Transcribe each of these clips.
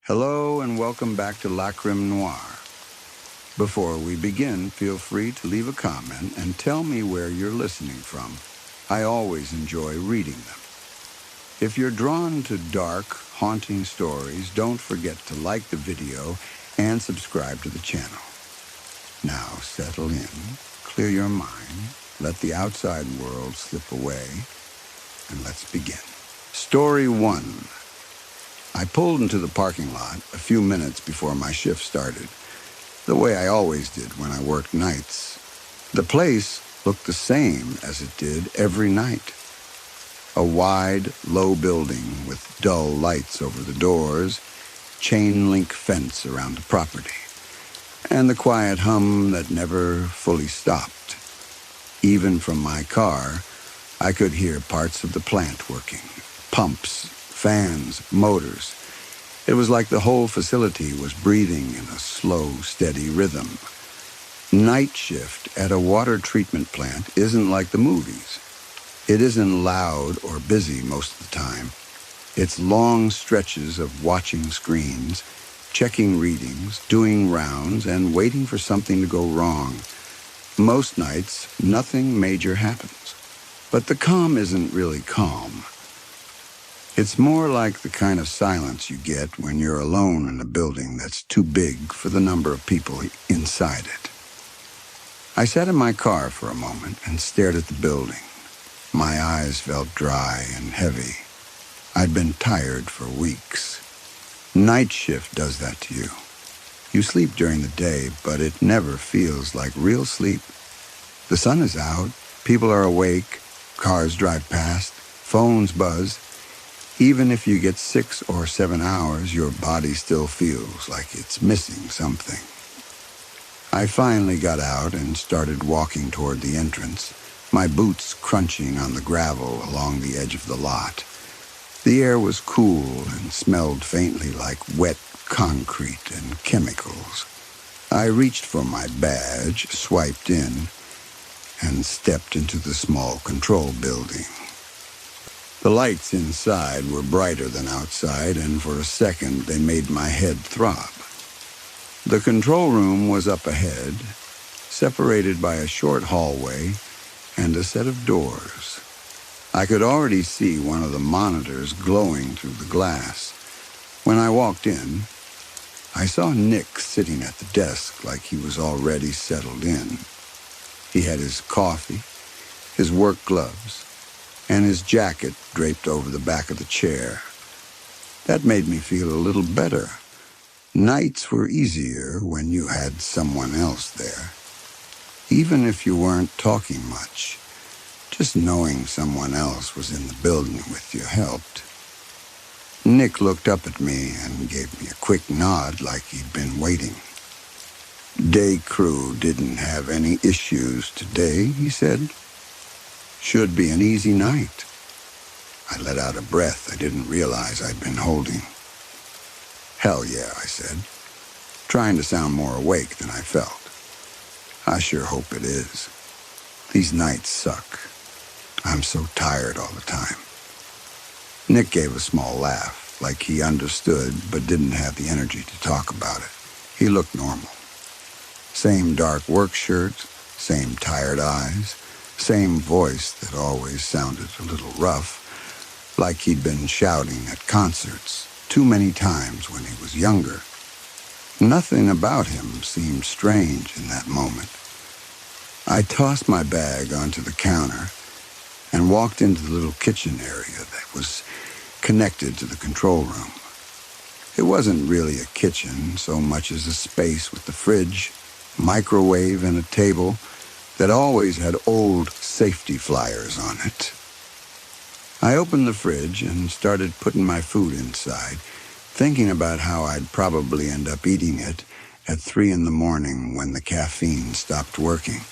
Hello and welcome back to La Crime Noire. Before we begin, feel free to leave a comment and tell me where you're listening from. I always enjoy reading them. If you're drawn to dark, haunting stories, don't forget to like the video and subscribe to the channel. Now settle in, clear your mind, let the outside world slip away, and let's begin. Story 1. I pulled into the parking lot a few minutes before my shift started, the way I always did when I worked nights. The place looked the same as it did every night. A wide, low building with dull lights over the doors, chain-link fence around the property, and the quiet hum that never fully stopped. Even from my car, I could hear parts of the plant working, pumps, fans, motors. It was like the whole facility was breathing in a slow, steady rhythm. Night shift at a water treatment plant isn't like the movies. It isn't loud or busy most of the time. It's long stretches of watching screens, checking readings, doing rounds, and waiting for something to go wrong. Most nights, nothing major happens. But the calm isn't really calm. It's more like the kind of silence you get when you're alone in a building that's too big for the number of people inside it. I sat in my car for a moment and stared at the building. My eyes felt dry and heavy. I'd been tired for weeks. Night shift does that to you. You sleep during the day, but it never feels like real sleep. The sun is out, people are awake, cars drive past, phones buzz. Even if you get 6 or 7 hours, your body still feels like it's missing something. I finally got out and started walking toward the entrance, my boots crunching on the gravel along the edge of the lot. The air was cool and smelled faintly like wet concrete and chemicals. I reached for my badge, swiped in, and stepped into the small control building. The lights inside were brighter than outside, and for a second they made my head throb. The control room was up ahead, separated by a short hallway and a set of doors. I could already see one of the monitors glowing through the glass. When I walked in, I saw Nick sitting at the desk like he was already settled in. He had his coffee, his work gloves, and his jacket draped over the back of the chair. That made me feel a little better. Nights were easier when you had someone else there. Even if you weren't talking much, just knowing someone else was in the building with you helped. Nick looked up at me and gave me a quick nod like he'd been waiting. Day crew didn't have any issues today, he said. Should be an easy night. I let out a breath I didn't realize I'd been holding. Hell yeah, I said, trying to sound more awake than I felt. I sure hope it is. These nights suck. I'm so tired all the time. Nick gave a small laugh, like he understood but didn't have the energy to talk about it. He looked normal. Same dark work shirt, same tired eyes, same voice that always sounded a little rough, like he'd been shouting at concerts too many times when he was younger. Nothing about him seemed strange in that moment. I tossed my bag onto the counter and walked into the little kitchen area that was connected to the control room. It wasn't really a kitchen so much as a space with the fridge, microwave, and a table that always had old safety flyers on it. I opened the fridge and started putting my food inside, thinking about how I'd probably end up eating it at 3 a.m. when the caffeine stopped working.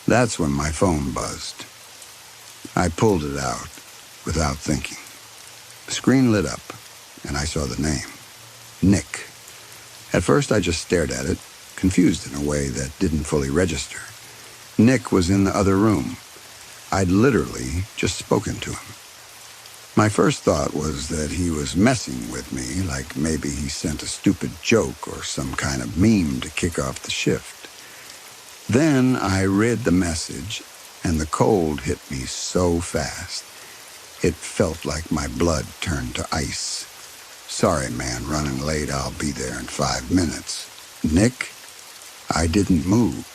That's when my phone buzzed. I pulled it out without thinking. The screen lit up, and I saw the name, Nick. At first I just stared at it, confused in a way that didn't fully register. Nick was in the other room. I'd literally just spoken to him. My first thought was that he was messing with me, like maybe he sent a stupid joke or some kind of meme to kick off the shift. Then I read the message, and the cold hit me so fast. It felt like my blood turned to ice. Sorry, man, running late. I'll be there in 5 minutes. Nick? I didn't move.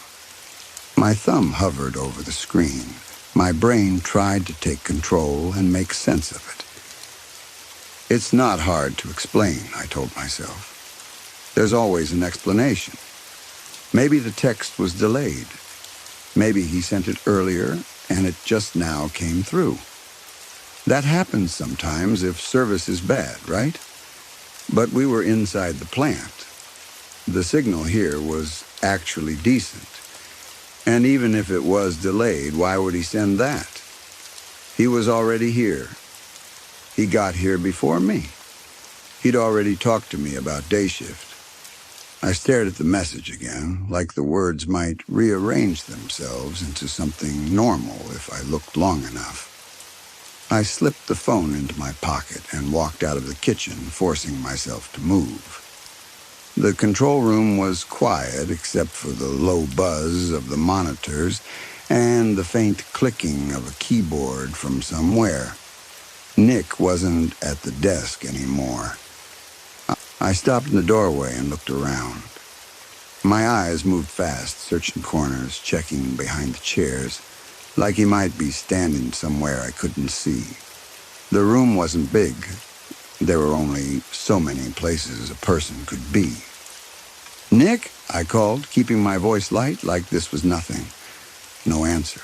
My thumb hovered over the screen. My brain tried to take control and make sense of it. It's not hard to explain, I told myself. There's always an explanation. Maybe the text was delayed. Maybe he sent it earlier and it just now came through. That happens sometimes if service is bad, right? But we were inside the plant. The signal here was actually decent. And even if it was delayed, why would he send that? He was already here. He got here before me. He'd already talked to me about day shift. I stared at the message again, like the words might rearrange themselves into something normal if I looked long enough. I slipped the phone into my pocket and walked out of the kitchen, forcing myself to move. The control room was quiet except for the low buzz of the monitors and the faint clicking of a keyboard from somewhere. Nick wasn't at the desk anymore. I stopped in the doorway and looked around. My eyes moved fast, searching corners, checking behind the chairs, like he might be standing somewhere I couldn't see. The room wasn't big. There were only so many places a person could be. Nick, I called, keeping my voice light like this was nothing. No answer.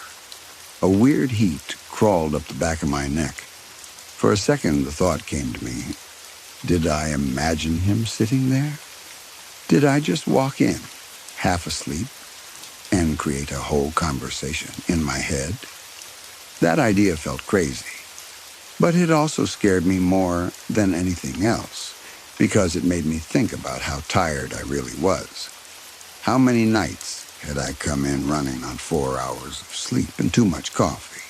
A weird heat crawled up the back of my neck. For a second, the thought came to me. Did I imagine him sitting there? Did I just walk in, half asleep, and create a whole conversation in my head? That idea felt crazy. But it also scared me more than anything else, because it made me think about how tired I really was. How many nights had I come in running on 4 hours of sleep and too much coffee?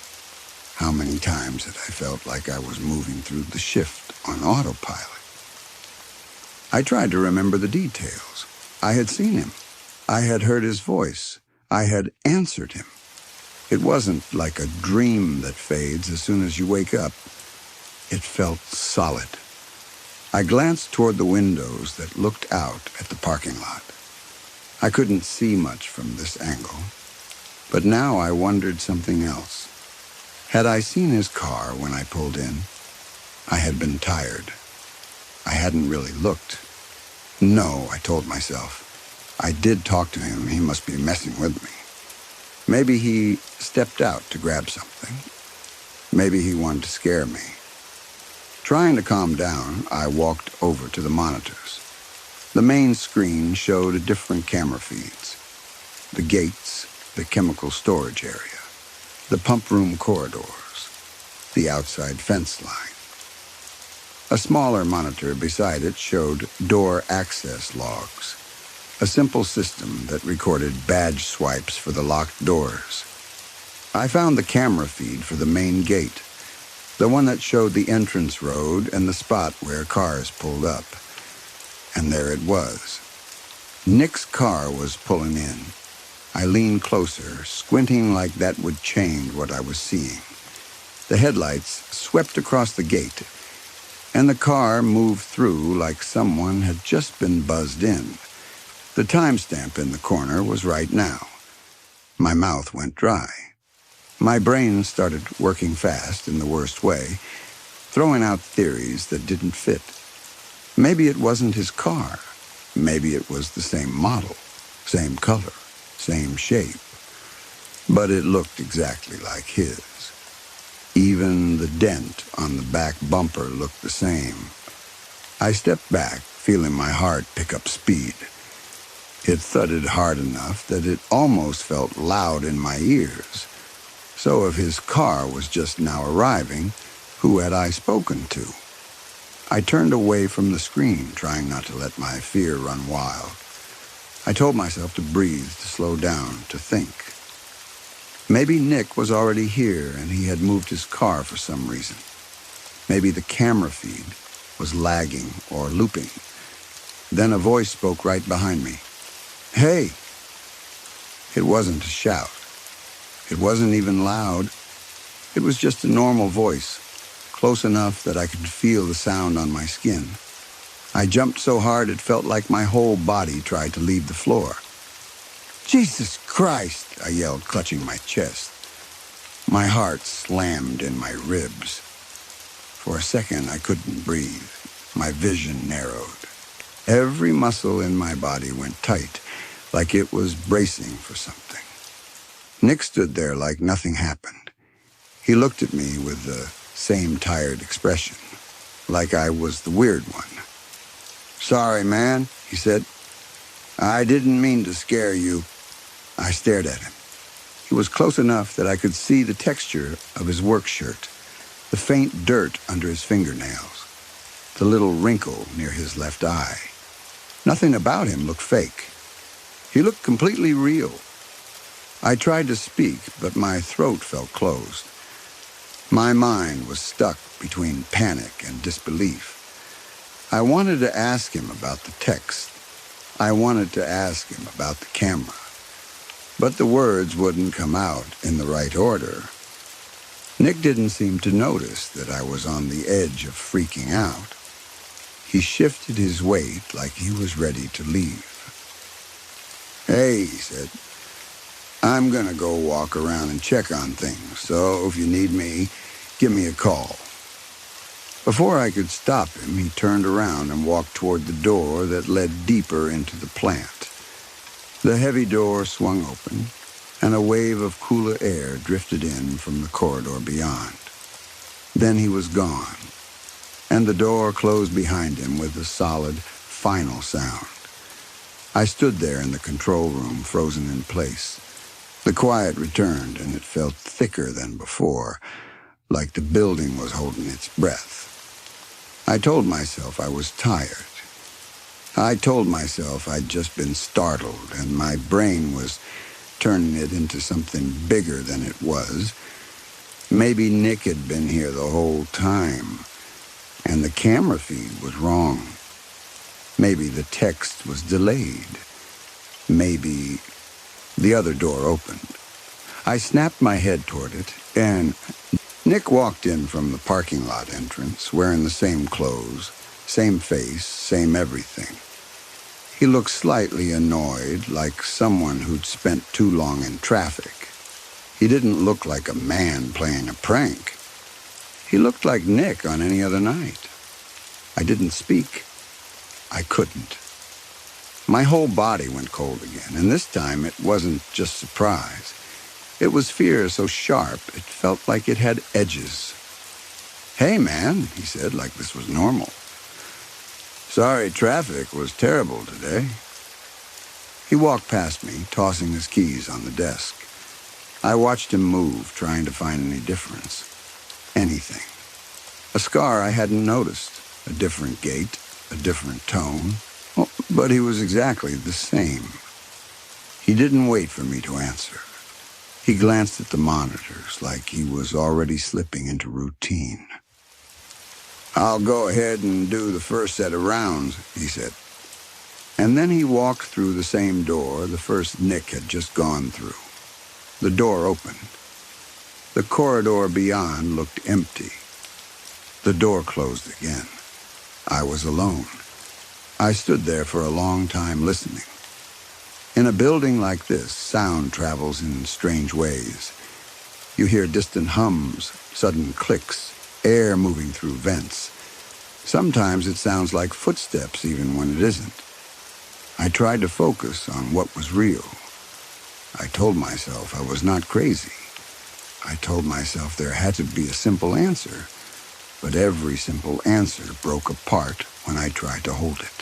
How many times had I felt like I was moving through the shift on autopilot? I tried to remember the details. I had seen him. I had heard his voice. I had answered him. It wasn't like a dream that fades as soon as you wake up. It felt solid. I glanced toward the windows that looked out at the parking lot. I couldn't see much from this angle, but now I wondered something else. Had I seen his car when I pulled in? I had been tired. I hadn't really looked. No, I told myself. I did talk to him. He must be messing with me. Maybe he stepped out to grab something. Maybe he wanted to scare me. Trying to calm down, I walked over to the monitors. The main screen showed different camera feeds. The gates, the chemical storage area, the pump room corridors, the outside fence line. A smaller monitor beside it showed door access logs, a simple system that recorded badge swipes for the locked doors. I found the camera feed for the main gate, the one that showed the entrance road and the spot where cars pulled up. And there it was. Nick's car was pulling in. I leaned closer, squinting like that would change what I was seeing. The headlights swept across the gate, and the car moved through like someone had just been buzzed in. The timestamp in the corner was right now. My mouth went dry. My brain started working fast in the worst way, throwing out theories that didn't fit. Maybe it wasn't his car. Maybe it was the same model, same color, same shape. But it looked exactly like his. Even the dent on the back bumper looked the same. I stepped back, feeling my heart pick up speed. It thudded hard enough that it almost felt loud in my ears. So if his car was just now arriving, who had I spoken to? I turned away from the screen, trying not to let my fear run wild. I told myself to breathe, to slow down, to think. Maybe Nick was already here and he had moved his car for some reason. Maybe the camera feed was lagging or looping. Then a voice spoke right behind me. "Hey!" It wasn't a shout. It wasn't even loud. It was just a normal voice, close enough that I could feel the sound on my skin. I jumped so hard it felt like my whole body tried to leave the floor. "Jesus Christ!" I yelled, clutching my chest. My heart slammed in my ribs. For a second, I couldn't breathe. My vision narrowed. Every muscle in my body went tight, like it was bracing for something. Nick stood there like nothing happened. He looked at me with the same tired expression, like I was the weird one. "Sorry, man," he said. "I didn't mean to scare you." I stared at him. He was close enough that I could see the texture of his work shirt, the faint dirt under his fingernails, the little wrinkle near his left eye. Nothing about him looked fake. He looked completely real. I tried to speak, but my throat felt closed. My mind was stuck between panic and disbelief. I wanted to ask him about the text. I wanted to ask him about the camera. But the words wouldn't come out in the right order. Nick didn't seem to notice that I was on the edge of freaking out. He shifted his weight like he was ready to leave. "Hey," he said, "I'm gonna go walk around and check on things, so if you need me, give me a call." Before I could stop him, he turned around and walked toward the door that led deeper into the plant. The heavy door swung open, and a wave of cooler air drifted in from the corridor beyond. Then he was gone, and the door closed behind him with a solid, final sound. I stood there in the control room, frozen in place. The quiet returned, and it felt thicker than before, like the building was holding its breath. I told myself I was tired. I told myself I'd just been startled, and my brain was turning it into something bigger than it was. Maybe Nick had been here the whole time, and the camera feed was wrong. Maybe the text was delayed. Maybe the other door opened. I snapped my head toward it, and Nick walked in from the parking lot entrance, wearing the same clothes, same face, same everything. He looked slightly annoyed, like someone who'd spent too long in traffic. He didn't look like a man playing a prank. He looked like Nick on any other night. I didn't speak. I couldn't. My whole body went cold again, and this time it wasn't just surprise. It was fear so sharp, it felt like it had edges. "Hey, man," he said, like this was normal. "Sorry, traffic was terrible today." He walked past me, tossing his keys on the desk. I watched him move, trying to find any difference. Anything. A scar I hadn't noticed, a different gait, a different tone. Oh, but he was exactly the same. He didn't wait for me to answer. He glanced at the monitors like he was already slipping into routine. "I'll go ahead and do the first set of rounds," he said. And then he walked through the same door the first Nick had just gone through. The door opened. The corridor beyond looked empty. The door closed again. I was alone. I stood there for a long time listening. In a building like this, sound travels in strange ways. You hear distant hums, sudden clicks, air moving through vents. Sometimes it sounds like footsteps even when it isn't. I tried to focus on what was real. I told myself I was not crazy. I told myself there had to be a simple answer, but every simple answer broke apart when I tried to hold it.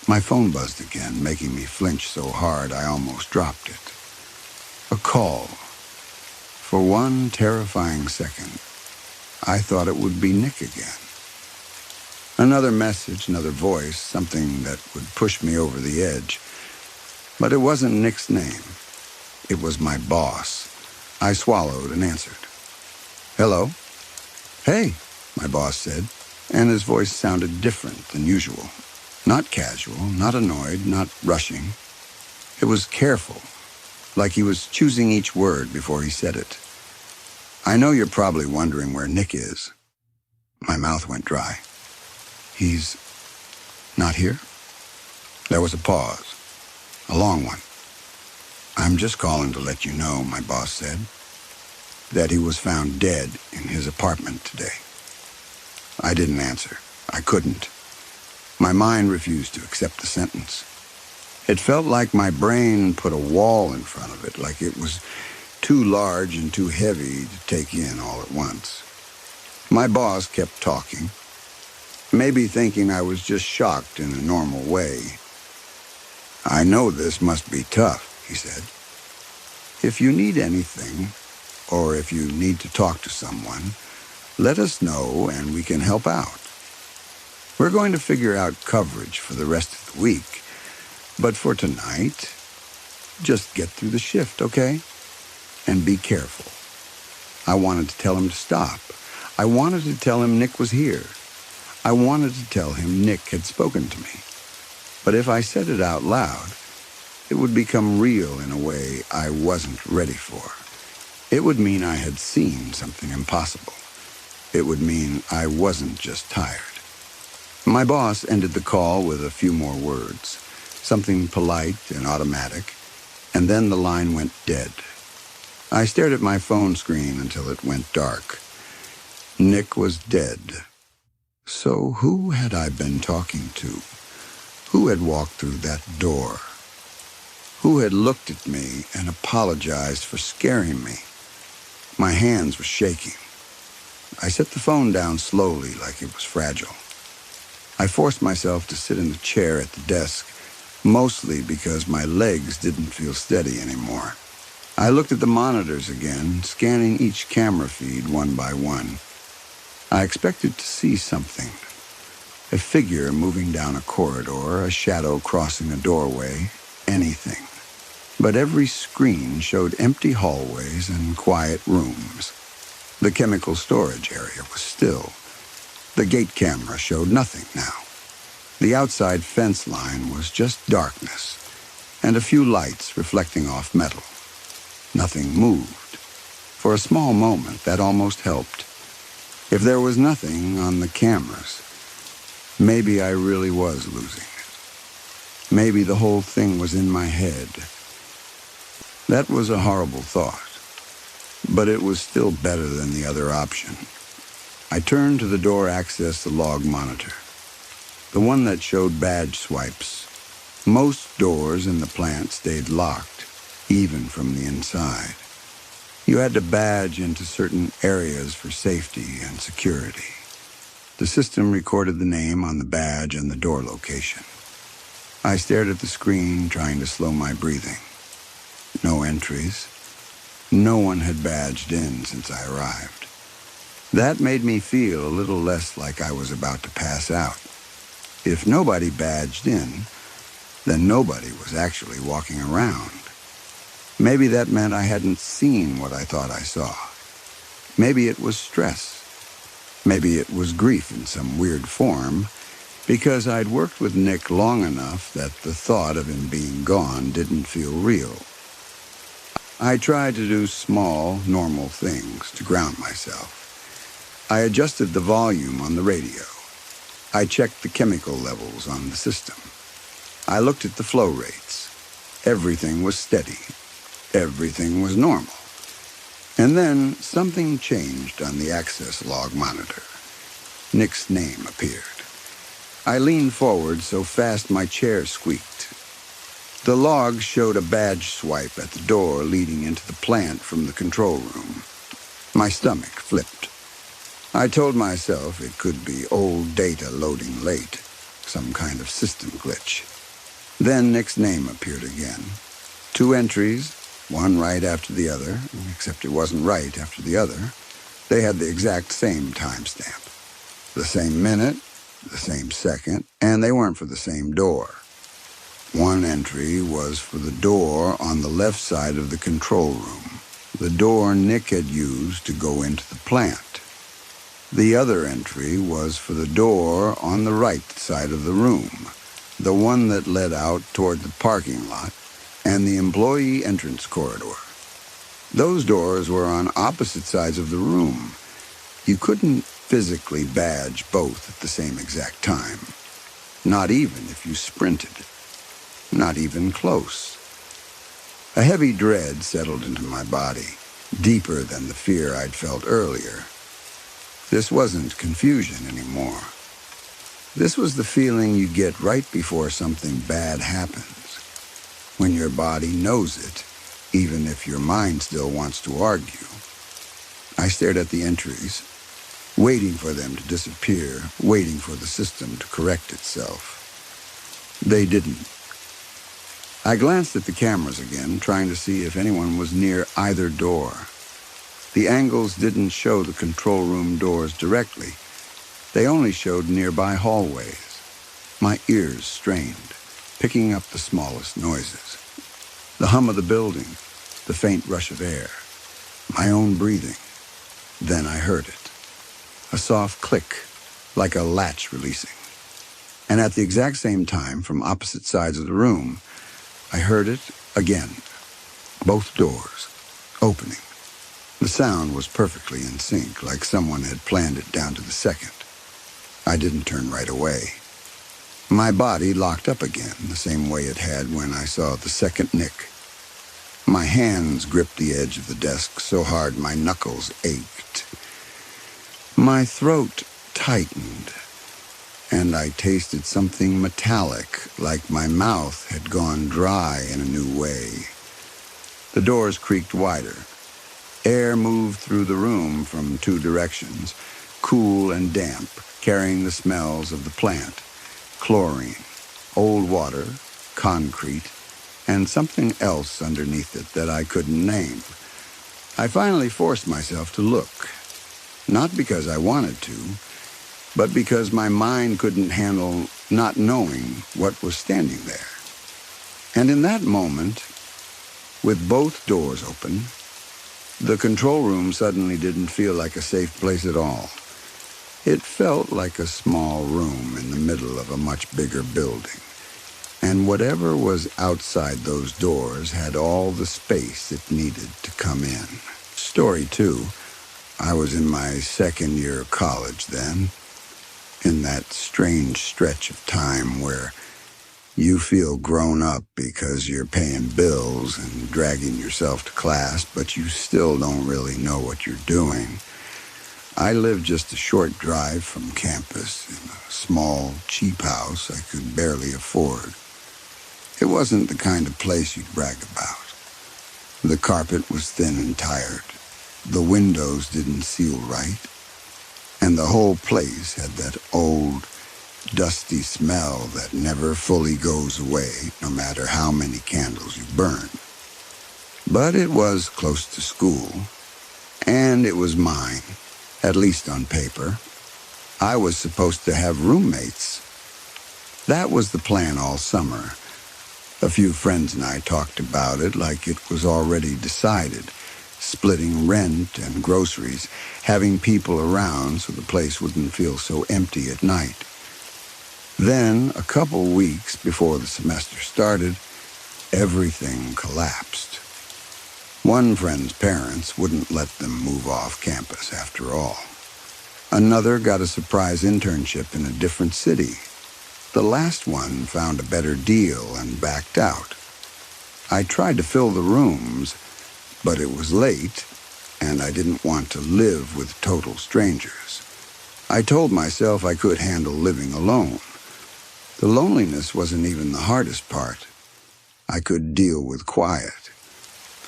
My phone buzzed again, making me flinch so hard I almost dropped it. A call. For one terrifying second, I thought it would be Nick again. Another message, another voice, something that would push me over the edge. But it wasn't Nick's name. It was my boss. I swallowed and answered. "Hello?" "Hey." my boss said, and his voice sounded different than usual. Not casual, not annoyed, not rushing. It was careful, like he was choosing each word before he said it. I know you're probably wondering where Nick is. My mouth went dry. He's not here? There was a pause, a long one. I'm just calling to let you know, my boss said, that he was found dead in his apartment today. I didn't answer. I couldn't. My mind refused to accept the sentence. It felt like my brain put a wall in front of it, like it was too large and too heavy to take in all at once. My boss kept talking, maybe thinking I was just shocked in a normal way. I know this must be tough, he said. If you need anything, or if you need to talk to someone, let us know and we can help out. We're going to figure out coverage for the rest of the week, but for tonight, just get through the shift, okay? And be careful. I wanted to tell him to stop. I wanted to tell him Nick was here. I wanted to tell him Nick had spoken to me. But if I said it out loud, it would become real in a way I wasn't ready for. It would mean I had seen something impossible. It would mean I wasn't just tired. My boss ended the call with a few more words, something polite and automatic, and then the line went dead. I stared at my phone screen until it went dark. Nick was dead. So who had I been talking to? Who had walked through that door? Who had looked at me and apologized for scaring me? My hands were shaking. I set the phone down slowly like it was fragile. I forced myself to sit in the chair at the desk, mostly because my legs didn't feel steady anymore. I looked at the monitors again, scanning each camera feed one by one. I expected to see something. A figure moving down a corridor, a shadow crossing a doorway, anything. But every screen showed empty hallways and quiet rooms. The chemical storage area was still. The gate camera showed nothing now. The outside fence line was just darkness, and a few lights reflecting off metal. Nothing moved. For a small moment, that almost helped. If there was nothing on the cameras, maybe I really was losing it. Maybe the whole thing was in my head. That was a horrible thought, but it was still better than the other option. I turned to the door access log monitor, the one that showed badge swipes. Most doors in the plant stayed locked, even from the inside. You had to badge into certain areas for safety and security. The system recorded the name on the badge and the door location. I stared at the screen, trying to slow my breathing. No entries. No one had badged in since I arrived. That made me feel a little less like I was about to pass out. If nobody badged in, then nobody was actually walking around. Maybe that meant I hadn't seen what I thought I saw. Maybe it was stress. Maybe it was grief in some weird form, because I'd worked with Nick long enough that the thought of him being gone didn't feel real. I tried to do small, normal things to ground myself. I adjusted the volume on the radio. I checked the chemical levels on the system. I looked at the flow rates. Everything was steady. Everything was normal. And then something changed on the access log monitor. Nick's name appeared. I leaned forward so fast my chair squeaked. The log showed a badge swipe at the door leading into the plant from the control room. My stomach flipped. I told myself it could be old data loading late, some kind of system glitch. Then Nick's name appeared again. 2 entries, one right after the other, except it wasn't right after the other. They had the exact same timestamp. The same minute, the same second, and they weren't for the same door. One entry was for the door on the left side of the control room, the door Nick had used to go into the plant. The other entry was for the door on the right side of the room, the one that led out toward the parking lot and the employee entrance corridor. Those doors were on opposite sides of the room. You couldn't physically badge both at the same exact time. Not even if you sprinted. Not even close. A heavy dread settled into my body, deeper than the fear I'd felt earlier. This wasn't confusion anymore. This was the feeling you get right before something bad happens, when your body knows it, even if your mind still wants to argue. I stared at the entries, waiting for them to disappear, waiting for the system to correct itself. They didn't. I glanced at the cameras again, trying to see if anyone was near either door. The angles didn't show the control room doors directly. They only showed nearby hallways. My ears strained, picking up the smallest noises. The hum of the building, the faint rush of air, my own breathing. Then I heard it. A soft click, like a latch releasing. And at the exact same time, from opposite sides of the room, I heard it again. Both doors opening. The sound was perfectly in sync, like someone had planned it down to the second. I didn't turn right away. My body locked up again, the same way it had when I saw the second nick. My hands gripped the edge of the desk so hard my knuckles ached. My throat tightened, and I tasted something metallic, like my mouth had gone dry in a new way. The doors creaked wider. Air moved through the room from two directions, cool and damp, carrying the smells of the plant, chlorine, old water, concrete, and something else underneath it that I couldn't name. I finally forced myself to look, not because I wanted to, but because my mind couldn't handle not knowing what was standing there. And in that moment, with both doors open, the control room suddenly didn't feel like a safe place at all. It felt like a small room in the middle of a much bigger building. And whatever was outside those doors had all the space it needed to come in. Story 2, I was in my second year of college then, in that strange stretch of time where you feel grown up because you're paying bills and dragging yourself to class, but you still don't really know what you're doing. I lived just a short drive from campus in a small, cheap house I could barely afford. It wasn't the kind of place you'd brag about. The carpet was thin and tired. The windows didn't seal right. And the whole place had that old, dusty smell that never fully goes away, no matter how many candles you burn. But it was close to school, and it was mine, at least on paper. I was supposed to have roommates. That was the plan all summer. A few friends and I talked about it like it was already decided, splitting rent and groceries, having people around so the place wouldn't feel so empty at night. Then, a couple weeks before the semester started, everything collapsed. One friend's parents wouldn't let them move off campus after all. Another got a surprise internship in a different city. The last one found a better deal and backed out. I tried to fill the rooms, but it was late, and I didn't want to live with total strangers. I told myself I could handle living alone. The loneliness wasn't even the hardest part. I could deal with quiet.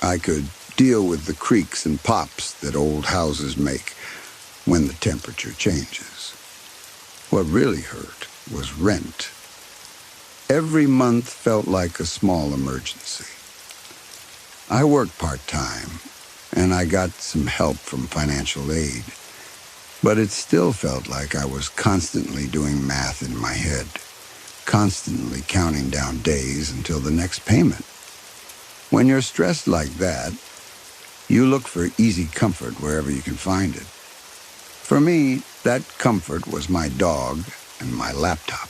I could deal with the creaks and pops that old houses make when the temperature changes. What really hurt was rent. Every month felt like a small emergency. I worked part-time, and I got some help from financial aid, but it still felt like I was constantly doing math in my head, constantly counting down days until the next payment. When you're stressed like that, you look for easy comfort wherever you can find it. For me, That comfort was my dog and my laptop.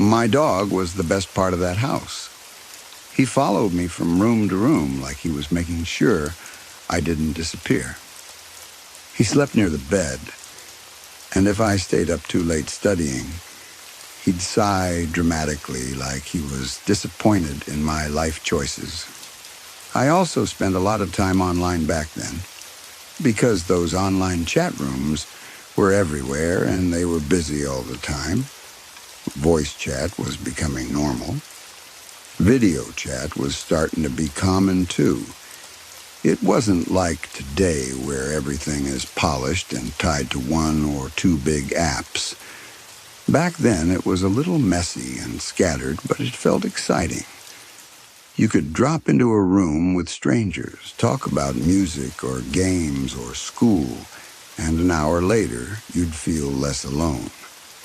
My dog was the best part of that house. He followed me from room to room like he was making sure I didn't disappear. He slept near the bed, and if I stayed up too late studying, he'd sigh dramatically like he was disappointed in my life choices. I also spent a lot of time online back then, because those online chat rooms were everywhere and they were busy all the time. Voice chat was becoming normal. Video chat was starting to be common too. It wasn't like today where everything is polished and tied to one or two big apps. Back then it was a little messy and scattered, but it felt exciting. You could drop into a room with strangers, talk about music or games or school, and an hour later you'd feel less alone.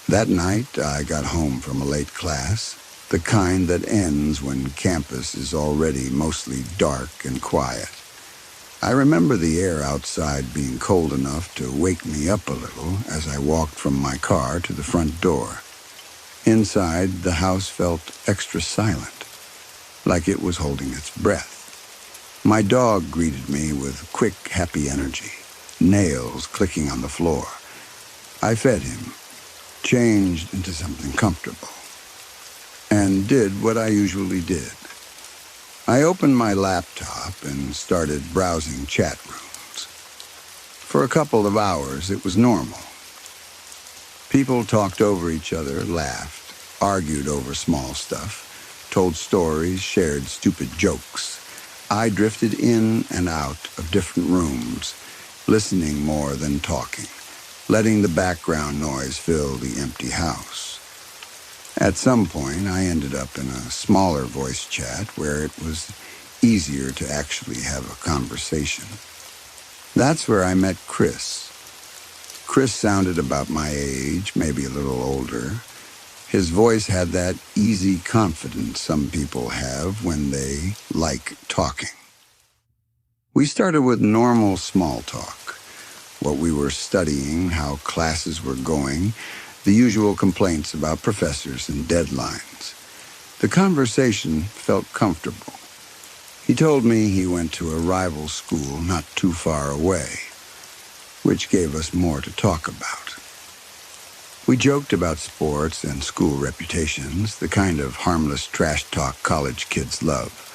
That night I got home from a late class, the kind that ends when campus is already mostly dark and quiet. I remember the air outside being cold enough to wake me up a little as I walked from my car to the front door. Inside, the house felt extra silent, like it was holding its breath. My dog greeted me with quick, happy energy, nails clicking on the floor. I fed him, changed into something comfortable, and did what I usually did. I opened my laptop and started browsing chat rooms. For a couple of hours, it was normal. People talked over each other, laughed, argued over small stuff, told stories, shared stupid jokes. I drifted in and out of different rooms, listening more than talking, letting the background noise fill the empty house. At some point, I ended up in a smaller voice chat where it was easier to actually have a conversation. That's where I met Chris. Chris sounded about my age, maybe a little older. His voice had that easy confidence some people have when they like talking. We started with normal small talk, what we were studying, how classes were going, the usual complaints about professors and deadlines. The conversation felt comfortable. He told me he went to a rival school not too far away, which gave us more to talk about. We joked about sports and school reputations, the kind of harmless trash talk college kids love.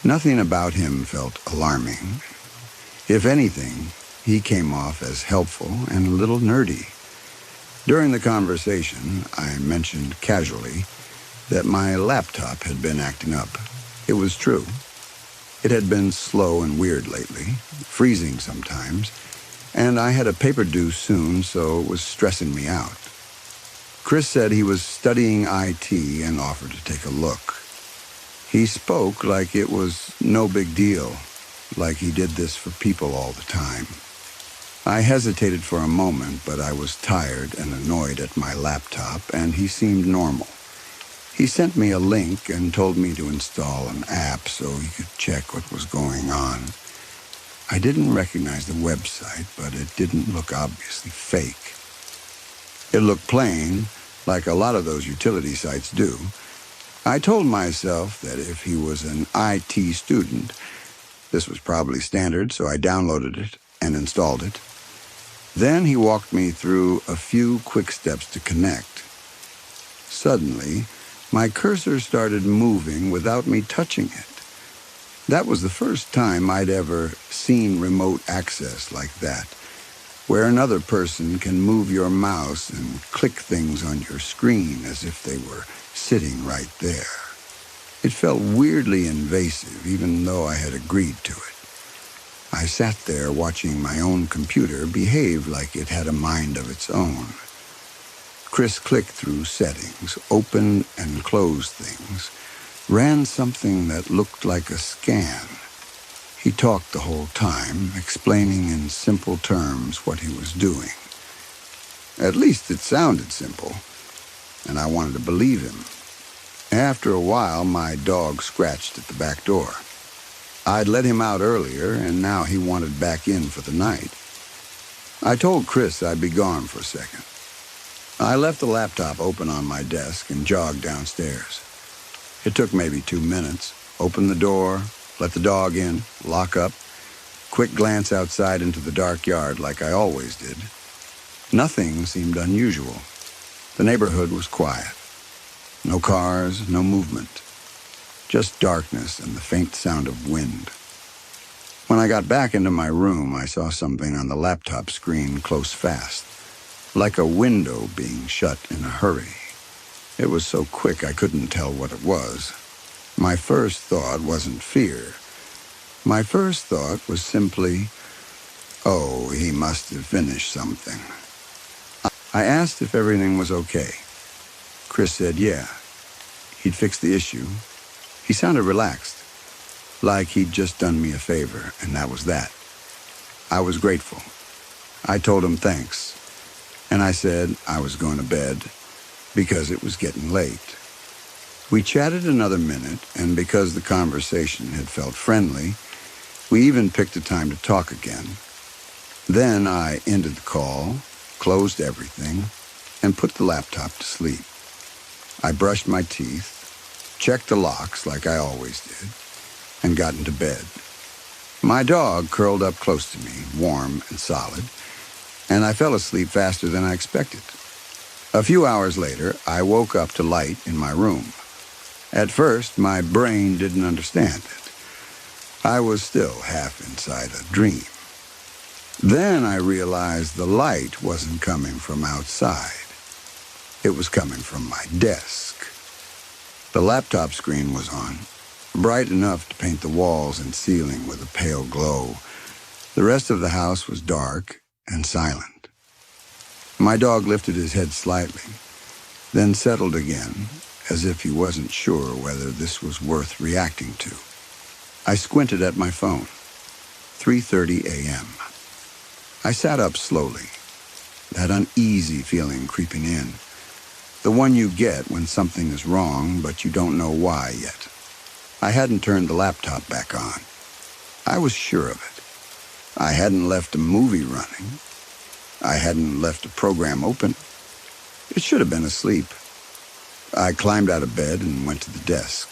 Nothing about him felt alarming. If anything, he came off as helpful and a little nerdy. During the conversation, I mentioned casually that my laptop had been acting up. It was true. It had been slow and weird lately, freezing sometimes, and I had a paper due soon, so it was stressing me out. Chris said he was studying IT and offered to take a look. He spoke like it was no big deal, like he did this for people all the time. I hesitated for a moment, but I was tired and annoyed at my laptop, and he seemed normal. He sent me a link and told me to install an app so he could check what was going on. I didn't recognize the website, but it didn't look obviously fake. It looked plain, like a lot of those utility sites do. I told myself that if he was an IT student, this was probably standard, so I downloaded it and installed it. Then he walked me through a few quick steps to connect. Suddenly, my cursor started moving without me touching it. That was the first time I'd ever seen remote access like that, where another person can move your mouse and click things on your screen as if they were sitting right there. It felt weirdly invasive, even though I had agreed to it. I sat there watching my own computer behave like it had a mind of its own. Chris clicked through settings, opened and closed things, ran something that looked like a scan. He talked the whole time, explaining in simple terms what he was doing. At least it sounded simple, and I wanted to believe him. After a while, my dog scratched at the back door. I'd let him out earlier, and now he wanted back in for the night. I told Chris I'd be gone for a second. I left the laptop open on my desk and jogged downstairs. It took maybe 2 minutes. Open the door, let the dog in, lock up, quick glance outside into the dark yard like I always did. Nothing seemed unusual. The neighborhood was quiet. No cars, no movement. Just darkness and the faint sound of wind. When I got back into my room, I saw something on the laptop screen close fast, like a window being shut in a hurry. It was so quick I couldn't tell what it was. My first thought wasn't fear. My first thought was simply, oh, he must have finished something. I asked if everything was okay. Chris said yeah. He'd fixed the issue. He sounded relaxed, like he'd just done me a favor, and that was that. I was grateful. I told him thanks, and I said I was going to bed because it was getting late. We chatted another minute, and because the conversation had felt friendly, we even picked a time to talk again. Then I ended the call, closed everything, and put the laptop to sleep. I brushed my teeth, checked the locks like I always did, and got into bed. My dog curled up close to me, warm and solid, and I fell asleep faster than I expected. A few hours later, I woke up to light in my room. At first, my brain didn't understand it. I was still half inside a dream. Then I realized the light wasn't coming from outside. It was coming from my desk. The laptop screen was on, bright enough to paint the walls and ceiling with a pale glow. The rest of the house was dark and silent. My dog lifted his head slightly, then settled again, as if he wasn't sure whether this was worth reacting to. I squinted at my phone. 3:30 a.m. I sat up slowly, that uneasy feeling creeping in. The one you get when something is wrong, but you don't know why yet. I hadn't turned the laptop back on. I was sure of it. I hadn't left a movie running. I hadn't left a program open. It should have been asleep. I climbed out of bed and went to the desk.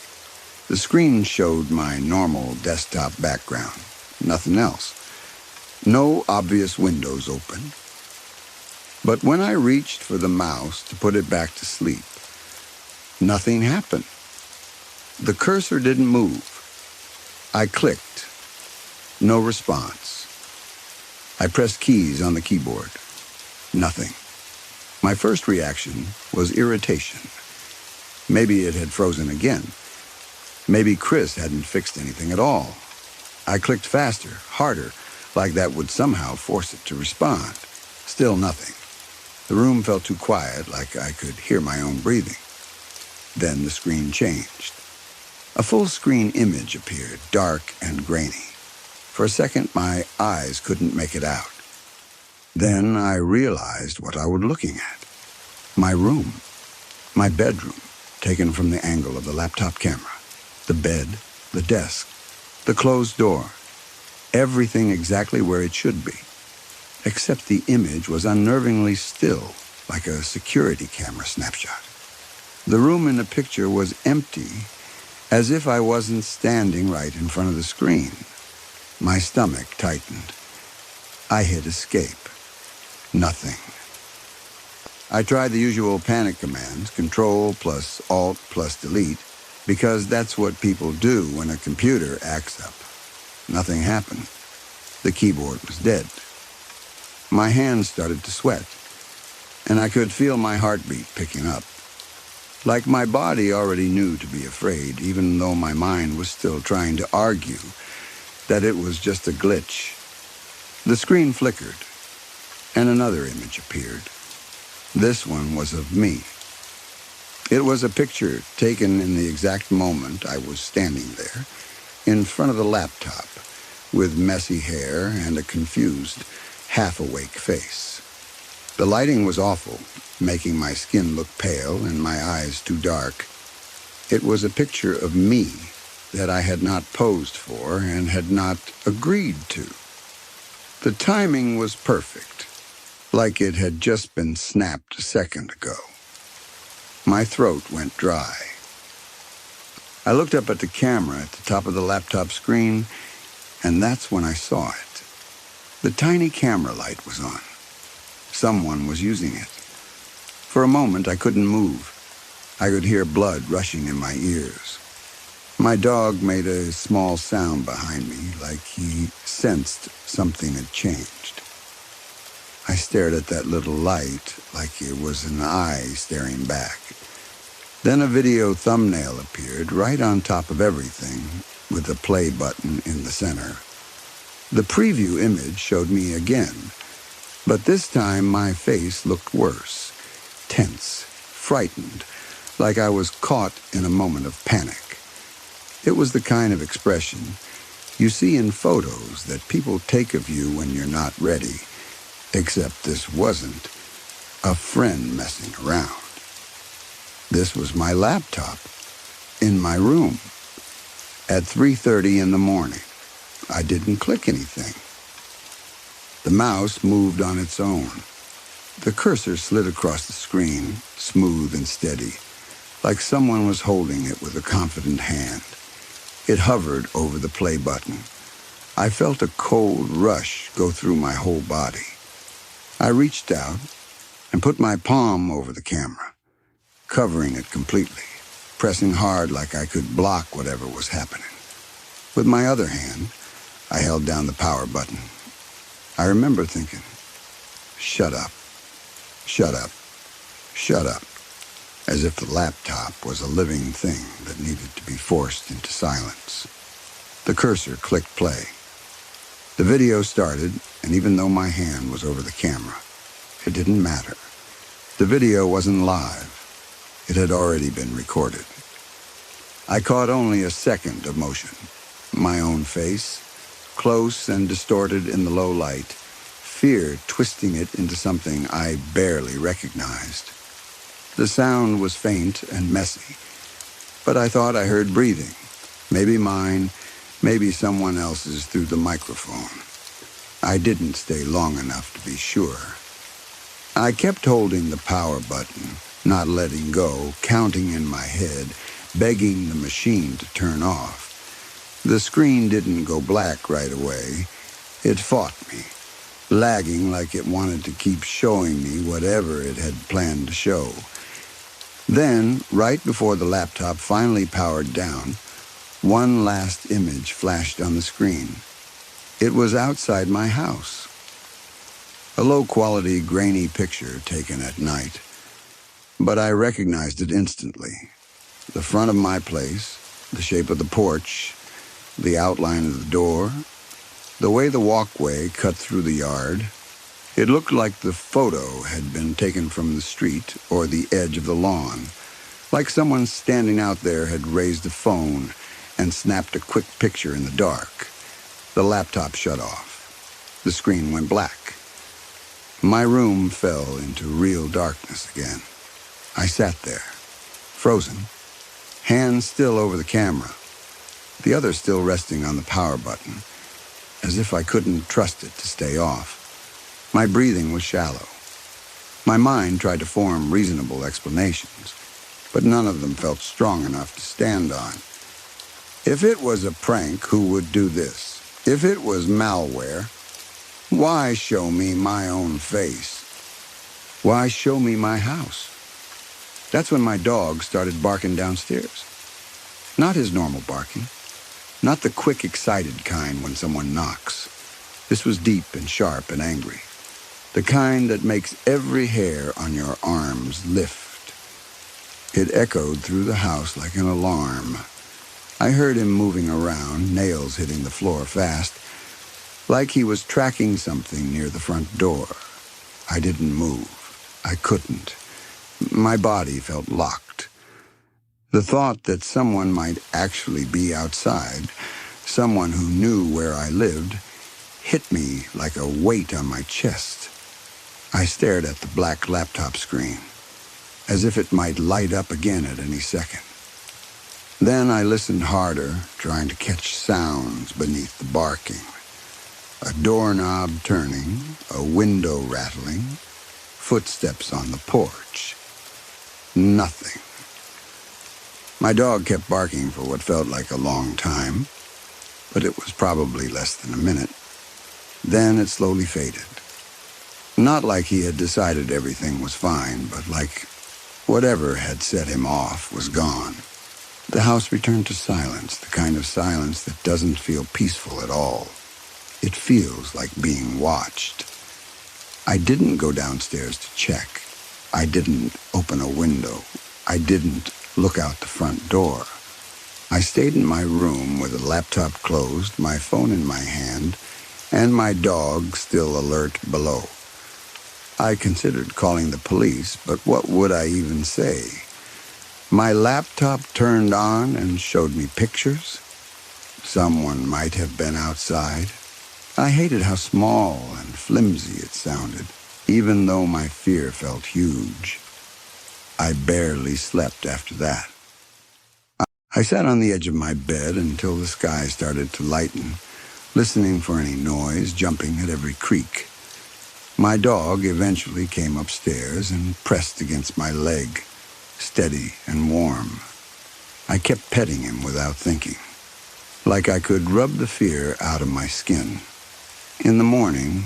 The screen showed my normal desktop background, nothing else. No obvious windows open. But when I reached for the mouse to put it back to sleep, nothing happened. The cursor didn't move. I clicked. No response. I pressed keys on the keyboard. Nothing. My first reaction was irritation. Maybe it had frozen again. Maybe Chris hadn't fixed anything at all. I clicked faster, harder, like that would somehow force it to respond. Still nothing. The room felt too quiet, like I could hear my own breathing. Then the screen changed. A full-screen image appeared, dark and grainy. For a second, my eyes couldn't make it out. Then I realized what I was looking at. My room. My bedroom, taken from the angle of the laptop camera. The bed, the desk, the closed door. Everything exactly where it should be. Except the image was unnervingly still, like a security camera snapshot. The room in the picture was empty, as if I wasn't standing right in front of the screen. My stomach tightened. I hit escape. Nothing. I tried the usual panic commands, Control plus Alt plus Delete, because that's what people do when a computer acts up. Nothing happened. The keyboard was dead. My hands started to sweat, and I could feel my heartbeat picking up. Like my body already knew to be afraid, even though my mind was still trying to argue that it was just a glitch. The screen flickered, and another image appeared. This one was of me. It was a picture taken in the exact moment I was standing there, in front of the laptop, with messy hair and a confused, half-awake face. The lighting was awful, making my skin look pale and my eyes too dark. It was a picture of me that I had not posed for and had not agreed to. The timing was perfect. like it had just been snapped a second ago. My throat went dry. I looked up at the camera at the top of the laptop screen, and that's when I saw it. The tiny camera light was on. Someone was using it. For a moment, I couldn't move. I could hear blood rushing in my ears. My dog made a small sound behind me, like he sensed something had changed. I stared at that little light like it was an eye staring back. Then a video thumbnail appeared right on top of everything, with the play button in the center. The preview image showed me again, but this time my face looked worse, tense, frightened, like I was caught in a moment of panic. It was the kind of expression you see in photos that people take of you when you're not ready, except this wasn't a friend messing around. This was my laptop, in my room, at 3:30 in the morning. I didn't click anything. The mouse moved on its own. The cursor slid across the screen, smooth and steady, like someone was holding it with a confident hand. It hovered over the play button. I felt a cold rush go through my whole body. I reached out and put my palm over the camera, covering it completely, pressing hard like I could block whatever was happening. With my other hand, I held down the power button. I remember thinking, shut up, shut up, shut up, as if the laptop was a living thing that needed to be forced into silence. The cursor clicked play. The video started, and even though my hand was over the camera, it didn't matter. The video wasn't live. It had already been recorded. I caught only a second of motion. My own face, close and distorted in the low light, fear twisting it into something I barely recognized. The sound was faint and messy, but I thought I heard breathing. Maybe mine, maybe someone else's through the microphone. I didn't stay long enough to be sure. I kept holding the power button, not letting go, counting in my head, begging the machine to turn off. The screen didn't go black right away. It fought me, lagging like it wanted to keep showing me whatever it had planned to show. Then, right before the laptop finally powered down, one last image flashed on the screen. It was outside my house. A low-quality, grainy picture taken at night. But I recognized it instantly. The front of my place, the shape of the porch, the outline of the door, the way the walkway cut through the yard. It looked like the photo had been taken from the street or the edge of the lawn, like someone standing out there had raised a phone and snapped a quick picture in the dark. The laptop shut off. The screen went black. My room fell into real darkness again. I sat there, frozen, hands still over the camera, the other still resting on the power button, as if I couldn't trust it to stay off. My breathing was shallow. My mind tried to form reasonable explanations, but none of them felt strong enough to stand on. If it was a prank, who would do this? If it was malware, why show me my own face? Why show me my house? That's when my dog started barking downstairs. Not his normal barking. Not the quick, excited kind when someone knocks. This was deep and sharp and angry. The kind that makes every hair on your arms lift. It echoed through the house like an alarm. I heard him moving around, nails hitting the floor fast, like he was tracking something near the front door. I didn't move. I couldn't. My body felt locked. The thought that someone might actually be outside, someone who knew where I lived, hit me like a weight on my chest. I stared at the black laptop screen, as if it might light up again at any second. Then I listened harder, trying to catch sounds beneath the barking. A doorknob turning, a window rattling, footsteps on the porch. Nothing. My dog kept barking for what felt like a long time, but it was probably less than a minute. Then it slowly faded. Not like he had decided everything was fine, but like whatever had set him off was gone. The house returned to silence, the kind of silence that doesn't feel peaceful at all. It feels like being watched. I didn't go downstairs to check. I didn't open a window. I didn't look out the front door. I stayed in my room with the laptop closed, my phone in my hand, and my dog still alert below. I considered calling the police, but what would I even say? My laptop turned on and showed me pictures. Someone might have been outside. I hated how small and flimsy it sounded, even though my fear felt huge. I barely slept after that. I sat on the edge of my bed until the sky started to lighten, listening for any noise, jumping at every creak. My dog eventually came upstairs and pressed against my leg, steady and warm. I kept petting him without thinking, like I could rub the fear out of my skin. In the morning,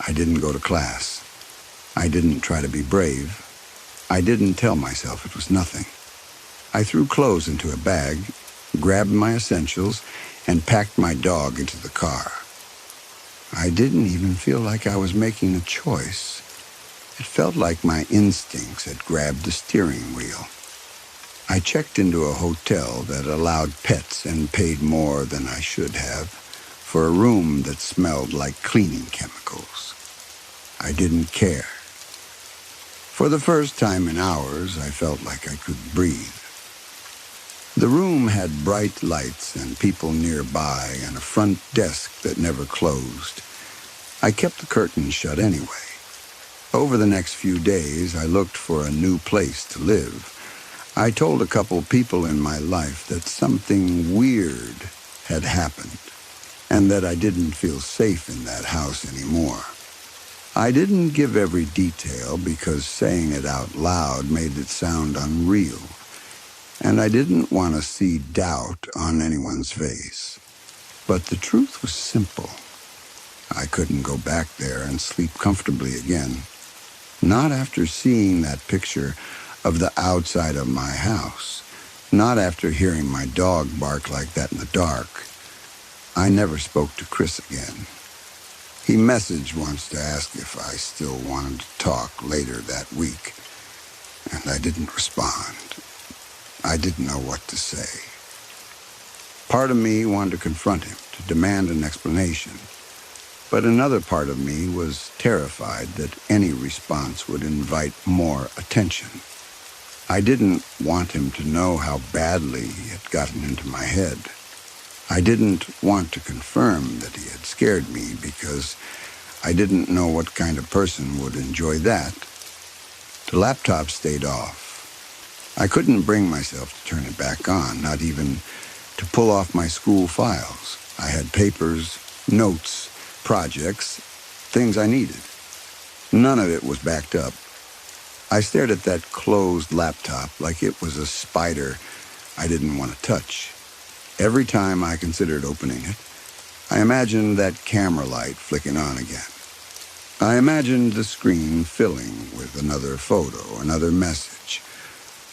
I didn't go to class. I didn't try to be brave. I didn't tell myself it was nothing. I threw clothes into a bag, grabbed my essentials, and packed my dog into the car. I didn't even feel like I was making a choice. It felt like my instincts had grabbed the steering wheel. I checked into a hotel that allowed pets and paid more than I should have for a room that smelled like cleaning chemicals. I didn't care. For the first time in hours, I felt like I could breathe. The room had bright lights and people nearby and a front desk that never closed. I kept the curtains shut anyway. Over the next few days, I looked for a new place to live. I told a couple people in my life that something weird had happened and that I didn't feel safe in that house anymore. I didn't give every detail because saying it out loud made it sound unreal. And I didn't want to see doubt on anyone's face. But the truth was simple. I couldn't go back there and sleep comfortably again. Not after seeing that picture of the outside of my house. Not after hearing my dog bark like that in the dark. I never spoke to Chris again. He messaged once to ask if I still wanted to talk later that week, and I didn't respond. I didn't know what to say. Part of me wanted to confront him, to demand an explanation. But another part of me was terrified that any response would invite more attention. I didn't want him to know how badly he had gotten into my head. I didn't want to confirm that he had scared me because I didn't know what kind of person would enjoy that. The laptop stayed off. I couldn't bring myself to turn it back on, not even to pull off my school files. I had papers, notes, projects, things I needed. None of it was backed up. I stared at that closed laptop like it was a spider I didn't want to touch. Every time I considered opening it, I imagined that camera light flicking on again. I imagined the screen filling with another photo, another message,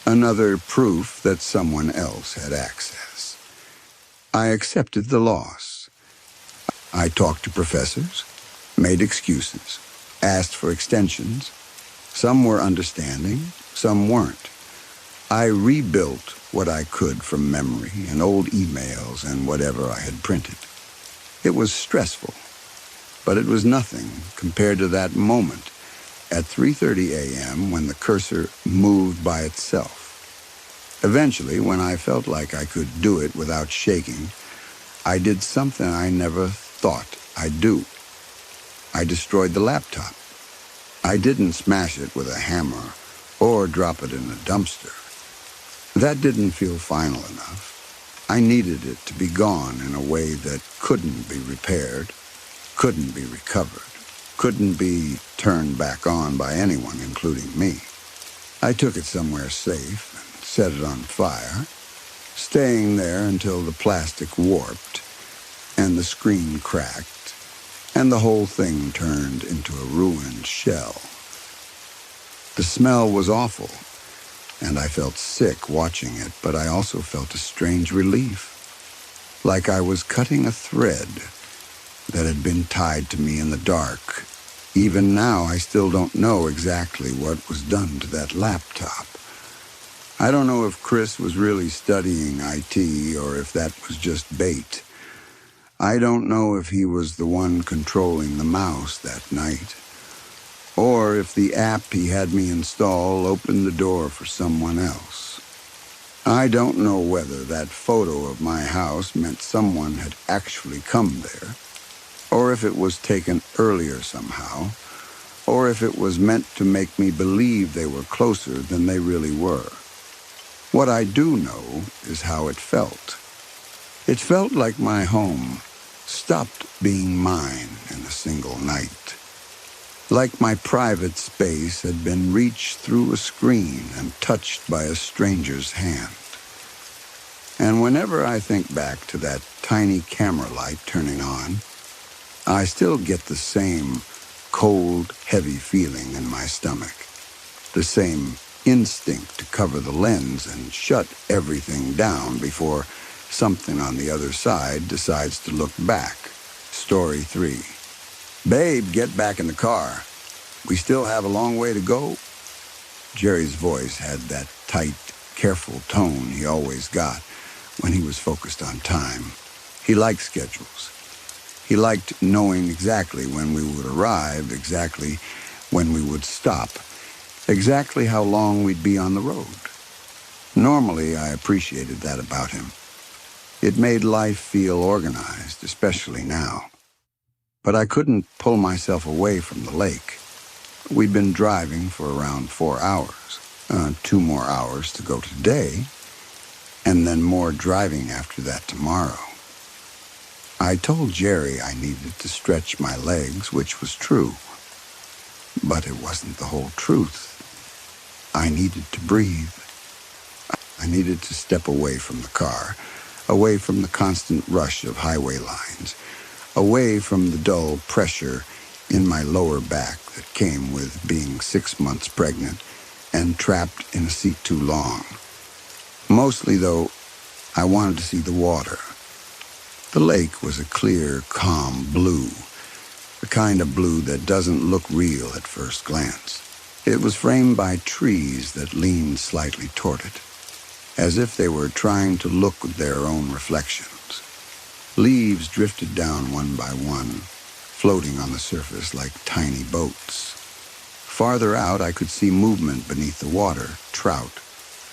another proof that someone else had access. I accepted the loss. I talked to professors, made excuses, asked for extensions. Some were understanding, some weren't. I rebuilt what I could from memory and old emails and whatever I had printed. It was stressful, but it was nothing compared to that moment at 3:30 a.m. when the cursor moved by itself. Eventually, when I felt like I could do it without shaking, I did something I never thought I'd do. I destroyed the laptop. I didn't smash it with a hammer or drop it in a dumpster. That didn't feel final enough. I needed it to be gone in a way that couldn't be repaired, couldn't be recovered, couldn't be turned back on by anyone, including me. I took it somewhere safe and set it on fire, staying there until the plastic warped and the screen cracked and the whole thing turned into a ruined shell. The smell was awful, and I felt sick watching it, but I also felt a strange relief, like I was cutting a thread that had been tied to me in the dark. Even now, I still don't know exactly what was done to that laptop. I don't know if Chris was really studying IT or if that was just bait. I don't know if he was the one controlling the mouse that night, or if the app he had me install opened the door for someone else. I don't know whether that photo of my house meant someone had actually come there, or if it was taken earlier somehow, or if it was meant to make me believe they were closer than they really were. What I do know is how it felt. It felt like my home stopped being mine in a single night. Like my private space had been reached through a screen and touched by a stranger's hand. And whenever I think back to that tiny camera light turning on, I still get the same cold, heavy feeling in my stomach, the same instinct to cover the lens and shut everything down before something on the other side decides to look back. Story 3. "Babe, get back in the car. We still have a long way to go." Jerry's voice had that tight, careful tone he always got when he was focused on time. He liked schedules. He liked knowing exactly when we would arrive, exactly when we would stop, exactly how long we'd be on the road. Normally, I appreciated that about him. It made life feel organized, especially now. But I couldn't pull myself away from the lake. We'd been driving for around 4 hours, 2 more hours to go today, and then more driving after that tomorrow. I told Jerry I needed to stretch my legs, which was true. But it wasn't the whole truth. I needed to breathe. I needed to step away from the car, away from the constant rush of highway lines, away from the dull pressure in my lower back that came with being 6 months pregnant and trapped in a seat too long. Mostly, though, I wanted to see the water. The lake was a clear, calm blue, the kind of blue that doesn't look real at first glance. It was framed by trees that leaned slightly toward it, as if they were trying to look at their own reflections. Leaves drifted down one by one, floating on the surface like tiny boats. Farther out, I could see movement beneath the water, trout,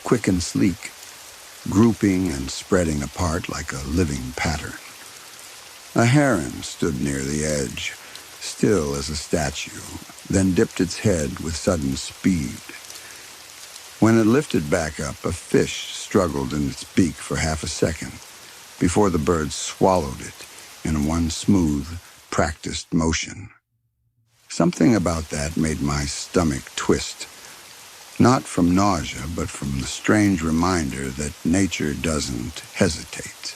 quick and sleek, grouping and spreading apart like a living pattern. A heron stood near the edge, still as a statue, then dipped its head with sudden speed. When it lifted back up, a fish struggled in its beak for half a second before the bird swallowed it in one smooth, practiced motion. Something about that made my stomach twist, not from nausea, but from the strange reminder that nature doesn't hesitate.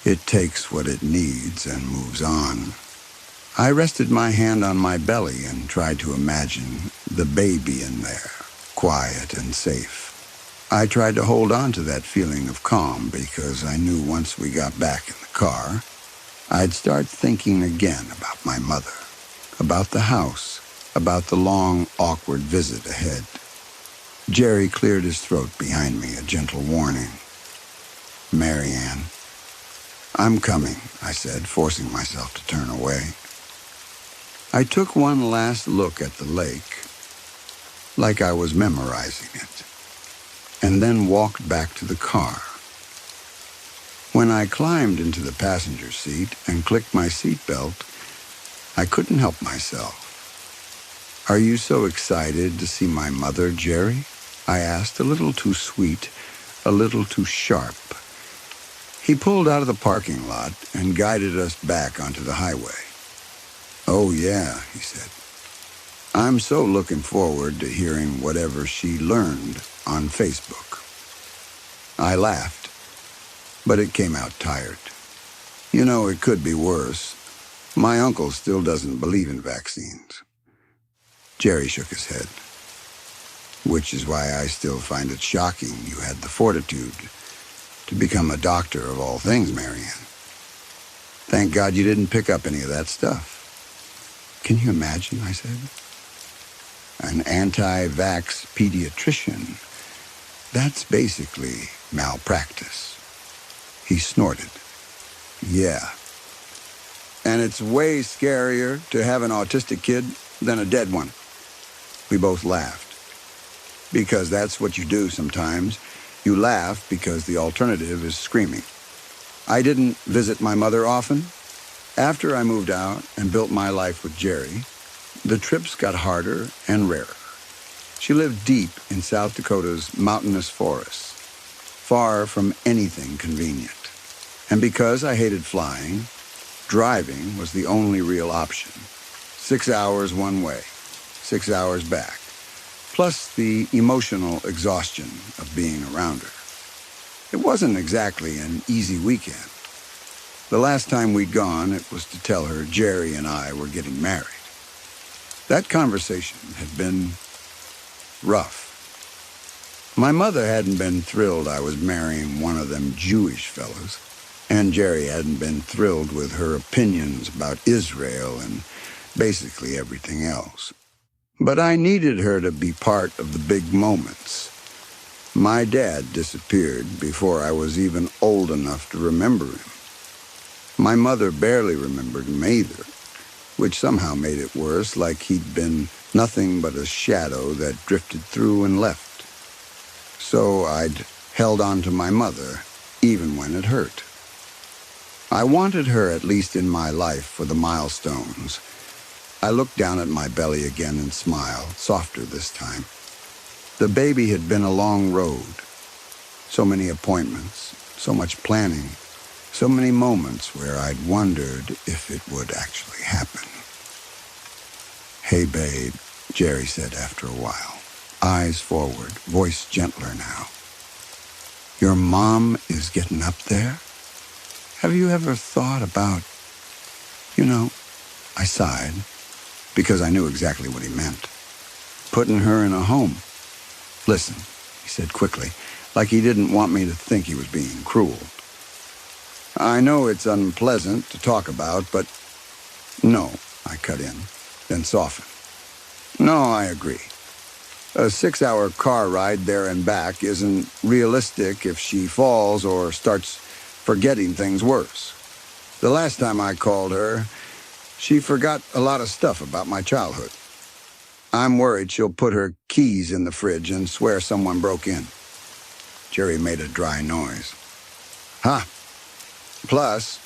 It takes what it needs and moves on. I rested my hand on my belly and tried to imagine the baby in there, quiet and safe. I tried to hold on to that feeling of calm because I knew once we got back in the car, I'd start thinking again about my mother, about the house, about the long, awkward visit ahead. Jerry cleared his throat behind me, a gentle warning. "Marianne." "I'm coming," I said, forcing myself to turn away. I took one last look at the lake, like I was memorizing it, and then walked back to the car. When I climbed into the passenger seat and clicked my seatbelt, I couldn't help myself. "Are you so excited to see my mother, Jerry?" I asked, a little too sweet, a little too sharp. He pulled out of the parking lot and guided us back onto the highway. Oh, yeah, he said. I'm so looking forward to hearing whatever she learned on Facebook. I laughed, but it came out tired. You know, it could be worse. My uncle still doesn't believe in vaccines. Jerry shook his head. Which is why I still find it shocking you had the fortitude to become a doctor of all things, Marianne. Thank God you didn't pick up any of that stuff. Can you imagine, I said? An anti-vax pediatrician. That's basically malpractice. He snorted. Yeah. And it's way scarier to have an autistic kid than a dead one. We both laughed. Because that's what you do sometimes. You laugh because the alternative is screaming. I didn't visit my mother often. After I moved out and built my life with Jerry, the trips got harder and rarer. She lived deep in South Dakota's mountainous forests, far from anything convenient. And because I hated flying, driving was the only real option. 6 hours one way, 6 hours back. Plus the emotional exhaustion of being around her. It wasn't exactly an easy weekend. The last time we'd gone, it was to tell her Jerry and I were getting married. That conversation had been rough. My mother hadn't been thrilled I was marrying one of them Jewish fellas, and Jerry hadn't been thrilled with her opinions about Israel and basically everything else. But I needed her to be part of the big moments. My dad disappeared before I was even old enough to remember him. My mother barely remembered him either, which somehow made it worse, like he'd been nothing but a shadow that drifted through and left. So I'd held on to my mother, even when it hurt. I wanted her at least in my life for the milestones. I looked down at my belly again and smiled, softer this time. The baby had been a long road. So many appointments, so much planning, so many moments where I'd wondered if it would actually happen. Hey, babe, Jerry said after a while, eyes forward, voice gentler now. Your mom is getting up there? Have you ever thought about, I sighed, because I knew exactly what he meant. Putting her in a home. Listen, he said quickly, like he didn't want me to think he was being cruel. I know it's unpleasant to talk about, but no, I cut in, then softened. No, I agree. A 6-hour car ride there and back isn't realistic if she falls or starts forgetting things worse. The last time I called her, she forgot a lot of stuff about my childhood. I'm worried she'll put her keys in the fridge and swear someone broke in. Jerry made a dry noise. Plus,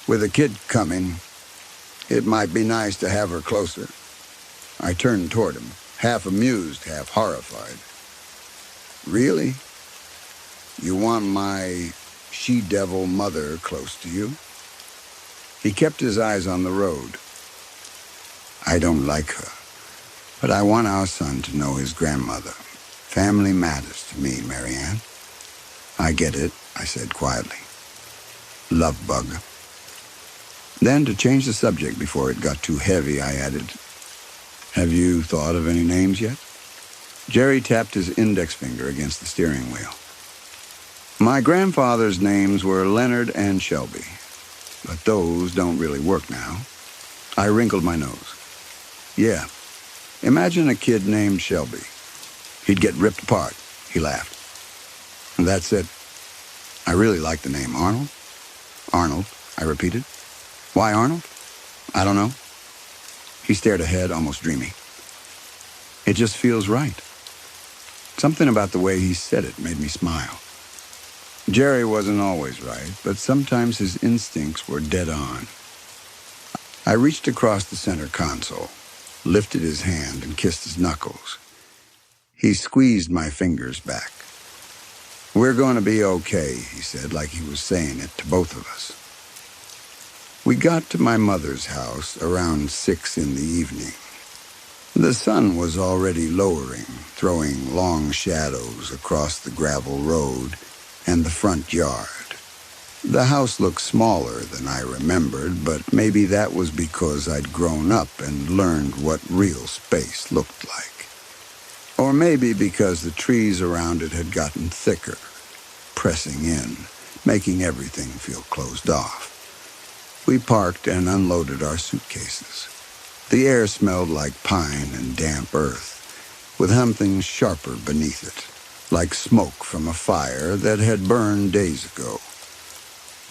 with a kid coming, it might be nice to have her closer. I turned toward him, half amused, half horrified. Really? You want my she-devil mother close to you? He kept his eyes on the road. I don't like her, but I want our son to know his grandmother. Family matters to me, Marianne. I get it, I said quietly. Love bug. Then, to change the subject before it got too heavy, I added, have you thought of any names yet? Jerry tapped his index finger against the steering wheel. My grandfather's names were Leonard and Shelby, but those don't really work now. I wrinkled my nose. Yeah, imagine a kid named Shelby. He'd get ripped apart, he laughed. And that's it. I really like the name Arnold. Arnold, I repeated. Why Arnold? I don't know. He stared ahead, almost dreamy. It just feels right. Something about the way he said it made me smile. Jerry wasn't always right, but sometimes his instincts were dead on. I reached across the center console, lifted his hand and kissed his knuckles. He squeezed my fingers back. We're going to be okay, he said, like he was saying it to both of us. We got to my mother's house around 6 in the evening. The sun was already lowering, throwing long shadows across the gravel road and the front yard. The house looked smaller than I remembered, but maybe that was because I'd grown up and learned what real space looked like. Or maybe because the trees around it had gotten thicker, pressing in, making everything feel closed off. We parked and unloaded our suitcases. The air smelled like pine and damp earth, with something sharper beneath it, like smoke from a fire that had burned days ago.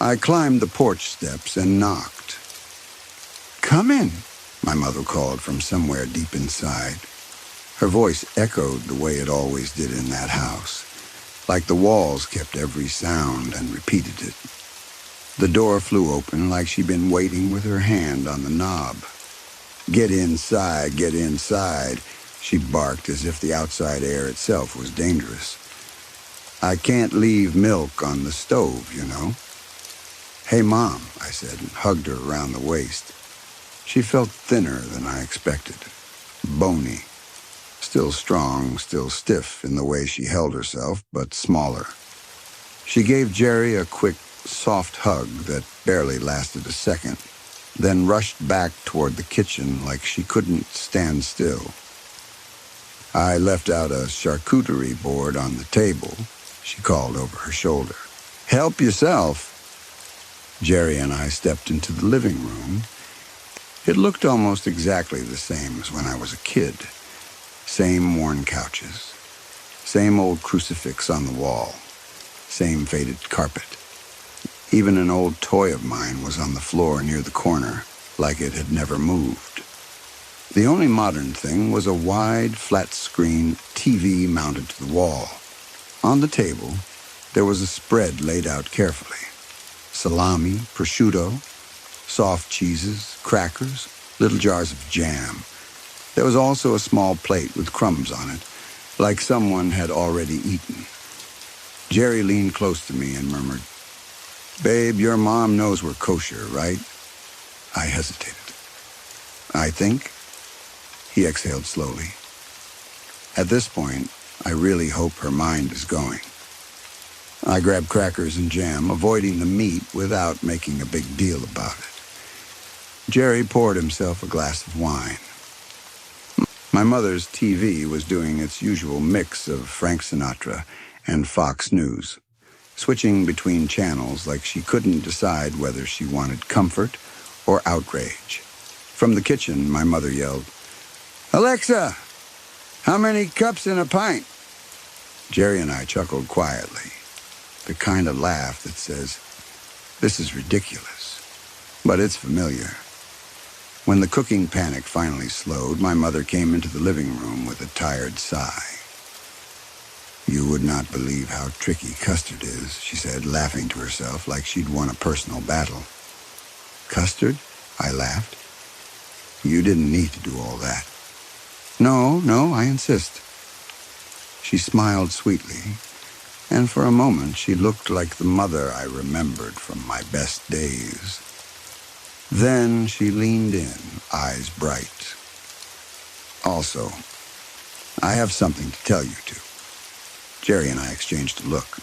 I climbed the porch steps and knocked. "Come in," my mother called from somewhere deep inside. Her voice echoed the way it always did in that house, like the walls kept every sound and repeated it. The door flew open like she'd been waiting with her hand on the knob. Get inside," she barked as if the outside air itself was dangerous. "I can't leave milk on the stove, you know." "Hey, Mom," I said, and hugged her around the waist. She felt thinner than I expected, bony, still strong, still stiff in the way she held herself, but smaller. She gave Jerry a quick, soft hug that barely lasted a second, then rushed back toward the kitchen like she couldn't stand still. "I left out a charcuterie board on the table," she called over her shoulder. "Help yourself." Jerry and I stepped into the living room. It looked almost exactly the same as when I was a kid. Same worn couches, same old crucifix on the wall, same faded carpet. Even an old toy of mine was on the floor near the corner, like it had never moved. The only modern thing was a wide, flat-screen TV mounted to the wall. On the table, there was a spread laid out carefully. Salami, prosciutto, soft cheeses, crackers, little jars of jam. There was also a small plate with crumbs on it, like someone had already eaten. Jerry leaned close to me and murmured, "Babe, your mom knows we're kosher, right?" I hesitated. "I think." He exhaled slowly. At this point, I really hope her mind is going. I grabbed crackers and jam, avoiding the meat without making a big deal about it. Jerry poured himself a glass of wine. My mother's TV was doing its usual mix of Frank Sinatra and Fox News, switching between channels like she couldn't decide whether she wanted comfort or outrage. From the kitchen, my mother yelled, "Alexa, how many cups in a pint?" Jerry and I chuckled quietly, the kind of laugh that says, "This is ridiculous," but it's familiar. When the cooking panic finally slowed, my mother came into the living room with a tired sigh. "You would not believe how tricky custard is," she said, laughing to herself like she'd won a personal battle. "Custard?" I laughed. "You didn't need to do all that." No, I insist." She smiled sweetly, and for a moment she looked like the mother I remembered from my best days. Then she leaned in, eyes bright. "Also, I have something to tell you two." Jerry and I exchanged a look.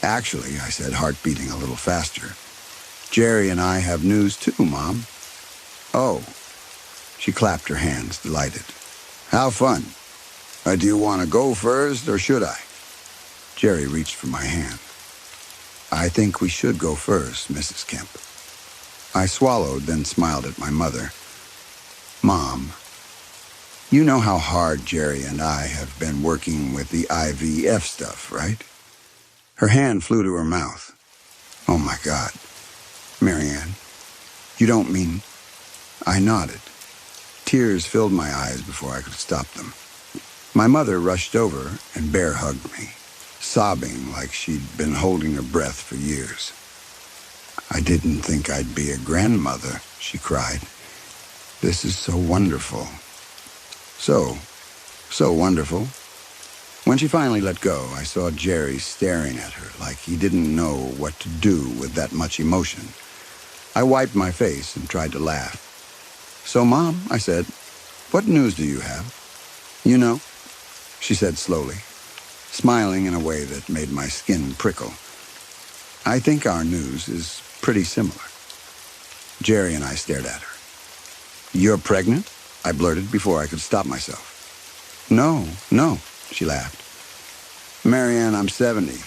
"Actually," I said, heart beating a little faster, "Jerry and I have news too, Mom." "Oh." She clapped her hands, delighted. "How fun. Do you want to go first, or should I?" Jerry reached for my hand. "I think we should go first, Mrs. Kemp." I swallowed, then smiled at my mother. "Mom, you know how hard Jerry and I have been working with the IVF stuff, right?" Her hand flew to her mouth. "Oh, my God. Marianne, you don't mean..." I nodded. Tears filled my eyes before I could stop them. My mother rushed over and bear-hugged me, sobbing like she'd been holding her breath for years. "I didn't think I'd be a grandmother," she cried. "This is so wonderful. So wonderful." When she finally let go, I saw Jerry staring at her like he didn't know what to do with that much emotion. I wiped my face and tried to laugh. "So, Mom," I said, "what news do you have?" "You know," she said slowly, smiling in a way that made my skin prickle. "I think our news is pretty similar." Jerry and I stared at her. "You're pregnant?" I blurted before I could stop myself. No, she laughed. "Marianne, I'm 70.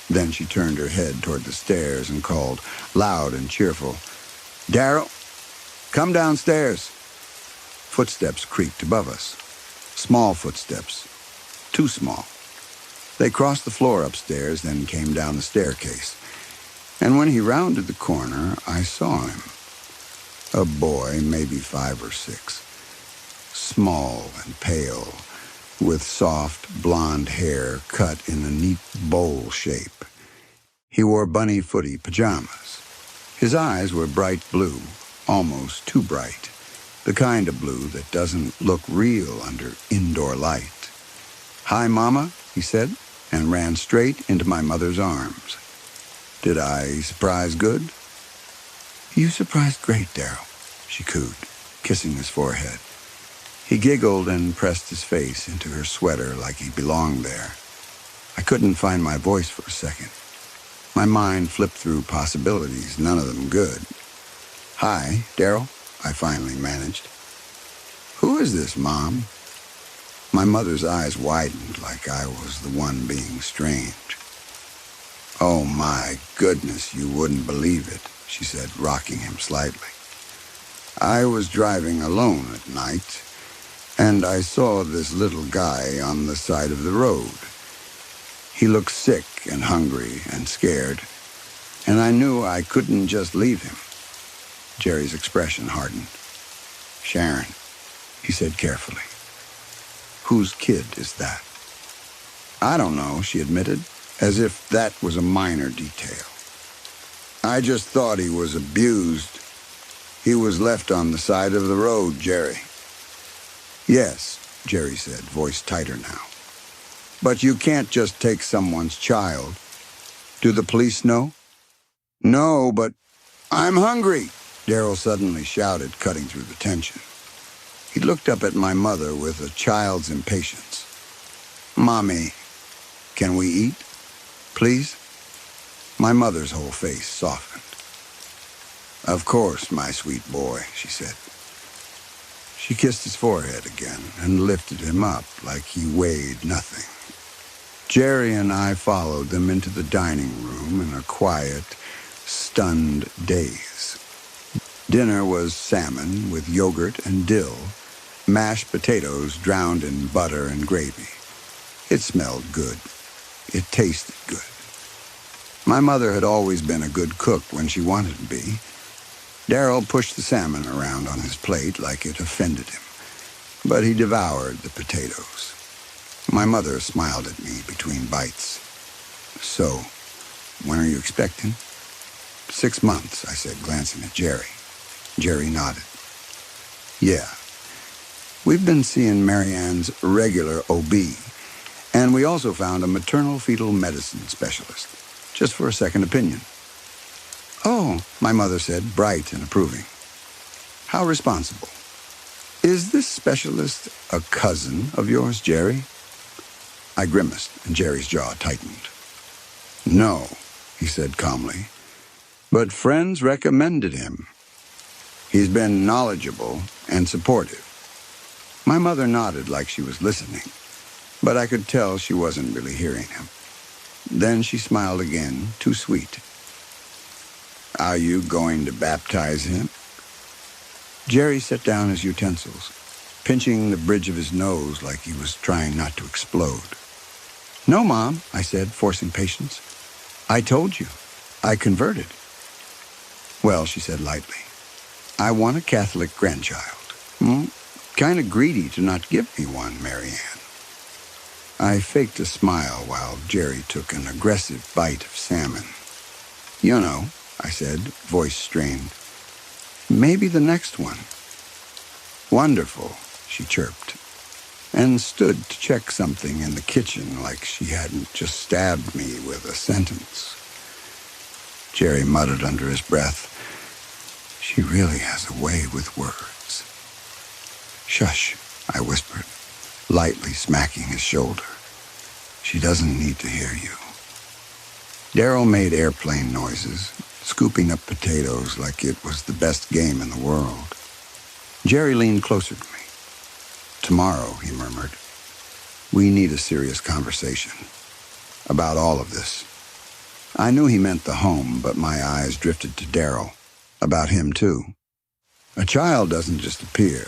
Then she turned her head toward the stairs and called, loud and cheerful, "Darryl, come downstairs." Footsteps creaked above us. Small footsteps. Too small. They crossed the floor upstairs, then came down the staircase. And when he rounded the corner, I saw him. A boy, maybe 5 or 6. Small and pale, with soft blonde hair cut in a neat bowl shape. He wore bunny-footy pajamas. His eyes were bright blue, almost too bright, the kind of blue that doesn't look real under indoor light. "Hi, Mama," he said, and ran straight into my mother's arms. Did I surprise good? "You surprised great, Darryl," she cooed, kissing his forehead. He giggled and pressed his face into her sweater like he belonged there. I couldn't find my voice for a second. My mind flipped through possibilities, none of them good. "Hi, Darryl," I finally managed. "Who is this, Mom?" My mother's eyes widened like I was the one being strange. "Oh, my goodness, you wouldn't believe it," she said, rocking him slightly. "I was driving alone at night, and I saw this little guy on the side of the road. He looked sick and hungry and scared, and I knew I couldn't just leave him." Jerry's expression hardened. "Sharon," he said carefully. "Whose kid is that?" "I don't know," she admitted, as if that was a minor detail. "I just thought he was abused. He was left on the side of the road, Jerry." "Yes," Jerry said, voice tighter now. "But you can't just take someone's child. Do the police know?" "No, but I'm hungry," Darryl suddenly shouted, cutting through the tension. He looked up at my mother with a child's impatience. "Mommy, can we eat? Please?" My mother's whole face softened. "Of course, my sweet boy," she said. She kissed his forehead again and lifted him up like he weighed nothing. Jerry and I followed them into the dining room in a quiet, stunned daze. Dinner was salmon with yogurt and dill, mashed potatoes drowned in butter and gravy. It smelled good. It tasted good. My mother had always been a good cook when she wanted to be. Darryl pushed the salmon around on his plate like it offended him, but he devoured the potatoes. My mother smiled at me between bites. "So, when are you expecting?" 6 months, I said, glancing at Jerry. Jerry nodded. "Yeah. We've been seeing Marianne's regular OB, and we also found a maternal fetal medicine specialist, just for a second opinion." "Oh," my mother said, bright and approving. "How responsible. Is this specialist a cousin of yours, Jerry?" I grimaced, and Jerry's jaw tightened. "No," he said calmly, "but friends recommended him. He's been knowledgeable and supportive." My mother nodded like she was listening, but I could tell she wasn't really hearing him. Then she smiled again, too sweet. "Are you going to baptize him?" Jerry set down his utensils, pinching the bridge of his nose like he was trying not to explode. "No, Mom," I said, forcing patience. "I told you. I converted." "Well," she said lightly, "I want a Catholic grandchild. Kind of greedy to not give me one, Marianne." I faked a smile while Jerry took an aggressive bite of salmon. "You know," I said, voice strained, "maybe the next one." "Wonderful," she chirped, and stood to check something in the kitchen like she hadn't just stabbed me with a sentence. Jerry muttered under his breath, She really has a way with words. Shush, I whispered, lightly smacking his shoulder. She doesn't need to hear you. Darryl made airplane noises, scooping up potatoes like it was the best game in the world. Jerry leaned closer to me. Tomorrow, he murmured, we need a serious conversation about all of this. I knew he meant the home, but my eyes drifted to Darryl, about him too. A child doesn't just appear.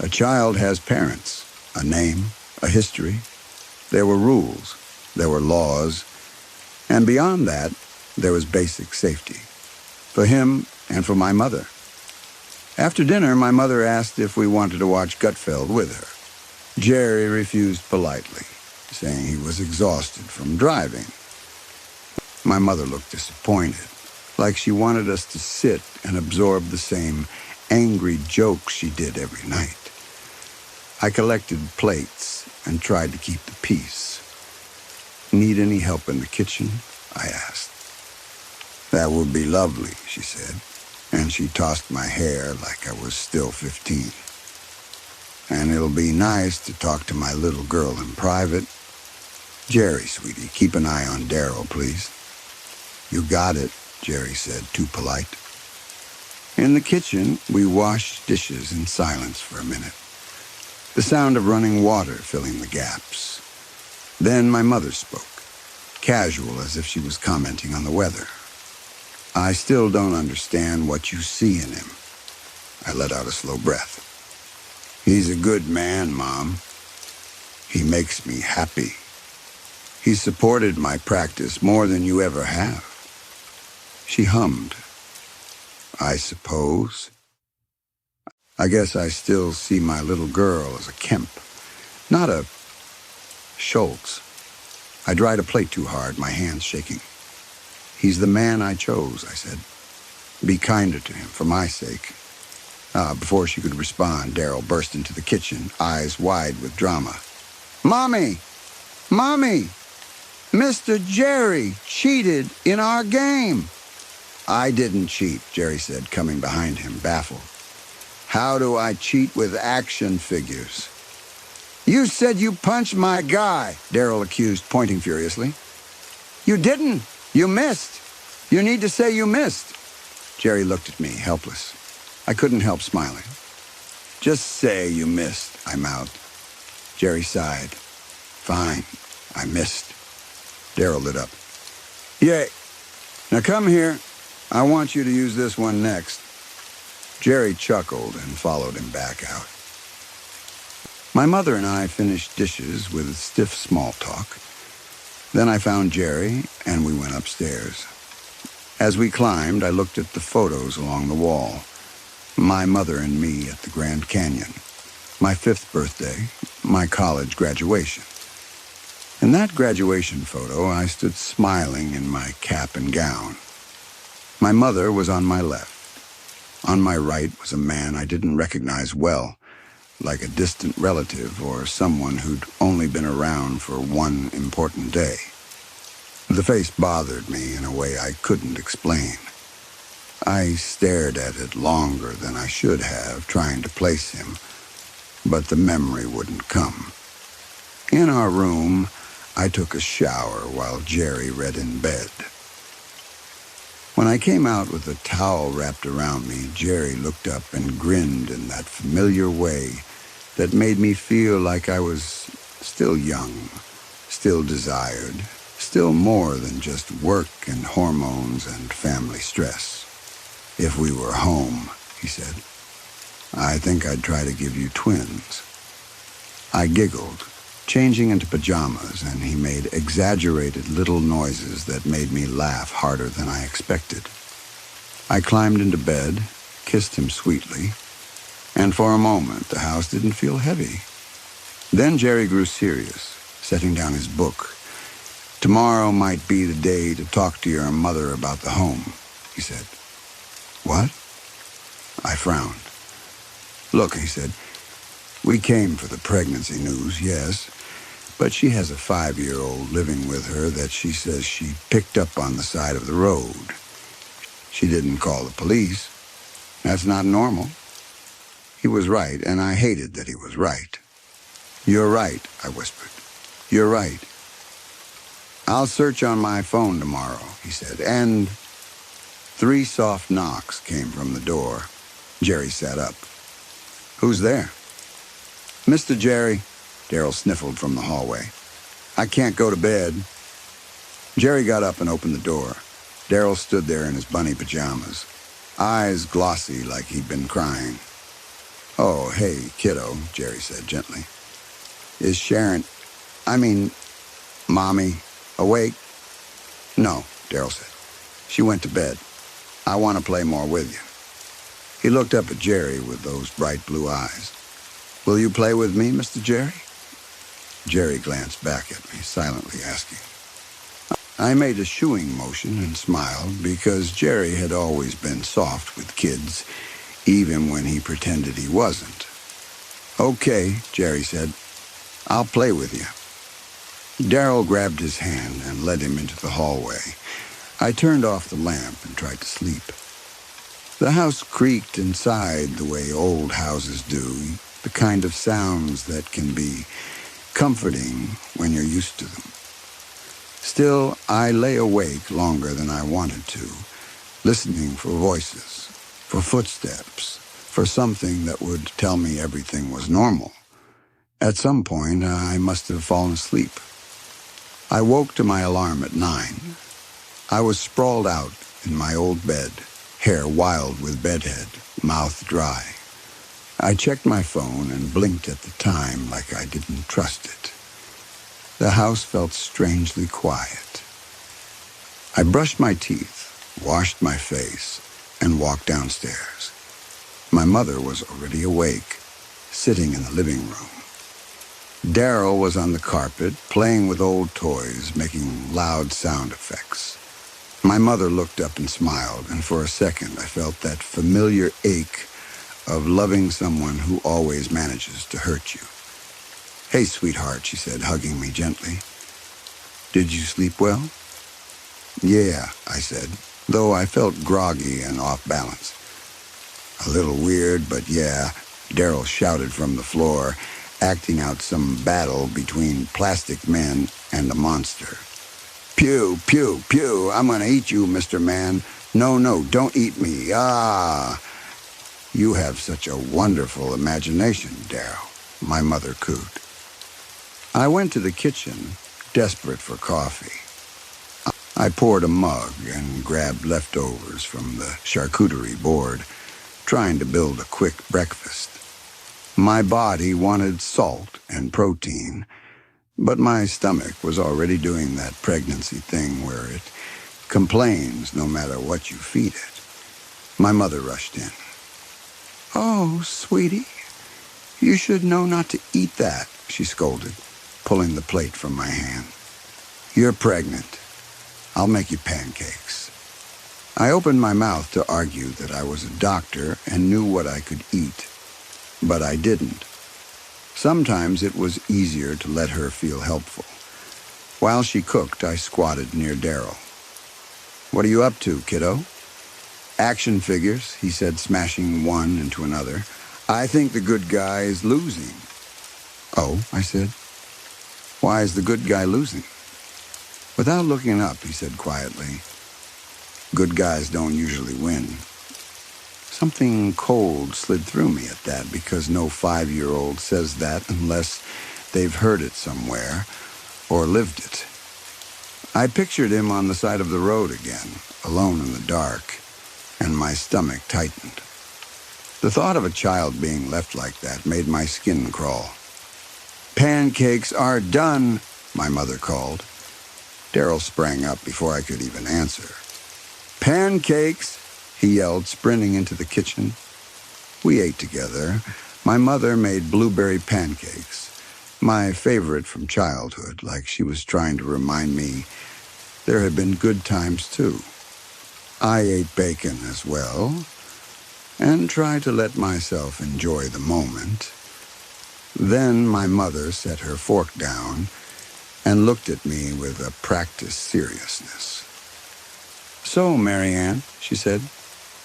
A child has parents, a name, a history. There were rules, there were laws, and beyond that, there was basic safety. For him and for my mother. After dinner, my mother asked if we wanted to watch Gutfeld with her. Jerry refused politely, saying he was exhausted from driving. My mother looked disappointed, like she wanted us to sit and absorb the same angry jokes she did every night. I collected plates and tried to keep the peace. Need any help in the kitchen? I asked. That would be lovely, she said, and she tossed my hair like I was still 15. And it'll be nice to talk to my little girl in private. Jerry, sweetie, keep an eye on Darryl, please. You got it, Jerry said, too polite. In the kitchen, we washed dishes in silence for a minute. The sound of running water filling the gaps. Then my mother spoke, casual as if she was commenting on the weather. I still don't understand what you see in him. I let out a slow breath. He's a good man, Mom. He makes me happy. He supported my practice more than you ever have. She hummed. I suppose. I guess I still see my little girl as a Kemp, not a Schultz. I dried a plate too hard, my hands shaking. He's the man I chose, I said. Be kinder to him, for my sake. Before she could respond, Darryl burst into the kitchen, eyes wide with drama. Mommy! Mommy! Mr. Jerry cheated in our game. I didn't cheat, Jerry said, coming behind him, baffled. How do I cheat with action figures? You said you punched my guy, Darryl accused, pointing furiously. You didn't. You missed. You need to say you missed. Jerry looked at me, helpless. I couldn't help smiling. Just say you missed, I mouthed. Jerry sighed. Fine, I missed. Darryl lit up. Yay. Now come here. I want you to use this one next. Jerry chuckled and followed him back out. My mother and I finished dishes with stiff small talk. Then I found Jerry, and we went upstairs. As we climbed, I looked at the photos along the wall. My mother and me at the Grand Canyon. My 5th birthday, my college graduation. In that graduation photo, I stood smiling in my cap and gown. My mother was on my left. On my right was a man I didn't recognize well, like a distant relative or someone who'd only been around for one important day. The face bothered me in a way I couldn't explain. I stared at it longer than I should have, trying to place him, but the memory wouldn't come. In our room, I took a shower while Jerry read in bed. When I came out with a towel wrapped around me, Jerry looked up and grinned in that familiar way that made me feel like I was still young, still desired, still more than just work and hormones and family stress. If we were home, he said, I think I'd try to give you twins. I giggled, changing into pajamas, and he made exaggerated little noises that made me laugh harder than I expected. I climbed into bed, kissed him sweetly, and for a moment the house didn't feel heavy. Then Jerry grew serious, setting down his book. Tomorrow might be the day to talk to your mother about the home, he said. What? I frowned. Look, he said, we came for the pregnancy news, yes, but she has a 5-year-old living with her that she says she picked up on the side of the road. She didn't call the police. That's not normal. He was right, and I hated that he was right. You're right, I whispered. You're right. I'll search on my phone tomorrow, he said, and 3 soft knocks came from the door. Jerry sat up. Who's there? Mr. Jerry, Darrell sniffled from the hallway. I can't go to bed. Jerry got up and opened the door. Darrell stood there in his bunny pajamas, eyes glossy like he'd been crying. Oh, hey, kiddo, Jerry said gently. Is Mommy, awake? No, Darrell said. She went to bed. I want to play more with you. He looked up at Jerry with those bright blue eyes. Will you play with me, Mr. Jerry? Jerry glanced back at me, silently asking. I made a shooing motion and smiled because Jerry had always been soft with kids, even when he pretended he wasn't. Okay, Jerry said. I'll play with you. Darrell grabbed his hand and led him into the hallway. I turned off the lamp and tried to sleep. The house creaked and sighed the way old houses do, the kind of sounds that can be comforting when you're used to them. Still, I lay awake longer than I wanted to, listening for voices, for footsteps, for something that would tell me everything was normal. At some point, I must have fallen asleep. I woke to my alarm at 9. I was sprawled out in my old bed, hair wild with bedhead, mouth dry. I checked my phone and blinked at the time like I didn't trust it. The house felt strangely quiet. I brushed my teeth, washed my face, and walked downstairs. My mother was already awake, sitting in the living room. Darrell was on the carpet, playing with old toys, making loud sound effects. My mother looked up and smiled, and for a second I felt that familiar ache of loving someone who always manages to hurt you. Hey, sweetheart, she said, hugging me gently. Did you sleep well? Yeah, I said, though I felt groggy and off balance. A little weird, but yeah, Darrell shouted from the floor, acting out some battle between plastic men and a monster. Pew, pew, pew, I'm gonna eat you, Mr. Man. No, don't eat me. Ah. You have such a wonderful imagination, Darrell, my mother cooed. I went to the kitchen, desperate for coffee. I poured a mug and grabbed leftovers from the charcuterie board, trying to build a quick breakfast. My body wanted salt and protein, but my stomach was already doing that pregnancy thing where it complains no matter what you feed it. My mother rushed in. Oh, sweetie, you should know not to eat that, she scolded, pulling the plate from my hand. You're pregnant. I'll make you pancakes. I opened my mouth to argue that I was a doctor and knew what I could eat, but I didn't. Sometimes it was easier to let her feel helpful. While she cooked, I squatted near Darrell. What are you up to, kiddo? Action figures, he said, smashing one into another. I think the good guy is losing. Oh, I said. Why is the good guy losing? Without looking up, he said quietly, good guys don't usually win. Something cold slid through me at that because no 5-year-old says that unless they've heard it somewhere or lived it. I pictured him on the side of the road again, alone in the dark, and my stomach tightened. The thought of a child being left like that made my skin crawl. Pancakes are done, my mother called. Darrell sprang up before I could even answer. Pancakes, he yelled, sprinting into the kitchen. We ate together. My mother made blueberry pancakes, my favorite from childhood, like she was trying to remind me there had been good times too. I ate bacon as well, and tried to let myself enjoy the moment. Then my mother set her fork down and looked at me with a practiced seriousness. So, Marianne, she said,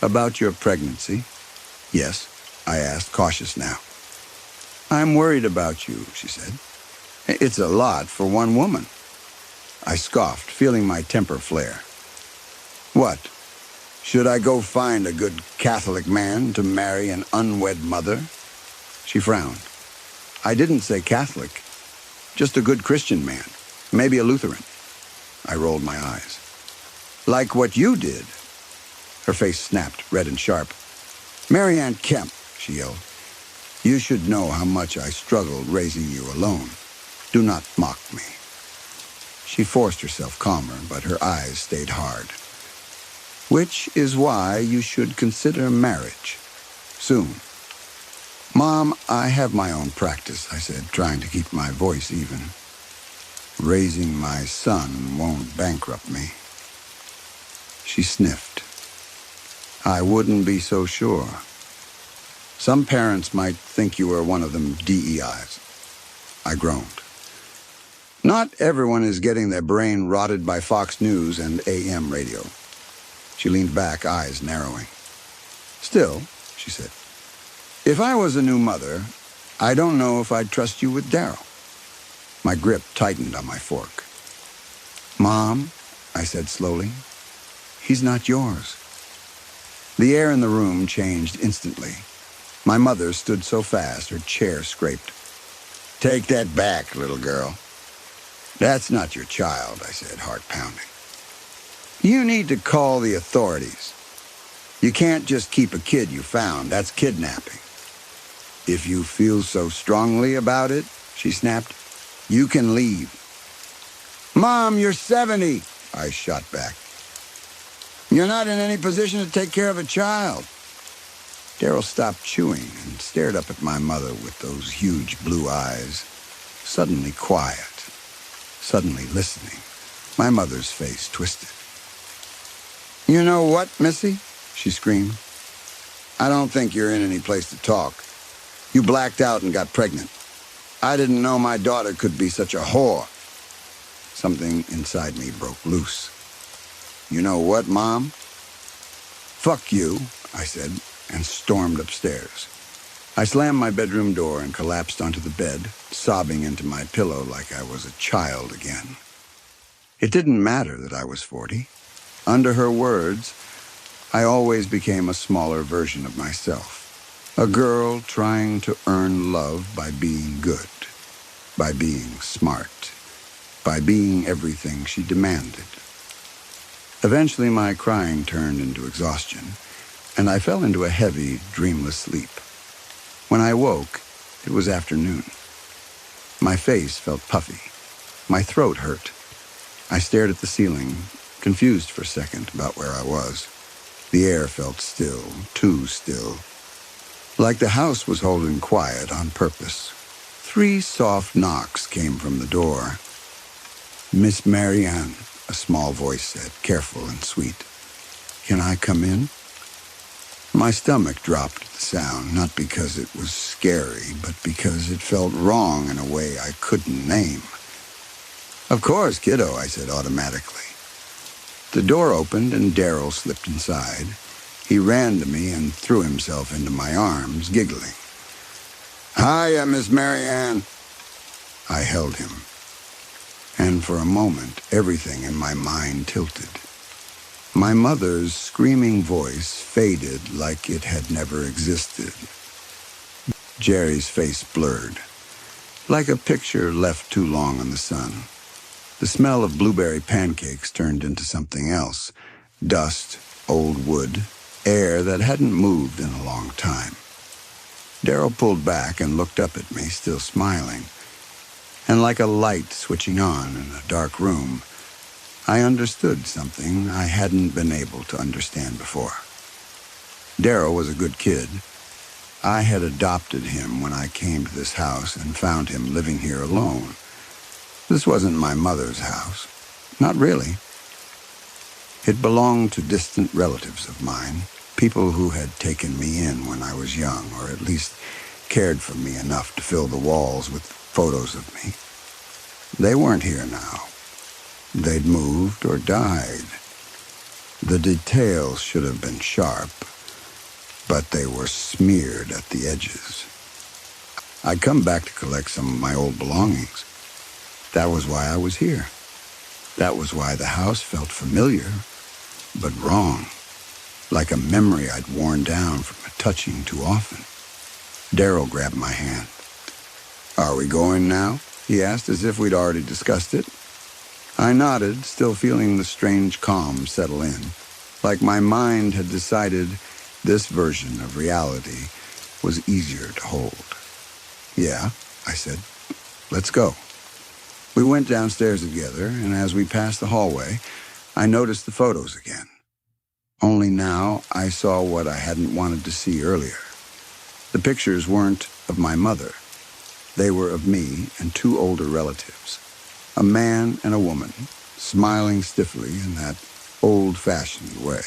about your pregnancy. Yes, I asked, cautious now. I'm worried about you, she said. It's a lot for one woman. I scoffed, feeling my temper flare. What? Should I go find a good Catholic man to marry an unwed mother? She frowned. I didn't say Catholic, just a good Christian man, maybe a Lutheran. I rolled my eyes. Like what you did. Her face snapped, red and sharp. Mary Ann Kemp, she yelled. You should know how much I struggled raising you alone. Do not mock me. She forced herself calmer, but her eyes stayed hard. Which is why you should consider marriage. Soon. Mom, I have my own practice, I said, trying to keep my voice even. Raising my son won't bankrupt me. She sniffed. I wouldn't be so sure. Some parents might think you were one of them DEIs. I groaned. Not everyone is getting their brain rotted by Fox News and AM radio. She leaned back, eyes narrowing. Still, she said, if I was a new mother, I don't know if I'd trust you with Daryl. My grip tightened on my fork. Mom, I said slowly, he's not yours. The air in the room changed instantly. My mother stood so fast, her chair scraped. Take that back, little girl. That's not your child, I said, heart pounding. You need to call the authorities. You can't just keep a kid you found. That's kidnapping. If you feel so strongly about it, she snapped, you can leave. Mom, you're 70, I shot back. You're not in any position to take care of a child. Daryl stopped chewing and stared up at my mother with those huge blue eyes, suddenly quiet, suddenly listening. My mother's face twisted. You know what, Missy? She screamed. I don't think you're in any place to talk. You blacked out and got pregnant. I didn't know my daughter could be such a whore. Something inside me broke loose. You know what, Mom? Fuck you, I said, and stormed upstairs. I slammed my bedroom door and collapsed onto the bed, sobbing into my pillow like I was a child again. It didn't matter that I was 40. Under her words, I always became a smaller version of myself. A girl trying to earn love by being good, by being smart, by being everything she demanded. Eventually, my crying turned into exhaustion, and I fell into a heavy, dreamless sleep. When I woke, it was afternoon. My face felt puffy. My throat hurt. I stared at the ceiling, confused for a second about where I was. The air felt still, too still. Like the house was holding quiet on purpose. 3 soft knocks came from the door. Miss Mary Ann, a small voice said, careful and sweet. Can I come in? My stomach dropped at the sound, not because it was scary, but because it felt wrong in a way I couldn't name. Of course, kiddo, I said automatically. The door opened and Daryl slipped inside. He ran to me and threw himself into my arms, giggling. Hiya, Miss Mary Ann. I held him. And for a moment, everything in my mind tilted. My mother's screaming voice faded like it had never existed. Jerry's face blurred, like a picture left too long in the sun. The smell of blueberry pancakes turned into something else. Dust, old wood, air that hadn't moved in a long time. Daryl pulled back and looked up at me, still smiling. And like a light switching on in a dark room, I understood something I hadn't been able to understand before. Daryl was a good kid. I had adopted him when I came to this house and found him living here alone. This wasn't my mother's house. Not really. It belonged to distant relatives of mine, people who had taken me in when I was young, or at least cared for me enough to fill the walls with photos of me. They weren't here now. They'd moved or died. The details should have been sharp, but they were smeared at the edges. I'd come back to collect some of my old belongings. That was why I was here. That was why the house felt familiar, but wrong, like a memory I'd worn down from touching too often. Daryl grabbed my hand. "Are we going now?" he asked, as if we'd already discussed it. I nodded, still feeling the strange calm settle in, like my mind had decided this version of reality was easier to hold. "Yeah," I said. "Let's go." We went downstairs together, and as we passed the hallway, I noticed the photos again. Only now I saw what I hadn't wanted to see earlier. The pictures weren't of my mother. They were of me and two older relatives, a man and a woman, smiling stiffly in that old-fashioned way.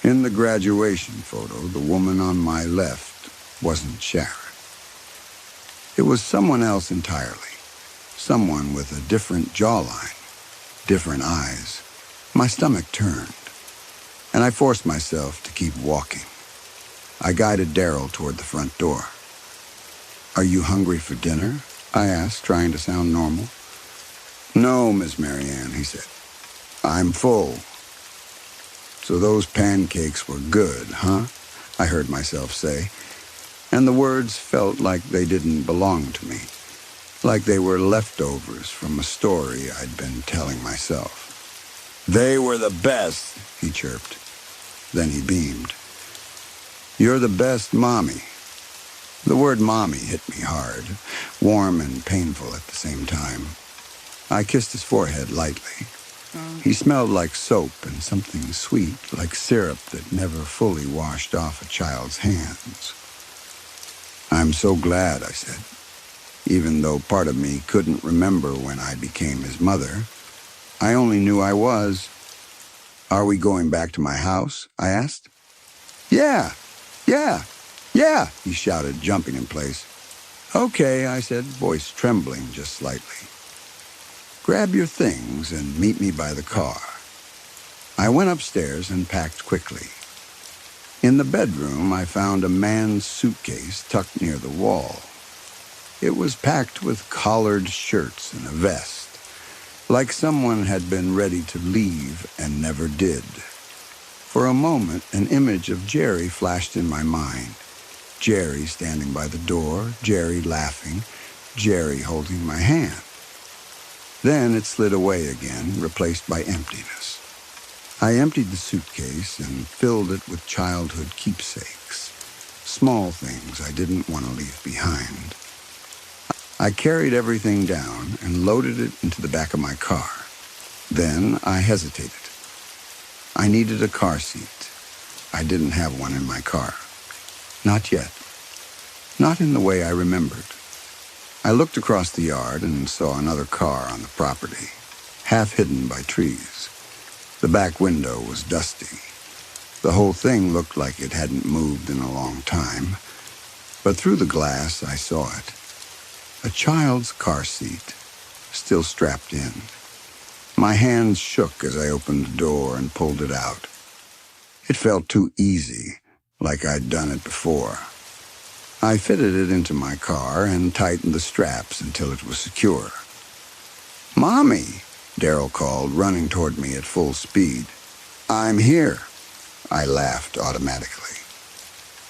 In the graduation photo, the woman on my left wasn't Sharon. It was someone else entirely, someone with a different jawline, different eyes. My stomach turned, and I forced myself to keep walking. I guided Daryl toward the front door. "Are you hungry for dinner?" I asked, trying to sound normal. "No, Miss Marianne," he said. "I'm full." "So those pancakes were good, huh?" I heard myself say, and the words felt like they didn't belong to me, like they were leftovers from a story I'd been telling myself. "They were the best," he chirped. Then he beamed. "You're the best mommy." The word mommy hit me hard, warm and painful at the same time. I kissed his forehead lightly. He smelled like soap and something sweet, like syrup that never fully washed off a child's hands. "I'm so glad," I said, even though part of me couldn't remember when I became his mother. I only knew I was. "Are we going back to my house?" I asked. Yeah, yeah, he shouted, jumping in place. "Okay," I said, voice trembling just slightly. "Grab your things and meet me by the car." I went upstairs and packed quickly. In the bedroom, I found a man's suitcase tucked near the wall. It was packed with collared shirts and a vest, like someone had been ready to leave and never did. For a moment, an image of Jerry flashed in my mind. Jerry standing by the door, Jerry laughing, Jerry holding my hand. Then it slid away again, replaced by emptiness. I emptied the suitcase and filled it with childhood keepsakes, small things I didn't want to leave behind. I carried everything down and loaded it into the back of my car. Then I hesitated. I needed a car seat. I didn't have one in my car. Not yet. Not in the way I remembered. I looked across the yard and saw another car on the property, half hidden by trees. The back window was dusty. The whole thing looked like it hadn't moved in a long time, but through the glass I saw it. A child's car seat, still strapped in. My hands shook as I opened the door and pulled it out. It felt too easy, like I'd done it before. I fitted it into my car and tightened the straps until it was secure. "Mommy," Daryl called, running toward me at full speed. "I'm here," I laughed automatically.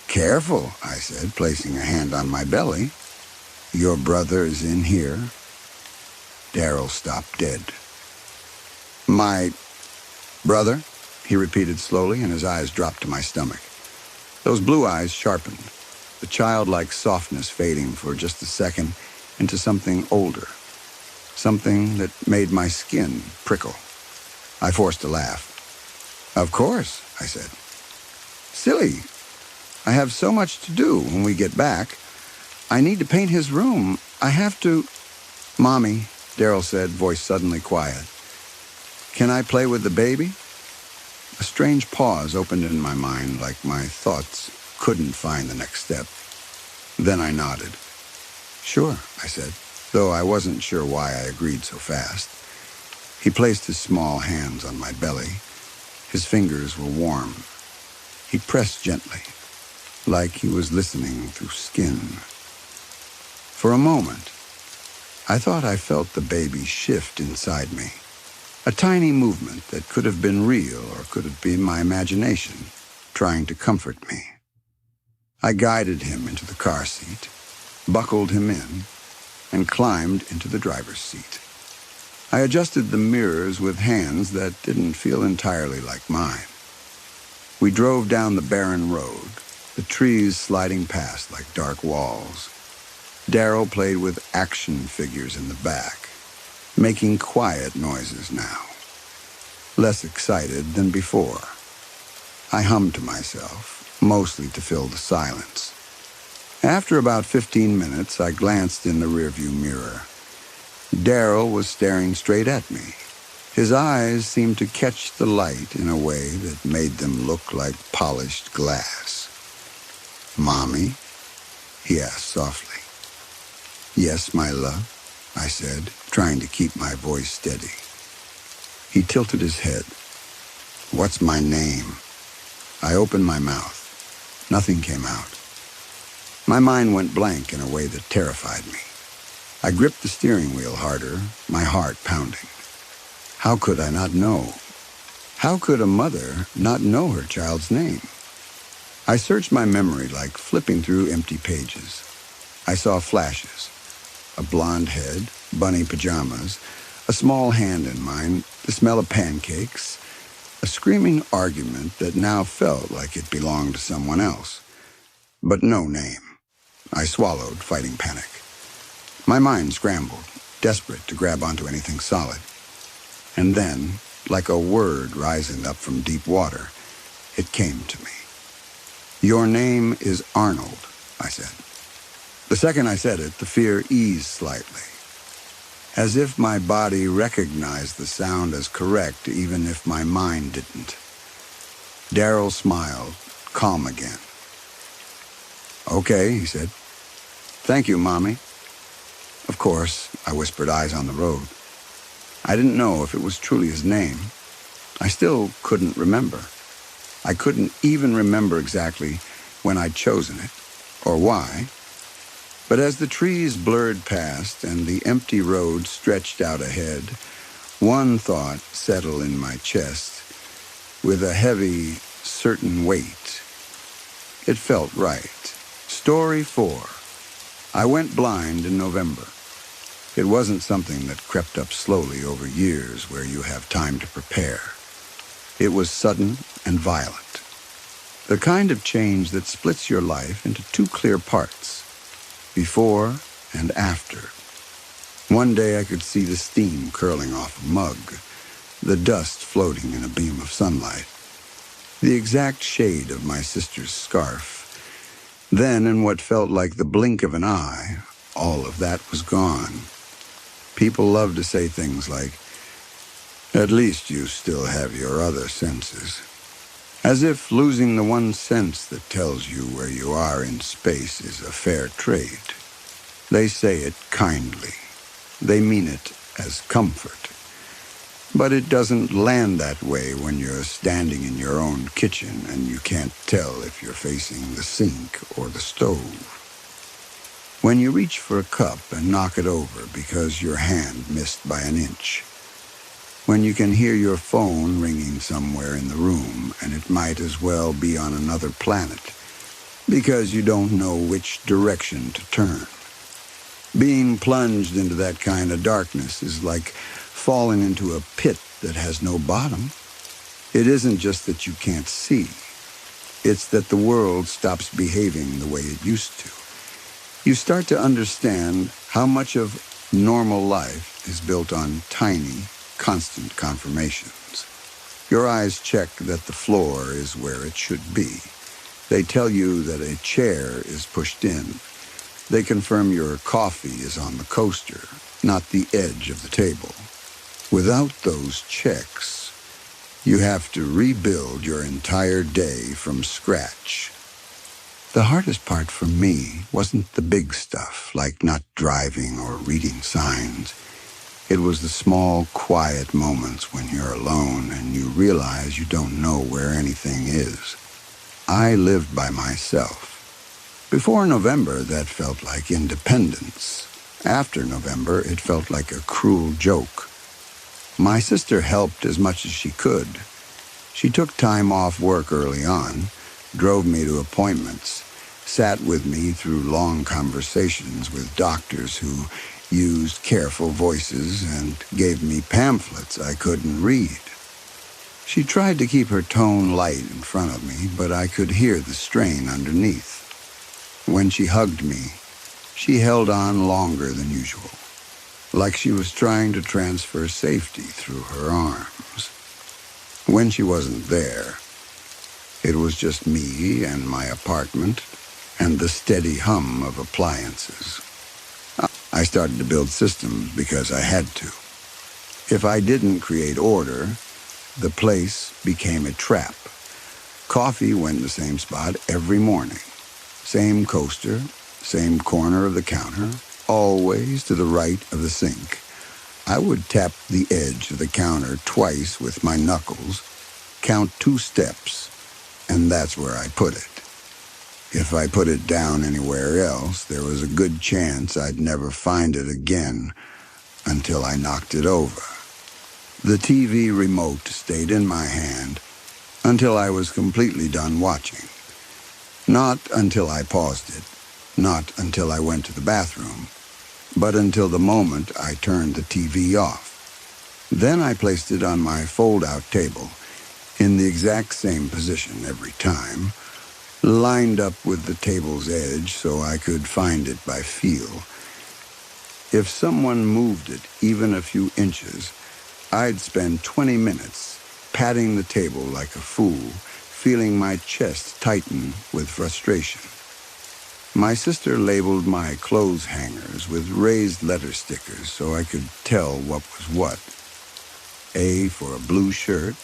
"Careful," I said, placing a hand on my belly. "Your brother is in here." Daryl stopped dead. "My brother?" he repeated slowly, and his eyes dropped to my stomach. Those blue eyes sharpened, the childlike softness fading for just a second into something older, something that made my skin prickle. I forced a laugh. "Of course," I said. "Silly. I have so much to do when we get back. I need to paint his room. I have to—" "Mommy," Daryl said, voice suddenly quiet. "Can I play with the baby?" A strange pause opened in my mind, like my thoughts couldn't find the next step. Then I nodded. "Sure," I said, though I wasn't sure why I agreed so fast. He placed his small hands on my belly. His fingers were warm. He pressed gently, like he was listening through skin. For a moment, I thought I felt the baby shift inside me. A tiny movement that could have been real or could have been my imagination, trying to comfort me. I guided him into the car seat, buckled him in, and climbed into the driver's seat. I adjusted the mirrors with hands that didn't feel entirely like mine. We drove down the barren road, the trees sliding past like dark walls. Darryl played with action figures in the back, making quiet noises now, less excited than before. I hummed to myself, mostly to fill the silence. After about 15 minutes, I glanced in the rearview mirror. Darryl was staring straight at me. His eyes seemed to catch the light in a way that made them look like polished glass. "Mommy?" he asked softly. "Yes, my love," I said, trying to keep my voice steady. He tilted his head. "What's my name?" I opened my mouth. Nothing came out. My mind went blank in a way that terrified me. I gripped the steering wheel harder, my heart pounding. How could I not know? How could a mother not know her child's name? I searched my memory like flipping through empty pages. I saw flashes. A blonde head, bunny pajamas, a small hand in mine, the smell of pancakes, a screaming argument that now felt like it belonged to someone else. But no name. I swallowed, fighting panic. My mind scrambled, desperate to grab onto anything solid. And then, like a word rising up from deep water, it came to me. "Your name is Arnold," I said. The second I said it, the fear eased slightly, as if my body recognized the sound as correct even if my mind didn't. Darryl smiled, calm again. "Okay," he said. "Thank you, Mommy." Of course, I whispered, eyes on the road. I didn't know if it was truly his name. I still couldn't remember. I couldn't even remember exactly when I'd chosen it, or why. But as the trees blurred past and the empty road stretched out ahead, one thought settled in my chest with a heavy, certain weight. It felt right. Story 4. I went blind in November. It wasn't something that crept up slowly over years where you have time to prepare. It was sudden and violent. The kind of change that splits your life into two clear parts, before and after. One day I could see the steam curling off a mug, the dust floating in a beam of sunlight, the exact shade of my sister's scarf. Then, in what felt like the blink of an eye, all of that was gone. People love to say things like, "At least you still have your other senses," as if losing the one sense that tells you where you are in space is a fair trade. They say it kindly. They mean it as comfort. But it doesn't land that way when you're standing in your own kitchen and you can't tell if you're facing the sink or the stove. When you reach for a cup and knock it over because your hand missed by an inch. When you can hear your phone ringing somewhere in the room and it might as well be on another planet because you don't know which direction to turn. Being plunged into that kind of darkness is like falling into a pit that has no bottom. It isn't just that you can't see. It's that the world stops behaving the way it used to. You start to understand how much of normal life is built on tiny, constant confirmations. Your eyes check that the floor is where it should be. They tell you that a chair is pushed in. They confirm your coffee is on the coaster, not the edge of the table. Without those checks, you have to rebuild your entire day from scratch. The hardest part for me wasn't the big stuff, like not driving or reading signs. It was the small, quiet moments when you're alone and you realize you don't know where anything is. I lived by myself. Before November, that felt like independence. After November, it felt like a cruel joke. My sister helped as much as she could. She took time off work early on, drove me to appointments, sat with me through long conversations with doctors who used careful voices and gave me pamphlets I couldn't read. She tried to keep her tone light in front of me, but I could hear the strain underneath. When she hugged me, she held on longer than usual, like she was trying to transfer safety through her arms. When she wasn't there, it was just me and my apartment and the steady hum of appliances. I started to build systems because I had to. If I didn't create order, the place became a trap. Coffee went in the same spot every morning. Same coaster, same corner of the counter, always to the right of the sink. I would tap the edge of the counter twice with my knuckles, count 2 steps, and that's where I put it. If I put it down anywhere else, there was a good chance I'd never find it again until I knocked it over. The TV remote stayed in my hand until I was completely done watching. Not until I paused it, not until I went to the bathroom, but until the moment I turned the TV off. Then I placed it on my fold-out table, in the exact same position every time, lined up with the table's edge so I could find it by feel. If someone moved it even a few inches, I'd spend 20 minutes patting the table like a fool, feeling my chest tighten with frustration. My sister labeled my clothes hangers with raised letter stickers so I could tell what was what. A for a blue shirt,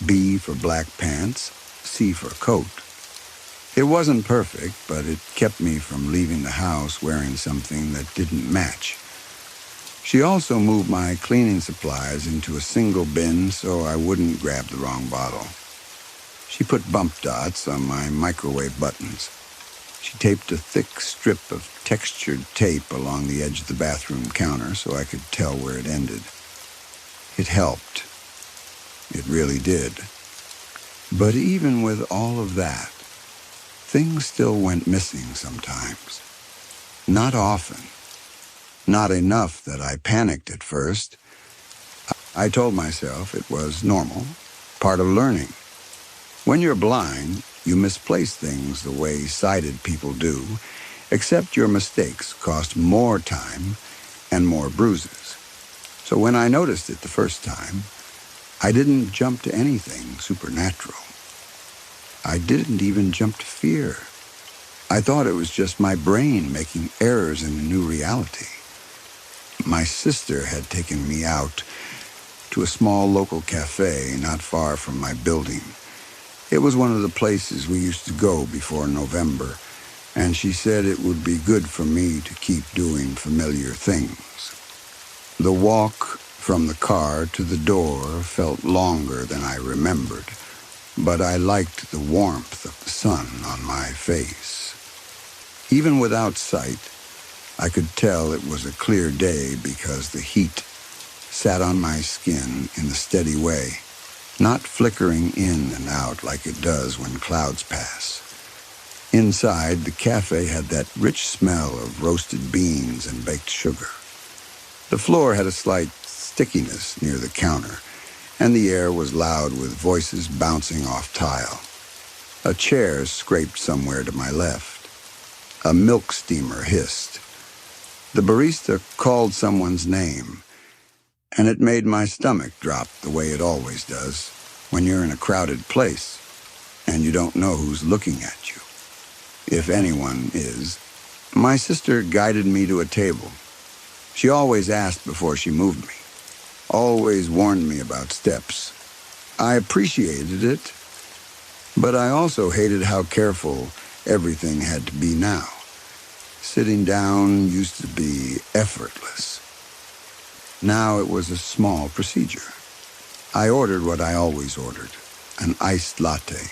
B for black pants, C for coat. It wasn't perfect, but it kept me from leaving the house wearing something that didn't match. She also moved my cleaning supplies into a single bin so I wouldn't grab the wrong bottle. She put bump dots on my microwave buttons. She taped a thick strip of textured tape along the edge of the bathroom counter so I could tell where it ended. It helped. It really did. But even with all of that, things still went missing sometimes. Not often. Not enough that I panicked at first. I told myself it was normal, part of learning. When you're blind, you misplace things the way sighted people do, except your mistakes cost more time and more bruises. So when I noticed it the first time, I didn't jump to anything supernatural. I didn't even jump to fear. I thought it was just my brain making errors in a new reality. My sister had taken me out to a small local cafe not far from my building. It was one of the places we used to go before November, and she said it would be good for me to keep doing familiar things. The walk from the car to the door felt longer than I remembered, but I liked the warmth of the sun on my face. Even without sight, I could tell it was a clear day because the heat sat on my skin in a steady way, not flickering in and out like it does when clouds pass. Inside, the cafe had that rich smell of roasted beans and baked sugar. The floor had a slight stickiness near the counter, and the air was loud with voices bouncing off tile. A chair scraped somewhere to my left. A milk steamer hissed. The barista called someone's name, and it made my stomach drop the way it always does when you're in a crowded place and you don't know who's looking at you, if anyone is. My sister guided me to a table. She always asked before she moved me, always warned me about steps. I appreciated it, but I also hated how careful everything had to be now. Sitting down used to be effortless. Now it was a small procedure. I ordered what I always ordered, an iced latte.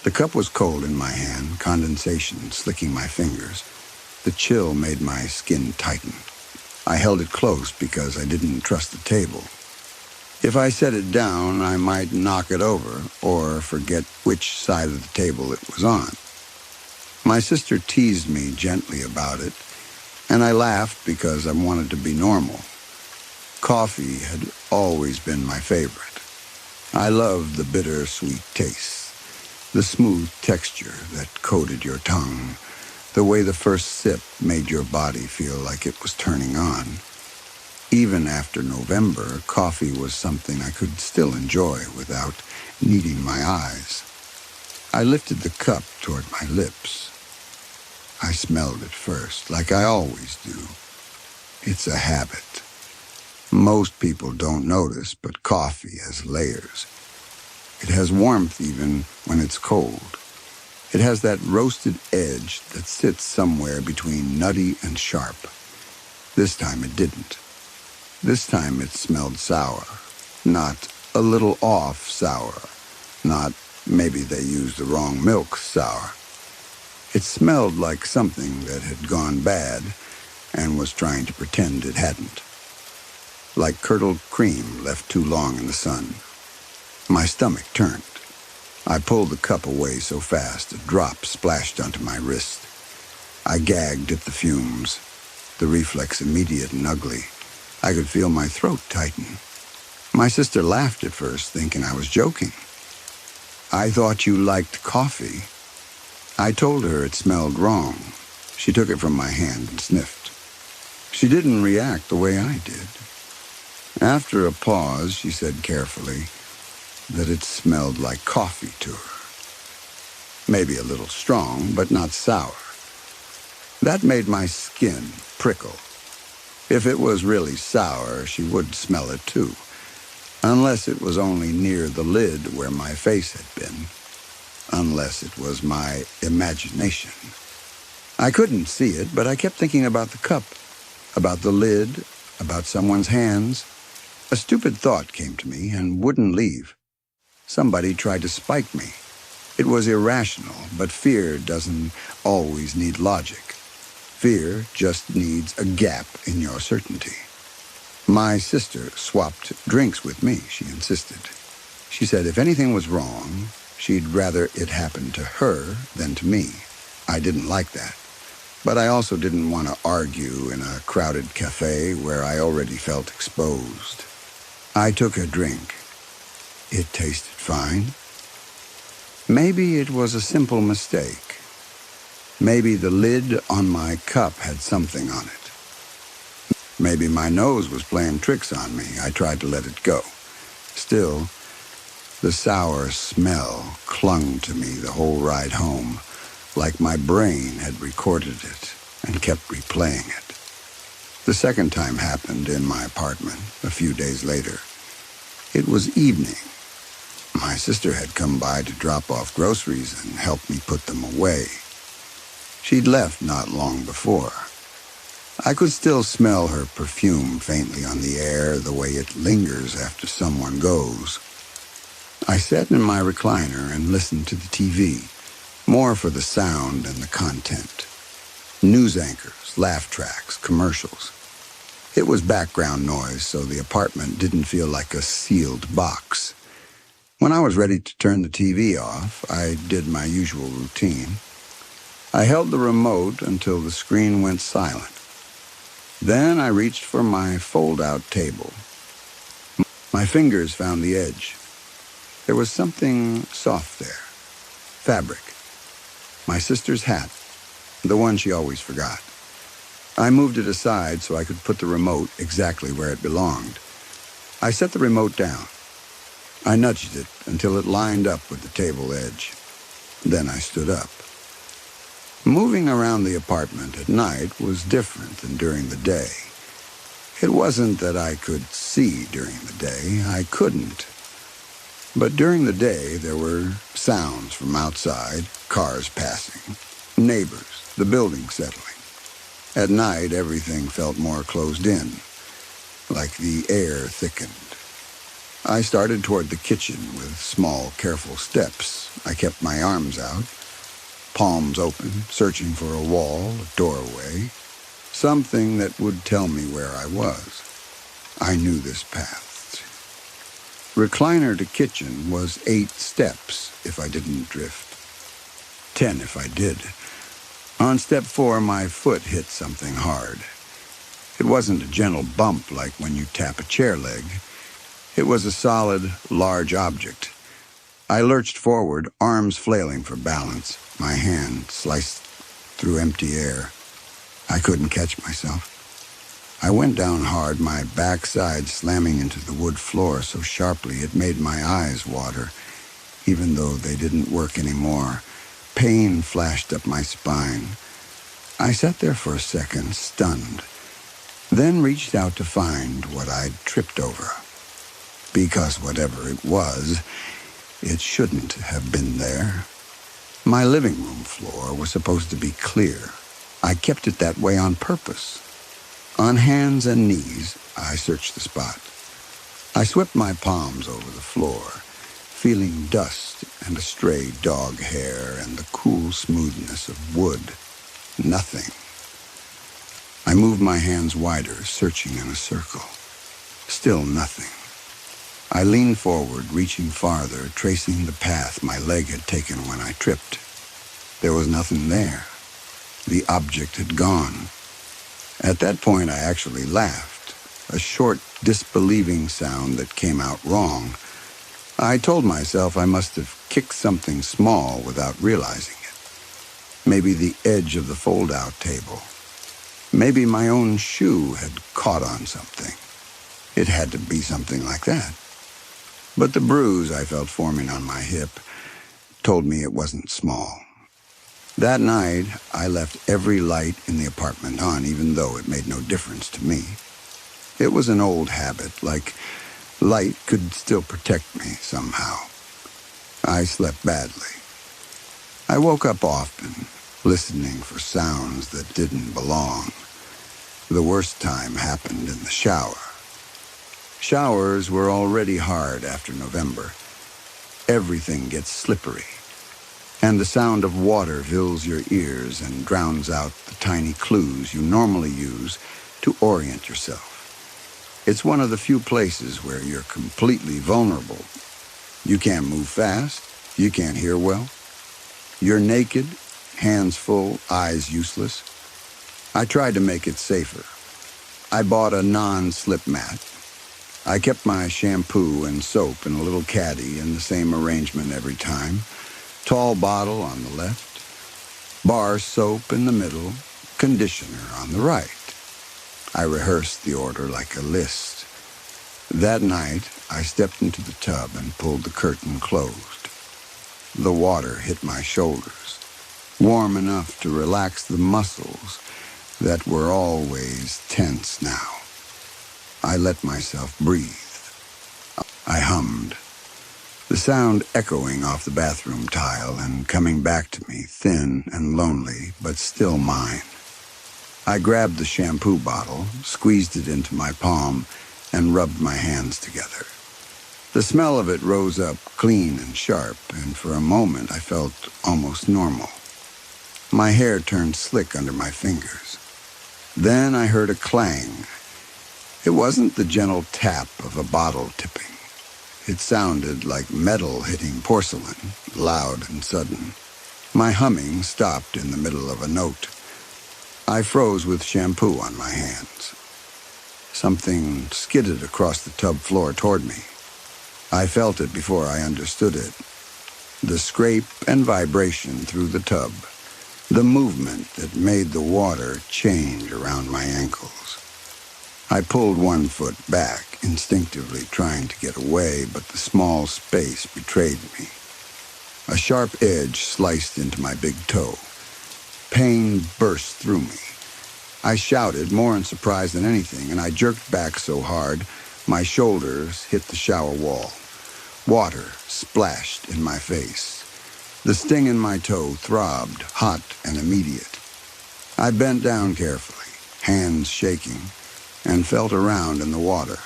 The cup was cold in my hand, condensation slicking my fingers. The chill made my skin tighten. I held it close because I didn't trust the table. If I set it down, I might knock it over or forget which side of the table it was on. My sister teased me gently about it, and I laughed because I wanted to be normal. Coffee had always been my favorite. I loved the bitter-sweet taste, the smooth texture that coated your tongue, the way the first sip made your body feel like it was turning on. Even after November, coffee was something I could still enjoy without needing my eyes. I lifted the cup toward my lips. I smelled it first, like I always do. It's a habit. Most people don't notice, but coffee has layers. It has warmth even when it's cold. It has that roasted edge that sits somewhere between nutty and sharp. This time it didn't. This time it smelled sour, not a little off sour, not maybe they used the wrong milk sour. It smelled like something that had gone bad and was trying to pretend it hadn't. Like curdled cream left too long in the sun. My stomach turned. I pulled the cup away so fast a drop splashed onto my wrist. I gagged at the fumes, the reflex immediate and ugly. I could feel my throat tighten. My sister laughed at first, thinking I was joking. "I thought you liked coffee." I told her it smelled wrong. She took it from my hand and sniffed. She didn't react the way I did. After a pause, she said carefully that it smelled like coffee to her. Maybe a little strong, but not sour. That made my skin prickle. If it was really sour, she would smell it too, unless it was only near the lid where my face had been, unless it was my imagination. I couldn't see it, but I kept thinking about the cup, about the lid, about someone's hands. A stupid thought came to me and wouldn't leave. Somebody tried to spike me. It was irrational, but fear doesn't always need logic. Fear just needs a gap in your certainty. My sister swapped drinks with me, she insisted. She said if anything was wrong, she'd rather it happen to her than to me. I didn't like that. But I also didn't want to argue in a crowded cafe where I already felt exposed. I took a drink. It tasted fine. Maybe it was a simple mistake. Maybe the lid on my cup had something on it. Maybe my nose was playing tricks on me. I tried to let it go. Still, the sour smell clung to me the whole ride home, like my brain had recorded it and kept replaying it. The second time happened in my apartment a few days later. It was evening. My sister had come by to drop off groceries and help me put them away. She'd left not long before. I could still smell her perfume faintly on the air, the way it lingers after someone goes. I sat in my recliner and listened to the TV, more for the sound than the content. News anchors, laugh tracks, commercials. It was background noise, so the apartment didn't feel like a sealed box. When I was ready to turn the TV off, I did my usual routine. I held the remote until the screen went silent. Then I reached for my fold-out table. My fingers found the edge. There was something soft there. Fabric. My sister's hat, the one she always forgot. I moved it aside so I could put the remote exactly where it belonged. I set the remote down. I nudged it until it lined up with the table edge. Then I stood up. Moving around the apartment at night was different than during the day. It wasn't that I could see during the day. I couldn't. But during the day, there were sounds from outside, cars passing, neighbors, the building settling. At night, everything felt more closed in, like the air thickened. I started toward the kitchen with small, careful steps. I kept my arms out, palms open, searching for a wall, a doorway, something that would tell me where I was. I knew this path. Recliner to kitchen was 8 steps if I didn't drift. 10 if I did. On step 4, my foot hit something hard. It wasn't a gentle bump like when you tap a chair leg. It was a solid, large object. I lurched forward, arms flailing for balance, my hand sliced through empty air. I couldn't catch myself. I went down hard, my backside slamming into the wood floor so sharply it made my eyes water, even though they didn't work anymore. Pain flashed up my spine. I sat there for a second, stunned, then reached out to find what I'd tripped over. Because whatever it was, it shouldn't have been there. My living room floor was supposed to be clear. I kept it that way on purpose. On hands and knees, I searched the spot. I swept my palms over the floor, feeling dust and a stray dog hair and the cool smoothness of wood. Nothing. I moved my hands wider, searching in a circle. Still nothing. I leaned forward, reaching farther, tracing the path my leg had taken when I tripped. There was nothing there. The object had gone. At that point, I actually laughed, a short, disbelieving sound that came out wrong. I told myself I must have kicked something small without realizing it. Maybe the edge of the fold-out table. Maybe my own shoe had caught on something. It had to be something like that. But the bruise I felt forming on my hip told me it wasn't small. That night, I left every light in the apartment on, even though it made no difference to me. It was an old habit, like light could still protect me somehow. I slept badly. I woke up often, listening for sounds that didn't belong. The worst time happened in the shower. Showers were already hard after November. Everything gets slippery, and the sound of water fills your ears and drowns out the tiny clues you normally use to orient yourself. It's one of the few places where you're completely vulnerable. You can't move fast. You can't hear well. You're naked, hands full, eyes useless. I tried to make it safer. I bought a non-slip mat. I kept my shampoo and soap in a little caddy in the same arrangement every time. Tall bottle on the left, bar soap in the middle, conditioner on the right. I rehearsed the order like a list. That night, I stepped into the tub and pulled the curtain closed. The water hit my shoulders, warm enough to relax the muscles that were always tense now. I let myself breathe. I hummed, the sound echoing off the bathroom tile and coming back to me, thin and lonely, but still mine. I grabbed the shampoo bottle, squeezed it into my palm, and rubbed my hands together. The smell of it rose up clean and sharp, and for a moment I felt almost normal. My hair turned slick under my fingers. Then I heard a clang. It wasn't the gentle tap of a bottle tipping. It sounded like metal hitting porcelain, loud and sudden. My humming stopped in the middle of a note. I froze with shampoo on my hands. Something skidded across the tub floor toward me. I felt it before I understood it. The scrape and vibration through the tub. The movement that made the water change around my ankles. I pulled one foot back, instinctively trying to get away, but the small space betrayed me. A sharp edge sliced into my big toe. Pain burst through me. I shouted, more in surprise than anything, and I jerked back so hard, my shoulders hit the shower wall. Water splashed in my face. The sting in my toe throbbed, hot and immediate. I bent down carefully, hands shaking, and felt around in the water.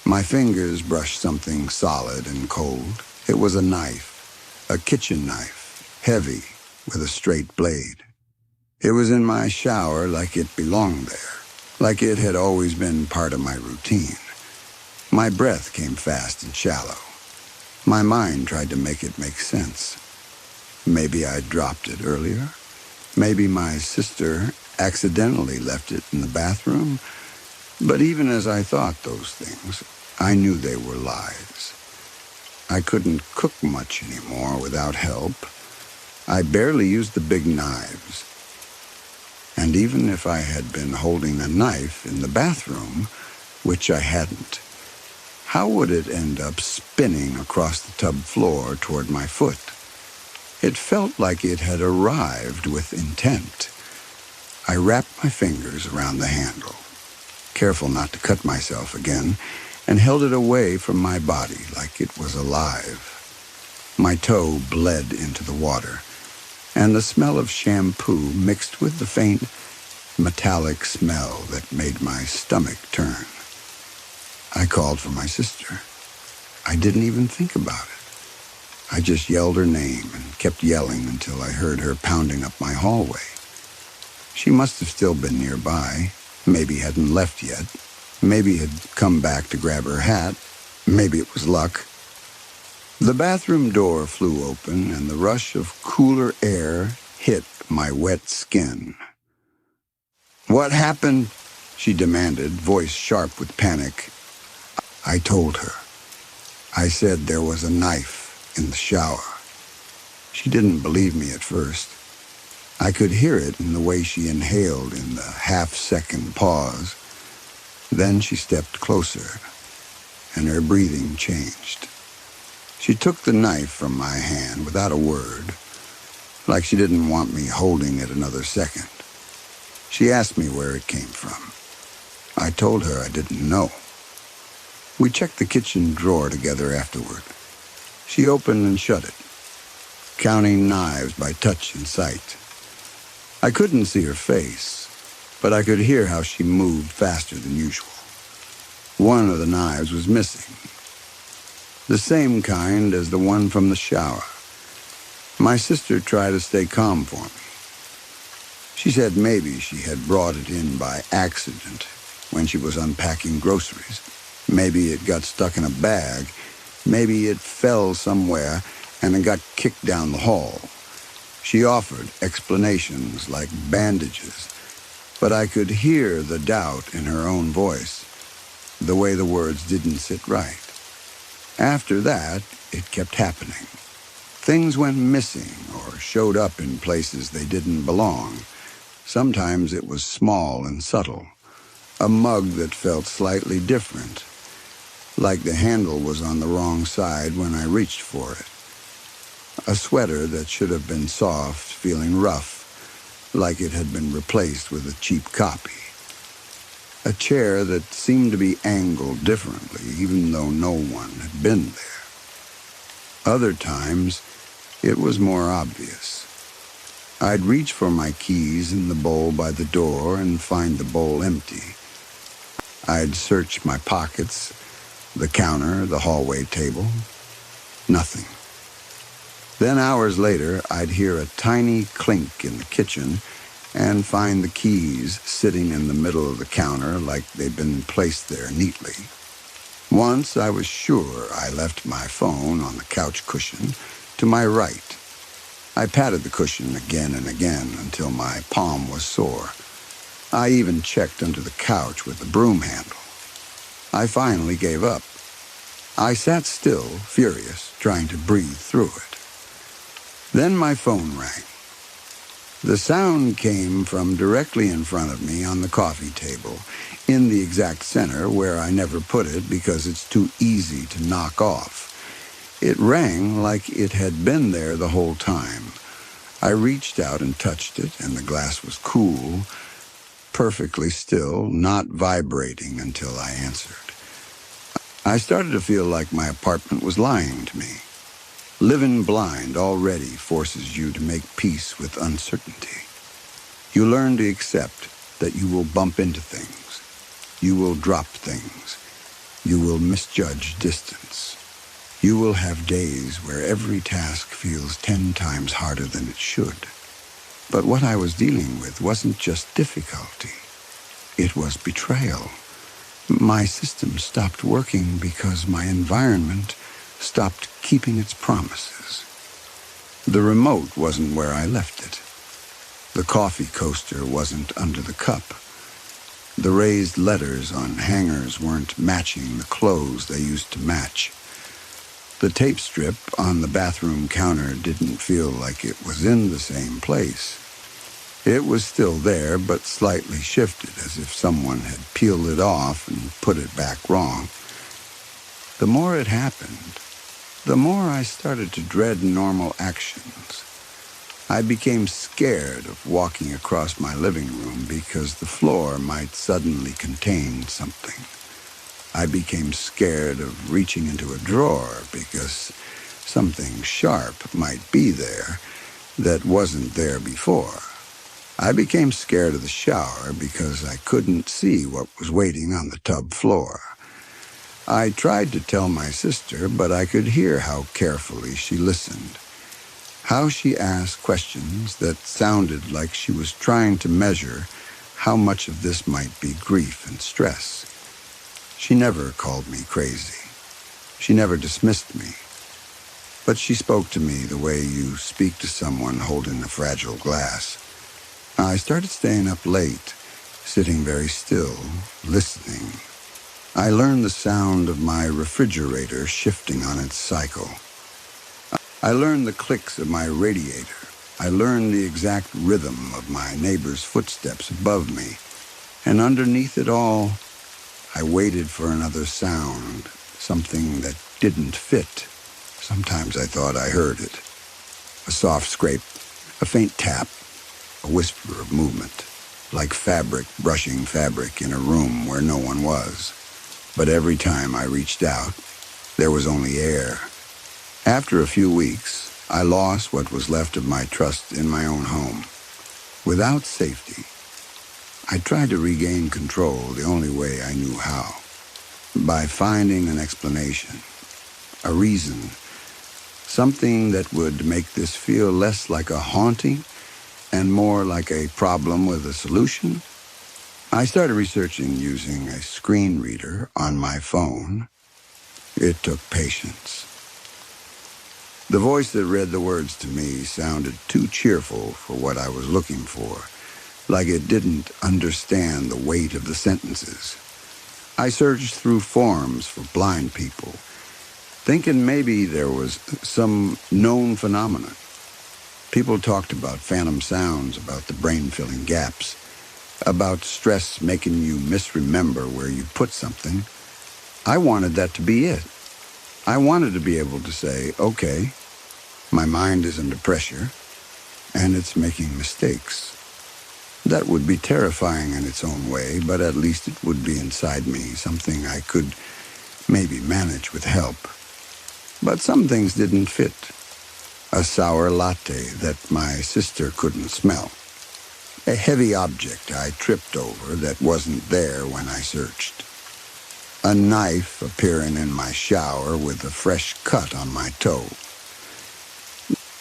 My fingers brushed something solid and cold. It was a knife, a kitchen knife, heavy, with a straight blade. It was in my shower like it belonged there, like it had always been part of my routine. My breath came fast and shallow. My mind tried to make it make sense. Maybe I'd dropped it earlier. Maybe my sister accidentally left it in the bathroom. But even as I thought those things, I knew they were lies. I couldn't cook much anymore without help. I barely used the big knives. And even if I had been holding a knife in the bathroom, which I hadn't, how would it end up spinning across the tub floor toward my foot? It felt like it had arrived with intent. I wrapped my fingers around the handle, careful not to cut myself again, and held it away from my body like it was alive. My toe bled into the water, and the smell of shampoo mixed with the faint, metallic smell that made my stomach turn. I called for my sister. I didn't even think about it. I just yelled her name and kept yelling until I heard her pounding up my hallway. She must have still been nearby, maybe hadn't left yet, maybe had come back to grab her hat, maybe it was luck. The bathroom door flew open and the rush of cooler air hit my wet skin. "What happened?" she demanded, voice sharp with panic. I told her. I said there was a knife in the shower. She didn't believe me at first. I could hear it in the way she inhaled in the half-second pause. Then she stepped closer, and her breathing changed. She took the knife from my hand without a word, like she didn't want me holding it another second. She asked me where it came from. I told her I didn't know. We checked the kitchen drawer together afterward. She opened and shut it, counting knives by touch and sight. I couldn't see her face, but I could hear how she moved faster than usual. One of the knives was missing, the same kind as the one from the shower. My sister tried to stay calm for me. She said maybe she had brought it in by accident when she was unpacking groceries. Maybe it got stuck in a bag. Maybe it fell somewhere and it got kicked down the hall. She offered explanations like bandages, but I could hear the doubt in her own voice, the way the words didn't sit right. After that, it kept happening. Things went missing or showed up in places they didn't belong. Sometimes it was small and subtle. A mug that felt slightly different, like the handle was on the wrong side when I reached for it. A sweater that should have been soft, feeling rough, like it had been replaced with a cheap copy. A chair that seemed to be angled differently, even though no one had been there. Other times, it was more obvious. I'd reach for my keys in the bowl by the door and find the bowl empty. I'd search my pockets, the counter, the hallway table. Nothing. Then hours later, I'd hear a tiny clink in the kitchen and find the keys sitting in the middle of the counter like they'd been placed there neatly. Once I was sure I left my phone on the couch cushion to my right. I patted the cushion again and again until my palm was sore. I even checked under the couch with the broom handle. I finally gave up. I sat still, furious, trying to breathe through it. Then my phone rang. The sound came from directly in front of me on the coffee table, in the exact center where I never put it because it's too easy to knock off. It rang like it had been there the whole time. I reached out and touched it, and the glass was cool, perfectly still, not vibrating until I answered. I started to feel like my apartment was lying to me. Living blind already forces you to make peace with uncertainty. You learn to accept that you will bump into things. You will drop things. You will misjudge distance. You will have days where every task feels 10 times harder than it should. But what I was dealing with wasn't just difficulty. It was betrayal. My system stopped working because my environment stopped keeping its promises. The remote wasn't where I left it. The coffee coaster wasn't under the cup. The raised letters on hangers weren't matching the clothes they used to match. The tape strip on the bathroom counter didn't feel like it was in the same place. It was still there, but slightly shifted, as if someone had peeled it off and put it back wrong. The more it happened, the more I started to dread normal actions. I became scared of walking across my living room because the floor might suddenly contain something. I became scared of reaching into a drawer because something sharp might be there that wasn't there before. I became scared of the shower because I couldn't see what was waiting on the tub floor. I tried to tell my sister, but I could hear how carefully she listened. How she asked questions that sounded like she was trying to measure how much of this might be grief and stress. She never called me crazy. She never dismissed me. But she spoke to me the way you speak to someone holding a fragile glass. I started staying up late, sitting very still, listening. I learned the sound of my refrigerator shifting on its cycle. I learned the clicks of my radiator. I learned the exact rhythm of my neighbor's footsteps above me. And underneath it all, I waited for another sound, something that didn't fit. Sometimes I thought I heard it. A soft scrape, a faint tap, a whisper of movement, like fabric brushing fabric in a room where no one was. But every time I reached out, there was only air. After a few weeks, I lost what was left of my trust in my own home. Without safety, I tried to regain control the only way I knew how, by finding an explanation, a reason, something that would make this feel less like a haunting and more like a problem with a solution. I started researching using a screen reader on my phone. It took patience. The voice that read the words to me sounded too cheerful for what I was looking for, like it didn't understand the weight of the sentences. I searched through forums for blind people, thinking maybe there was some known phenomenon. People talked about phantom sounds, about the brain filling gaps, about stress making you misremember where you put something. I wanted that to be it. I wanted to be able to say, okay, my mind is under pressure, and it's making mistakes. That would be terrifying in its own way, but at least it would be inside me, something I could maybe manage with help. But some things didn't fit. A sour latte that my sister couldn't smell. A heavy object I tripped over that wasn't there when I searched. A knife appearing in my shower with a fresh cut on my toe.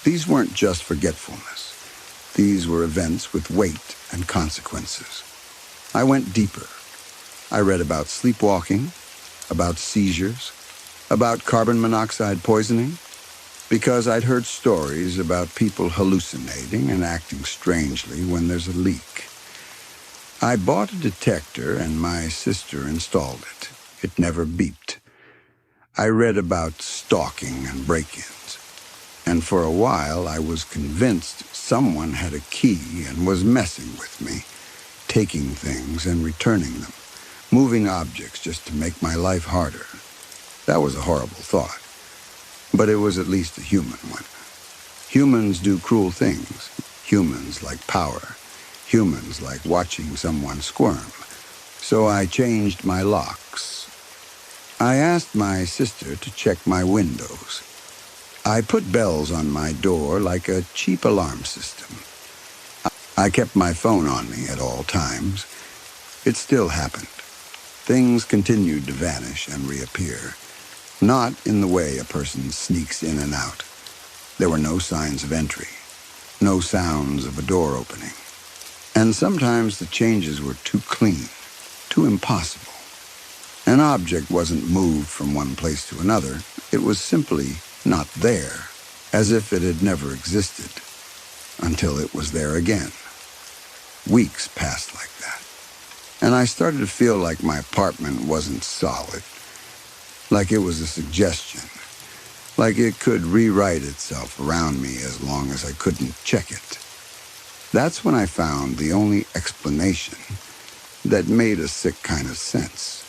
These weren't just forgetfulness. These were events with weight and consequences. I went deeper. I read about sleepwalking, about seizures, about carbon monoxide poisoning, because I'd heard stories about people hallucinating and acting strangely when there's a leak. I bought a detector and my sister installed it. It never beeped. I read about stalking and break-ins, and for a while I was convinced someone had a key and was messing with me, taking things and returning them, moving objects just to make my life harder. That was a horrible thought. But it was at least a human one. Humans do cruel things. Humans like power. Humans like watching someone squirm. So I changed my locks. I asked my sister to check my windows. I put bells on my door like a cheap alarm system. I kept my phone on me at all times. It still happened. Things continued to vanish and reappear, not in the way a person sneaks in and out. There were no signs of entry, no sounds of a door opening. And sometimes the changes were too clean, too impossible. An object wasn't moved from one place to another. It was simply not there, as if it had never existed, until it was there again. Weeks passed like that, and I started to feel like my apartment wasn't solid, like it was a suggestion, like it could rewrite itself around me as long as I couldn't check it. That's when I found the only explanation that made a sick kind of sense.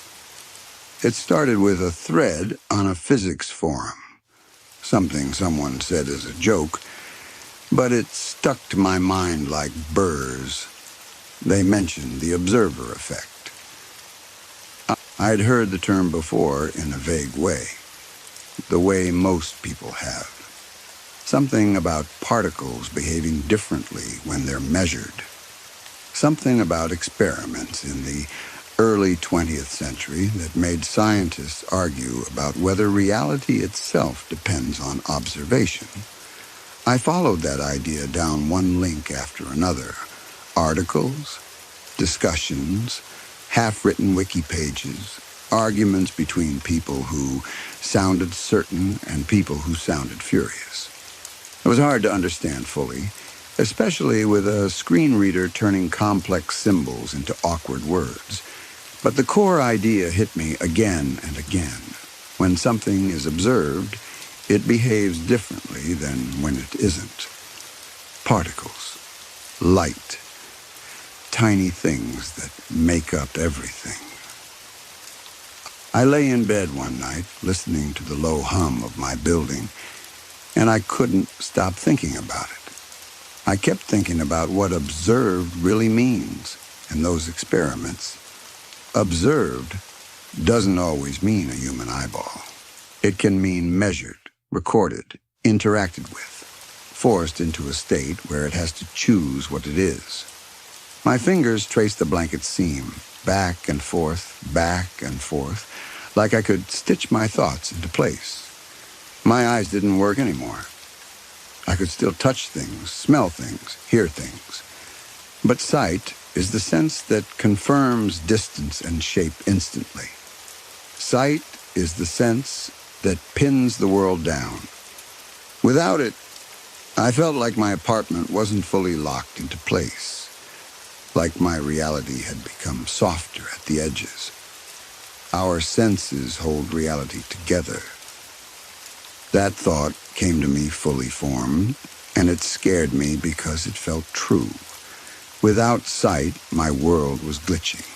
It started with a thread on a physics forum, something someone said as a joke, but it stuck to my mind like burrs. They mentioned the observer effect. I'd heard the term before in a vague way, the way most people have. Something about particles behaving differently when they're measured. Something about experiments in the early 20th century that made scientists argue about whether reality itself depends on observation. I followed that idea down one link after another. Articles, discussions, half-written wiki pages, arguments between people who sounded certain and people who sounded furious. It was hard to understand fully, especially with a screen reader turning complex symbols into awkward words. But the core idea hit me again and again. When something is observed, it behaves differently than when it isn't. Particles, light, tiny things that make up everything. I lay in bed one night, listening to the low hum of my building, and I couldn't stop thinking about it. I kept thinking about what observed really means in those experiments. Observed doesn't always mean a human eyeball. It can mean measured, recorded, interacted with, forced into a state where it has to choose what it is. My fingers traced the blanket seam, back and forth, like I could stitch my thoughts into place. My eyes didn't work anymore. I could still touch things, smell things, hear things. But sight is the sense that confirms distance and shape instantly. Sight is the sense that pins the world down. Without it, I felt like my apartment wasn't fully locked into place, like my reality had become softer at the edges. Our senses hold reality together. That thought came to me fully formed, and it scared me because it felt true. Without sight, my world was glitching.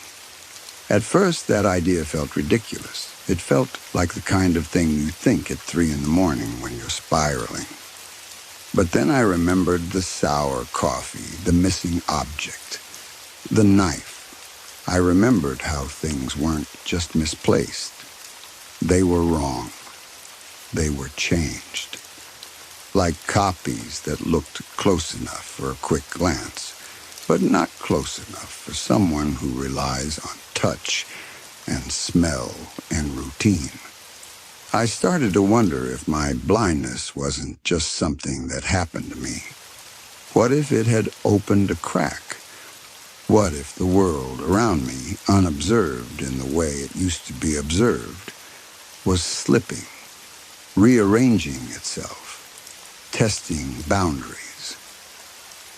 At first, that idea felt ridiculous. It felt like the kind of thing you think at 3 in the morning when you're spiraling. But then I remembered the sour coffee, the missing object, the knife. I remembered how things weren't just misplaced. They were wrong. They were changed. Like copies that looked close enough for a quick glance, but not close enough for someone who relies on touch and smell and routine. I started to wonder if my blindness wasn't just something that happened to me. What if it had opened a crack? What if the world around me, unobserved in the way it used to be observed, was slipping, rearranging itself, testing boundaries?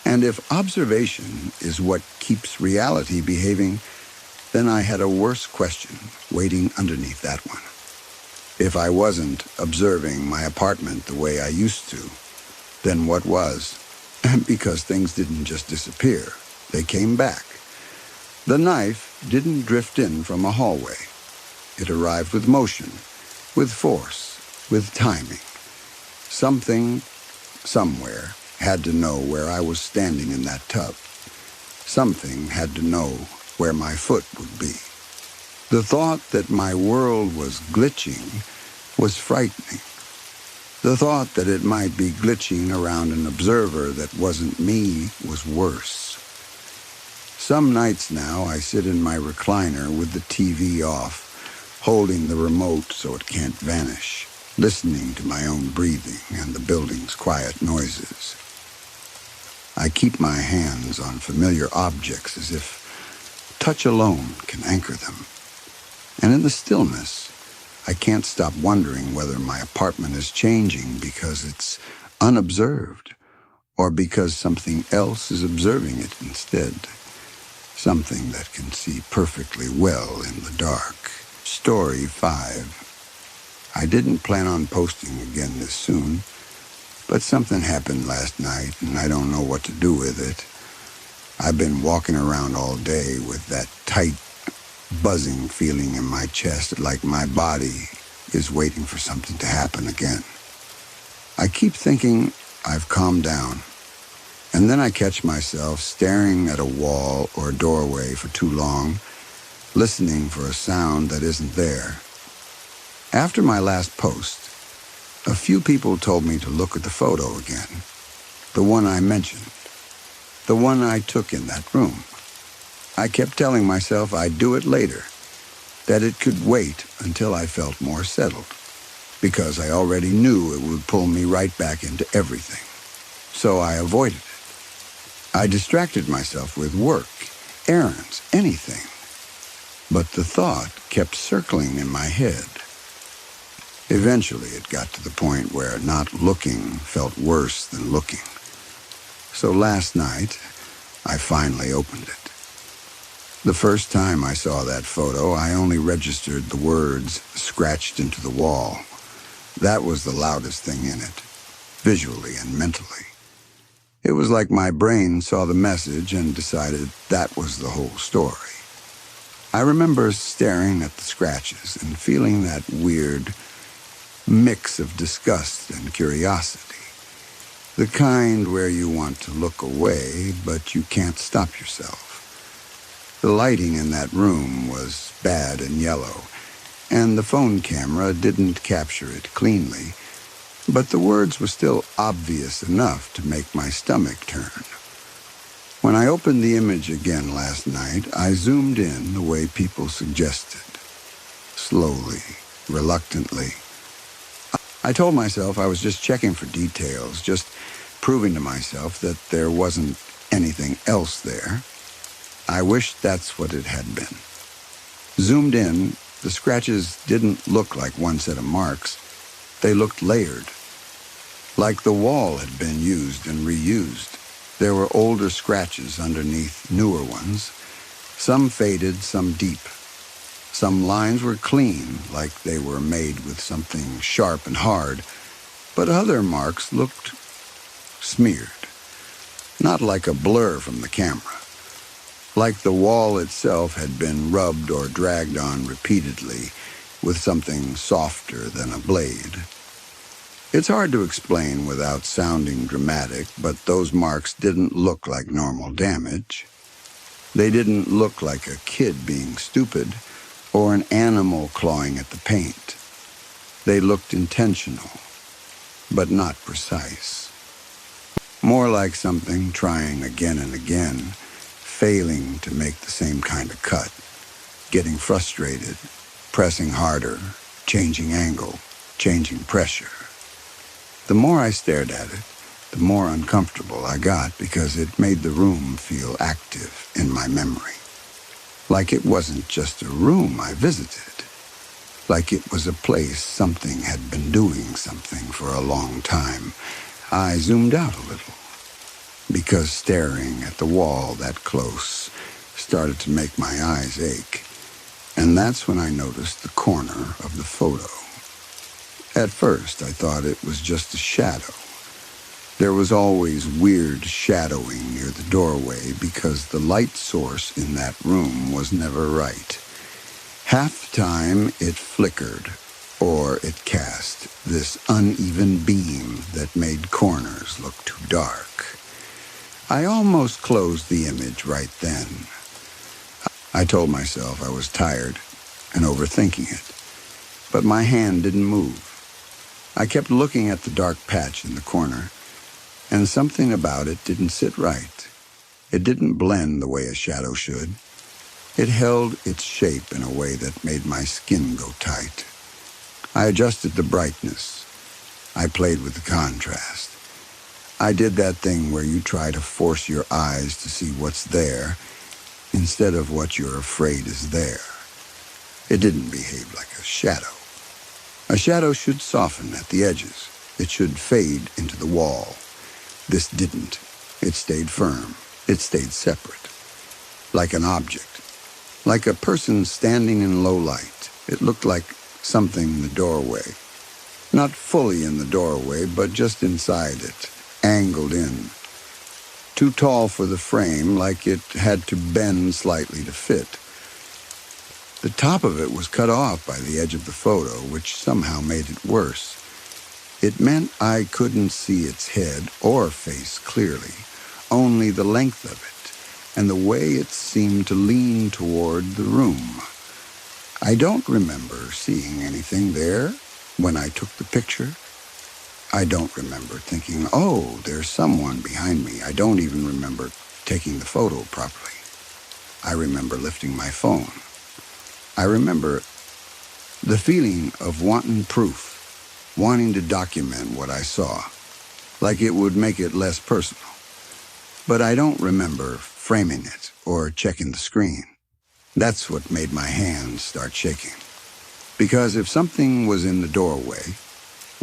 And if observation is what keeps reality behaving, then I had a worse question waiting underneath that one. If I wasn't observing my apartment the way I used to, then what was? Because things didn't just disappear. They came back. The knife didn't drift in from a hallway. It arrived with motion, with force, with timing. Something, somewhere, had to know where I was standing in that tub. Something had to know where my foot would be. The thought that my world was glitching was frightening. The thought that it might be glitching around an observer that wasn't me was worse. Some nights now I sit in my recliner with the TV off, holding the remote so it can't vanish, listening to my own breathing and the building's quiet noises. I keep my hands on familiar objects as if touch alone can anchor them. And in the stillness, I can't stop wondering whether my apartment is changing because it's unobserved or because something else is observing it instead. Something that can see perfectly well in the dark. Story 5. I didn't plan on posting again this soon, but something happened last night and I don't know what to do with it. I've been walking around all day with that tight, buzzing feeling in my chest, like my body is waiting for something to happen again. I keep thinking I've calmed down, and then I catch myself staring at a wall or a doorway for too long, listening for a sound that isn't there. After my last post, a few people told me to look at the photo again, the one I mentioned, the one I took in that room. I kept telling myself I'd do it later, that it could wait until I felt more settled, because I already knew it would pull me right back into everything. So I avoided it. I distracted myself with work, errands, anything. But the thought kept circling in my head. Eventually it got to the point where not looking felt worse than looking. So last night, I finally opened it. The first time I saw that photo, I only registered the words scratched into the wall. That was the loudest thing in it, visually and mentally. It was like my brain saw the message and decided that was the whole story. I remember staring at the scratches and feeling that weird mix of disgust and curiosity. The kind where you want to look away, but you can't stop yourself. The lighting in that room was bad and yellow, and the phone camera didn't capture it cleanly, but the words were still obvious enough to make my stomach turn. When I opened the image again last night, I zoomed in the way people suggested. Slowly, reluctantly. I told myself I was just checking for details, just proving to myself that there wasn't anything else there. I wished that's what it had been. Zoomed in, the scratches didn't look like one set of marks. They looked layered, like the wall had been used and reused. There were older scratches underneath newer ones, some faded, some deep. Some lines were clean, like they were made with something sharp and hard, but other marks looked smeared, not like a blur from the camera, like the wall itself had been rubbed or dragged on repeatedly with something softer than a blade. It's hard to explain without sounding dramatic, but those marks didn't look like normal damage. They didn't look like a kid being stupid or an animal clawing at the paint. They looked intentional, but not precise. More like something trying again and again, failing to make the same kind of cut, getting frustrated, pressing harder, changing angle, changing pressure. The more I stared at it, the more uncomfortable I got because it made the room feel active in my memory. Like it wasn't just a room I visited. Like it was a place something had been doing something for a long time. I zoomed out a little because staring at the wall that close started to make my eyes ache. And that's when I noticed the corner of the photo. At first, I thought it was just a shadow. There was always weird shadowing near the doorway because the light source in that room was never right. Half the time it flickered, or it cast this uneven beam that made corners look too dark. I almost closed the image right then. I told myself I was tired and overthinking it, but my hand didn't move. I kept looking at the dark patch in the corner, and something about it didn't sit right. It didn't blend the way a shadow should. It held its shape in a way that made my skin go tight. I adjusted the brightness. I played with the contrast. I did that thing where you try to force your eyes to see what's there instead of what you're afraid is there. It didn't behave like a shadow. A shadow should soften at the edges. It should fade into the wall. This didn't. It stayed firm. It stayed separate. Like an object. Like a person standing in low light. It looked like something in the doorway. Not fully in the doorway, but just inside it, angled in. Too tall for the frame, like it had to bend slightly to fit. The top of it was cut off by the edge of the photo, which somehow made it worse. It meant I couldn't see its head or face clearly, only the length of it, and the way it seemed to lean toward the room. I don't remember seeing anything there when I took the picture. I don't remember thinking, oh, there's someone behind me. I don't even remember taking the photo properly. I remember lifting my phone. I remember the feeling of wanting proof, wanting to document what I saw, like it would make it less personal. But I don't remember framing it or checking the screen. That's what made my hands start shaking. Because if something was in the doorway,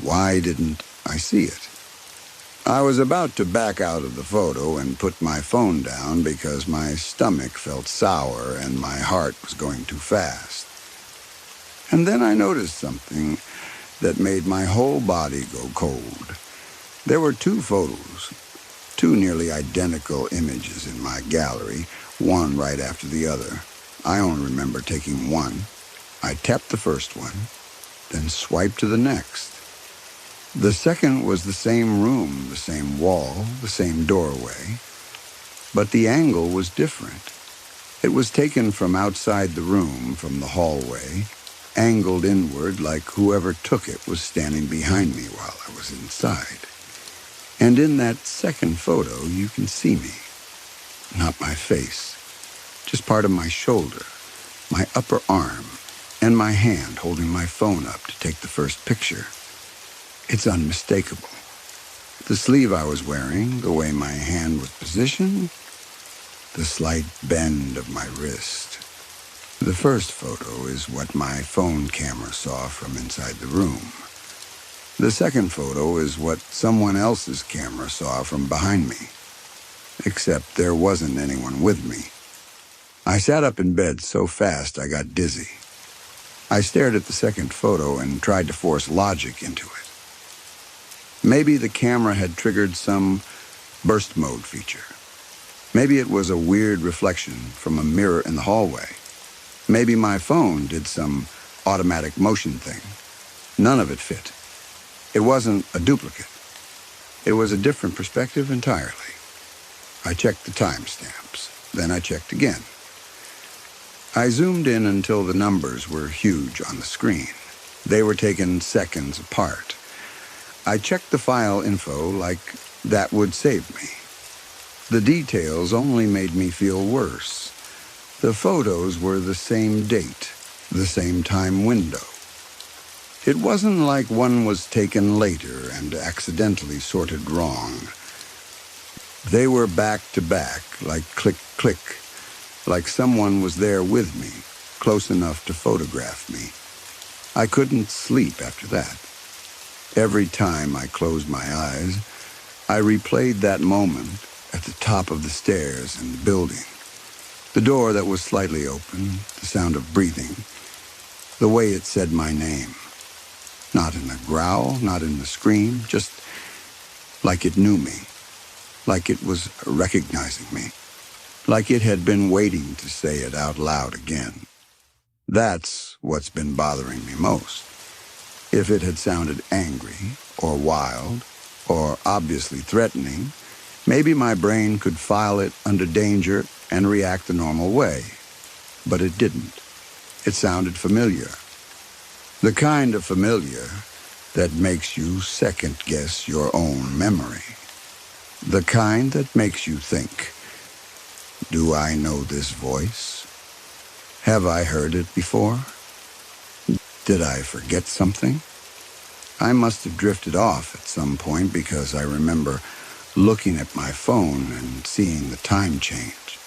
why didn't I see it? I was about to back out of the photo and put my phone down because my stomach felt sour and my heart was going too fast. And then I noticed something that made my whole body go cold. There were two photos, two nearly identical images in my gallery, one right after the other. I only remember taking one. I tapped the first one, then swiped to the next. The second was the same room, the same wall, the same doorway, but the angle was different. It was taken from outside the room, from the hallway, angled inward like whoever took it was standing behind me while I was inside. And in that second photo, you can see me. Not my face, just part of my shoulder, my upper arm, and my hand holding my phone up to take the first picture. It's unmistakable. The sleeve I was wearing, the way my hand was positioned, the slight bend of my wrist. The first photo is what my phone camera saw from inside the room. The second photo is what someone else's camera saw from behind me. Except there wasn't anyone with me. I sat up in bed so fast I got dizzy. I stared at the second photo and tried to force logic into it. Maybe the camera had triggered some burst mode feature. Maybe it was a weird reflection from a mirror in the hallway. Maybe my phone did some automatic motion thing. None of it fit. It wasn't a duplicate. It was a different perspective entirely. I checked the timestamps. Then I checked again. I zoomed in until the numbers were huge on the screen. They were taken seconds apart. I checked the file info like that would save me. The details only made me feel worse. The photos were the same date, the same time window. It wasn't like one was taken later and accidentally sorted wrong. They were back to back, like click, click, like someone was there with me, close enough to photograph me. I couldn't sleep after that. Every time I closed my eyes, I replayed that moment at the top of the stairs in the building. The door that was slightly open, the sound of breathing, the way it said my name. Not in a growl, not in a scream, just like it knew me, like it was recognizing me, like it had been waiting to say it out loud again. That's what's been bothering me most. If it had sounded angry, or wild, or obviously threatening, maybe my brain could file it under danger and react the normal way. But it didn't. It sounded familiar. The kind of familiar that makes you second-guess your own memory. The kind that makes you think, Do I know this voice? Have I heard it before? Did I forget something? I must have drifted off at some point because I remember looking at my phone and seeing the time change.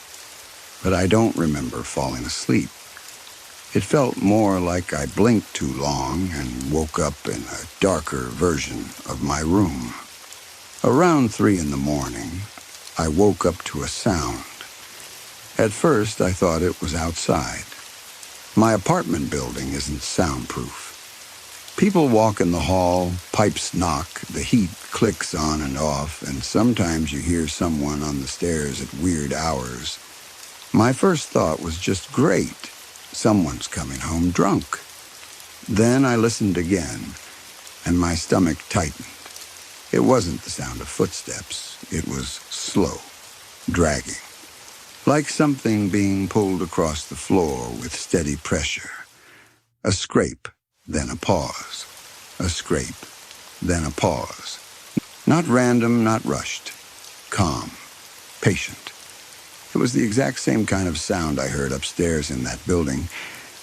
But I don't remember falling asleep. It felt more like I blinked too long and woke up in a darker version of my room. Around 3 in the morning, I woke up to a sound. At first, I thought it was outside. My apartment building isn't soundproof. People walk in the hall, pipes knock, the heat clicks on and off, and sometimes you hear someone on the stairs at weird hours. My first thought was just great. Someone's coming home drunk. Then I listened again, and my stomach tightened. It wasn't the sound of footsteps. It was slow, dragging, like something being pulled across the floor with steady pressure. A scrape, then a pause. A scrape, then a pause. Not random, not rushed. Calm, patient. It was the exact same kind of sound I heard upstairs in that building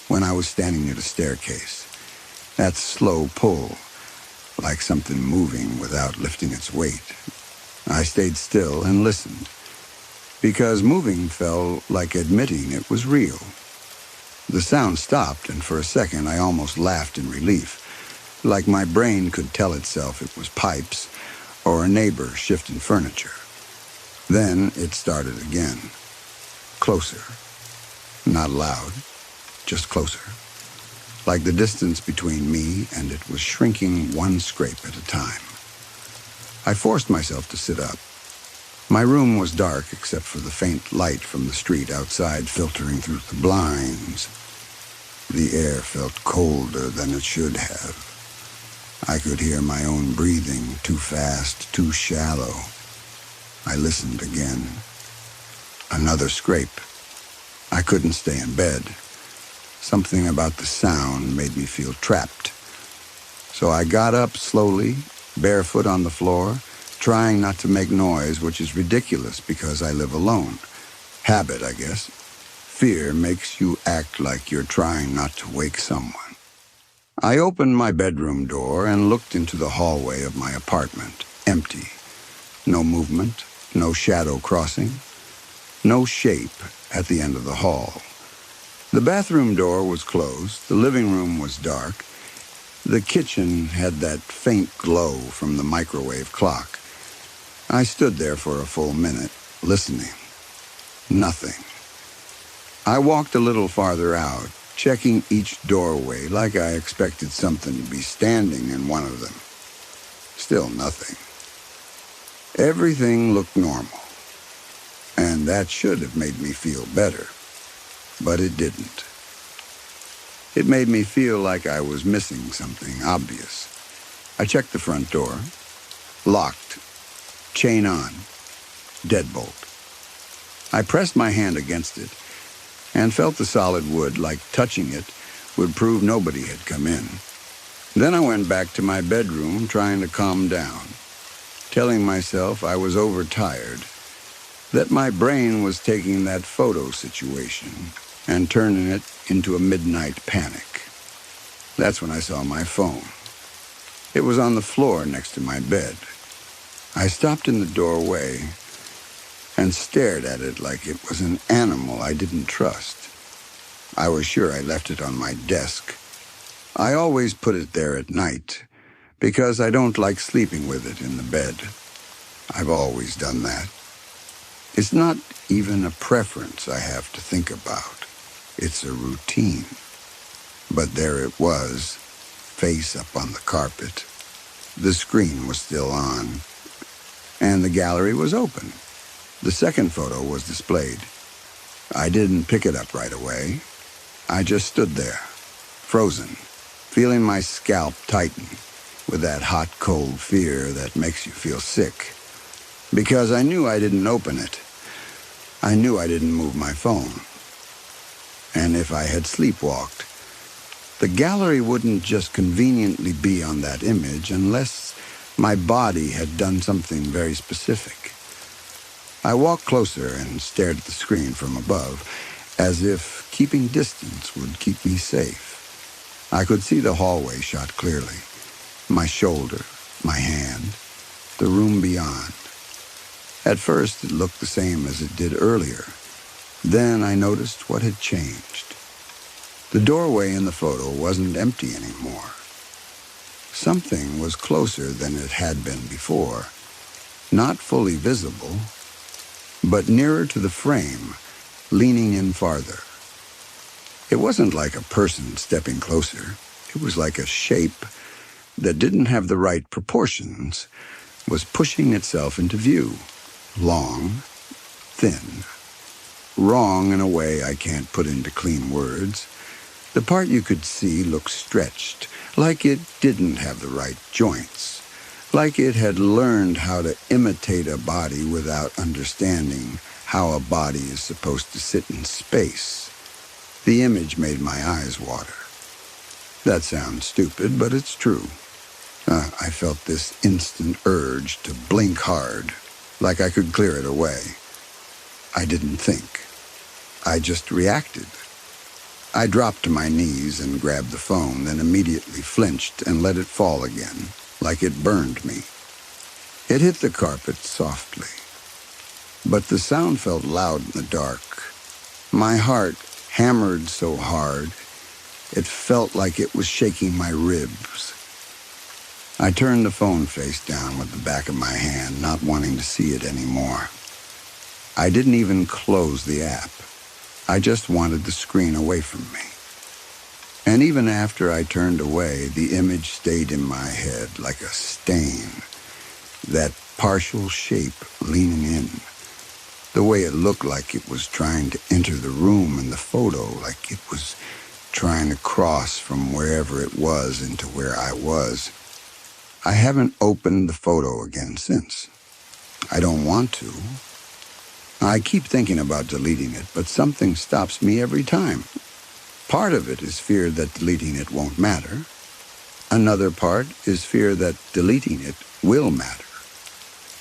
when I was standing near the staircase. That slow pull, like something moving without lifting its weight. I stayed still and listened, because moving felt like admitting it was real. The sound stopped, and for a second I almost laughed in relief, like my brain could tell itself it was pipes or a neighbor shifting furniture. Then it started again. Closer. Not loud, just closer. Like the distance between me and it was shrinking one scrape at a time. I forced myself to sit up. My room was dark except for the faint light from the street outside filtering through the blinds. The air felt colder than it should have. I could hear my own breathing, too fast, too shallow. I listened again. Another scrape. I couldn't stay in bed. Something about the sound made me feel trapped. So I got up slowly, barefoot on the floor, trying not to make noise, which is ridiculous because I live alone. Habit, I guess. Fear makes you act like you're trying not to wake someone. I opened my bedroom door and looked into the hallway of my apartment. Empty. No movement, no shadow crossing, no shape at the end of the hall. The bathroom door was closed, the living room was dark, the kitchen had that faint glow from the microwave clock. I stood there for a full minute, listening. Nothing. I walked a little farther out, checking each doorway like I expected something to be standing in one of them. Still nothing. Everything looked normal, and that should have made me feel better, but it didn't. It made me feel like I was missing something obvious. I checked the front door. Locked. Chain on. Deadbolt. I pressed my hand against it and felt the solid wood like touching it would prove nobody had come in. Then I went back to my bedroom trying to calm down, telling myself I was overtired, that my brain was taking that photo situation and turning it into a midnight panic. That's when I saw my phone. It was on the floor next to my bed. I stopped in the doorway and stared at it like it was an animal I didn't trust. I was sure I left it on my desk. I always put it there at night because I don't like sleeping with it in the bed. I've always done that. It's not even a preference I have to think about. It's a routine. But there it was, face up on the carpet. The screen was still on, and the gallery was open. The second photo was displayed. I didn't pick it up right away. I just stood there, frozen, feeling my scalp tighten with that hot, cold fear that makes you feel sick. Because I knew I didn't open it. I knew I didn't move my phone. And if I had sleepwalked, the gallery wouldn't just conveniently be on that image unless my body had done something very specific. I walked closer and stared at the screen from above, as if keeping distance would keep me safe. I could see the hallway shot clearly. My shoulder, my hand, the room beyond. At first, it looked the same as it did earlier. Then I noticed what had changed. The doorway in the photo wasn't empty anymore. Something was closer than it had been before. Not fully visible, but nearer to the frame, leaning in farther. It wasn't like a person stepping closer. It was like a shape that didn't have the right proportions, was pushing itself into view. Long, thin. Wrong in a way I can't put into clean words. The part you could see looked stretched, like it didn't have the right joints, like it had learned how to imitate a body without understanding how a body is supposed to sit in space. The image made my eyes water. That sounds stupid, but it's true. I felt this instant urge to blink hard, like I could clear it away. I didn't think. I just reacted. I dropped to my knees and grabbed the phone, then immediately flinched and let it fall again, like it burned me. It hit the carpet softly, but the sound felt loud in the dark. My heart hammered so hard, it felt like it was shaking my ribs. I turned the phone face down with the back of my hand, not wanting to see it anymore. I didn't even close the app. I just wanted the screen away from me. And even after I turned away, the image stayed in my head like a stain. That partial shape leaning in. The way it looked like it was trying to enter the room in the photo, like it was trying to cross from wherever it was into where I was. I haven't opened the photo again since. I don't want to. I keep thinking about deleting it, but something stops me every time. Part of it is fear that deleting it won't matter. Another part is fear that deleting it will matter.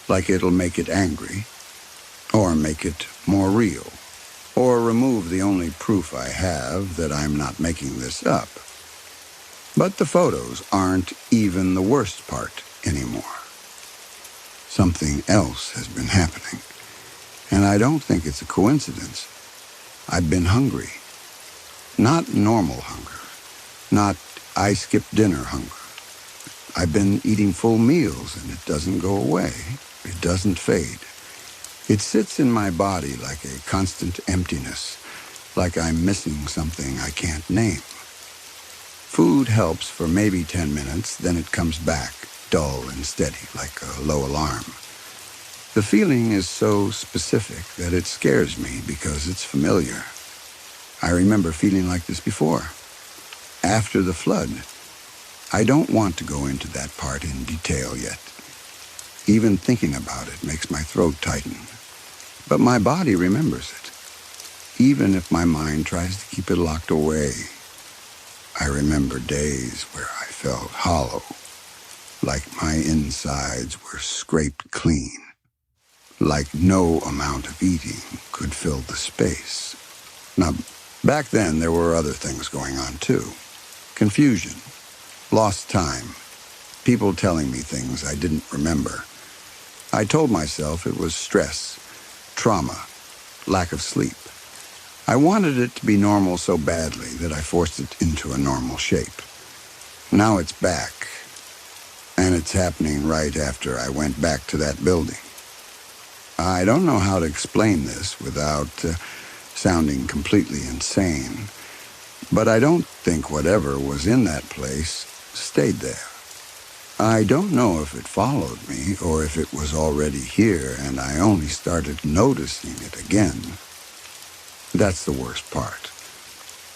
Like it'll make it angry, or make it more real, or remove the only proof I have that I'm not making this up. But the photos aren't even the worst part anymore. Something else has been happening, and I don't think it's a coincidence. I've been hungry. Not normal hunger. Not I skipped dinner hunger. I've been eating full meals, and it doesn't go away. It doesn't fade. It sits in my body like a constant emptiness, like I'm missing something I can't name. Food helps for maybe 10 minutes, then it comes back, dull and steady, like a low alarm. The feeling is so specific that it scares me because it's familiar. I remember feeling like this before. After the flood. I don't want to go into that part in detail yet. Even thinking about it makes my throat tighten. But my body remembers it. Even if my mind tries to keep it locked away. I remember days where I felt hollow, like my insides were scraped clean, like no amount of eating could fill the space. Now, back then there were other things going on too. Confusion, lost time, people telling me things I didn't remember. I told myself it was stress, trauma, lack of sleep. I wanted it to be normal so badly that I forced it into a normal shape. Now it's back, and it's happening right after I went back to that building. I don't know how to explain this without sounding completely insane, but I don't think whatever was in that place stayed there. I don't know if it followed me or if it was already here and I only started noticing it again. That's the worst part.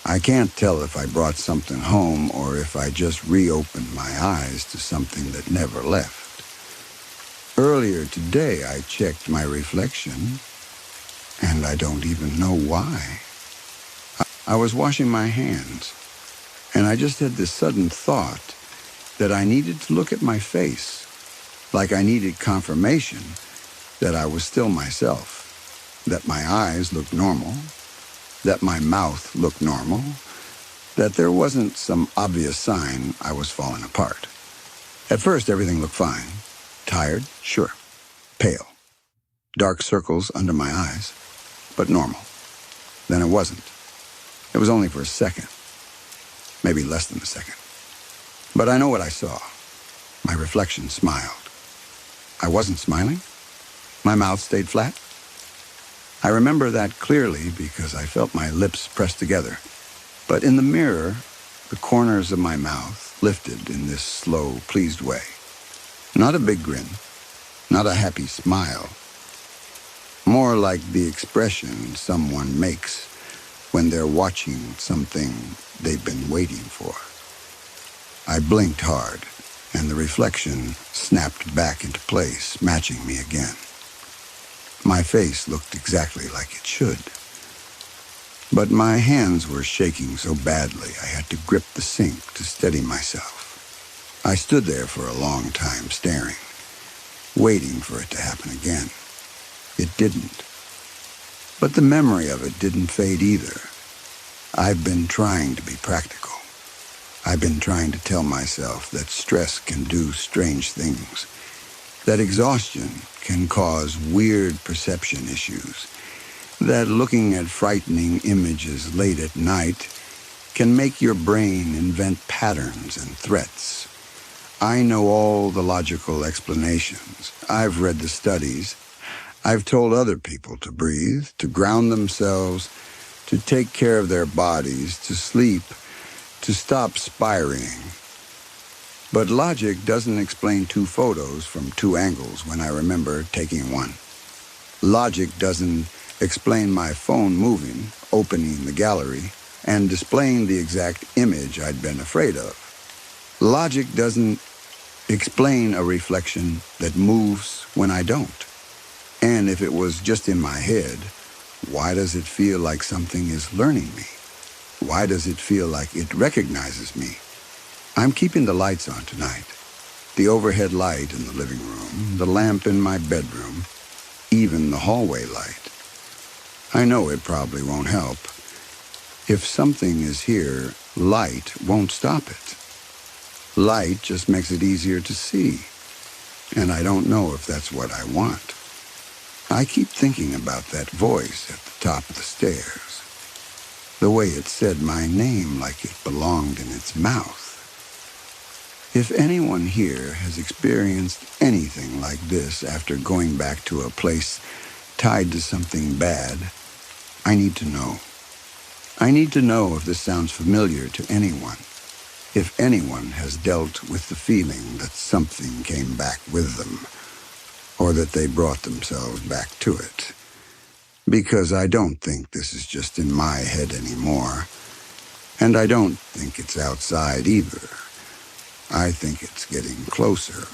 I can't tell if I brought something home or if I just reopened my eyes to something that never left. Earlier today, I checked my reflection, and I don't even know why. I was washing my hands, and I just had this sudden thought that I needed to look at my face, like I needed confirmation that I was still myself. that my eyes looked normal, that my mouth looked normal, that there wasn't some obvious sign I was falling apart. At first, everything looked fine. Tired, sure. Pale. Dark circles under my eyes, but normal. Then it wasn't. It was only for a second. Maybe less than a second. But I know what I saw. My reflection smiled. I wasn't smiling. My mouth stayed flat. I remember that clearly because I felt my lips pressed together. But in the mirror, the corners of my mouth lifted in this slow, pleased way. Not a big grin, not a happy smile. More like the expression someone makes when they're watching something they've been waiting for. I blinked hard, and the reflection snapped back into place, matching me again. My face looked exactly like it should. But my hands were shaking so badly I had to grip the sink to steady myself. I stood there for a long time staring, waiting for it to happen again. It didn't. But the memory of it didn't fade either. I've been trying to be practical. I've been trying to tell myself that stress can do strange things, that exhaustion can cause weird perception issues, that looking at frightening images late at night can make your brain invent patterns and threats. I know all the logical explanations. I've read the studies. I've told other people to breathe, to ground themselves, to take care of their bodies, to sleep, to stop spiraling. But logic doesn't explain two photos from two angles when I remember taking one. Logic doesn't explain my phone moving, opening the gallery, and displaying the exact image I'd been afraid of. Logic doesn't explain a reflection that moves when I don't. And if it was just in my head, why does it feel like something is learning me? Why does it feel like it recognizes me? I'm keeping the lights on tonight. The overhead light in the living room, the lamp in my bedroom, even the hallway light. I know it probably won't help. If something is here, light won't stop it. Light just makes it easier to see. And I don't know if that's what I want. I keep thinking about that voice at the top of the stairs. The way it said my name like it belonged in its mouth. If anyone here has experienced anything like this after going back to a place tied to something bad, I need to know. I need to know if this sounds familiar to anyone. If anyone has dealt with the feeling that something came back with them, or that they brought themselves back to it. Because I don't think this is just in my head anymore. And I don't think it's outside either. I think it's getting closer.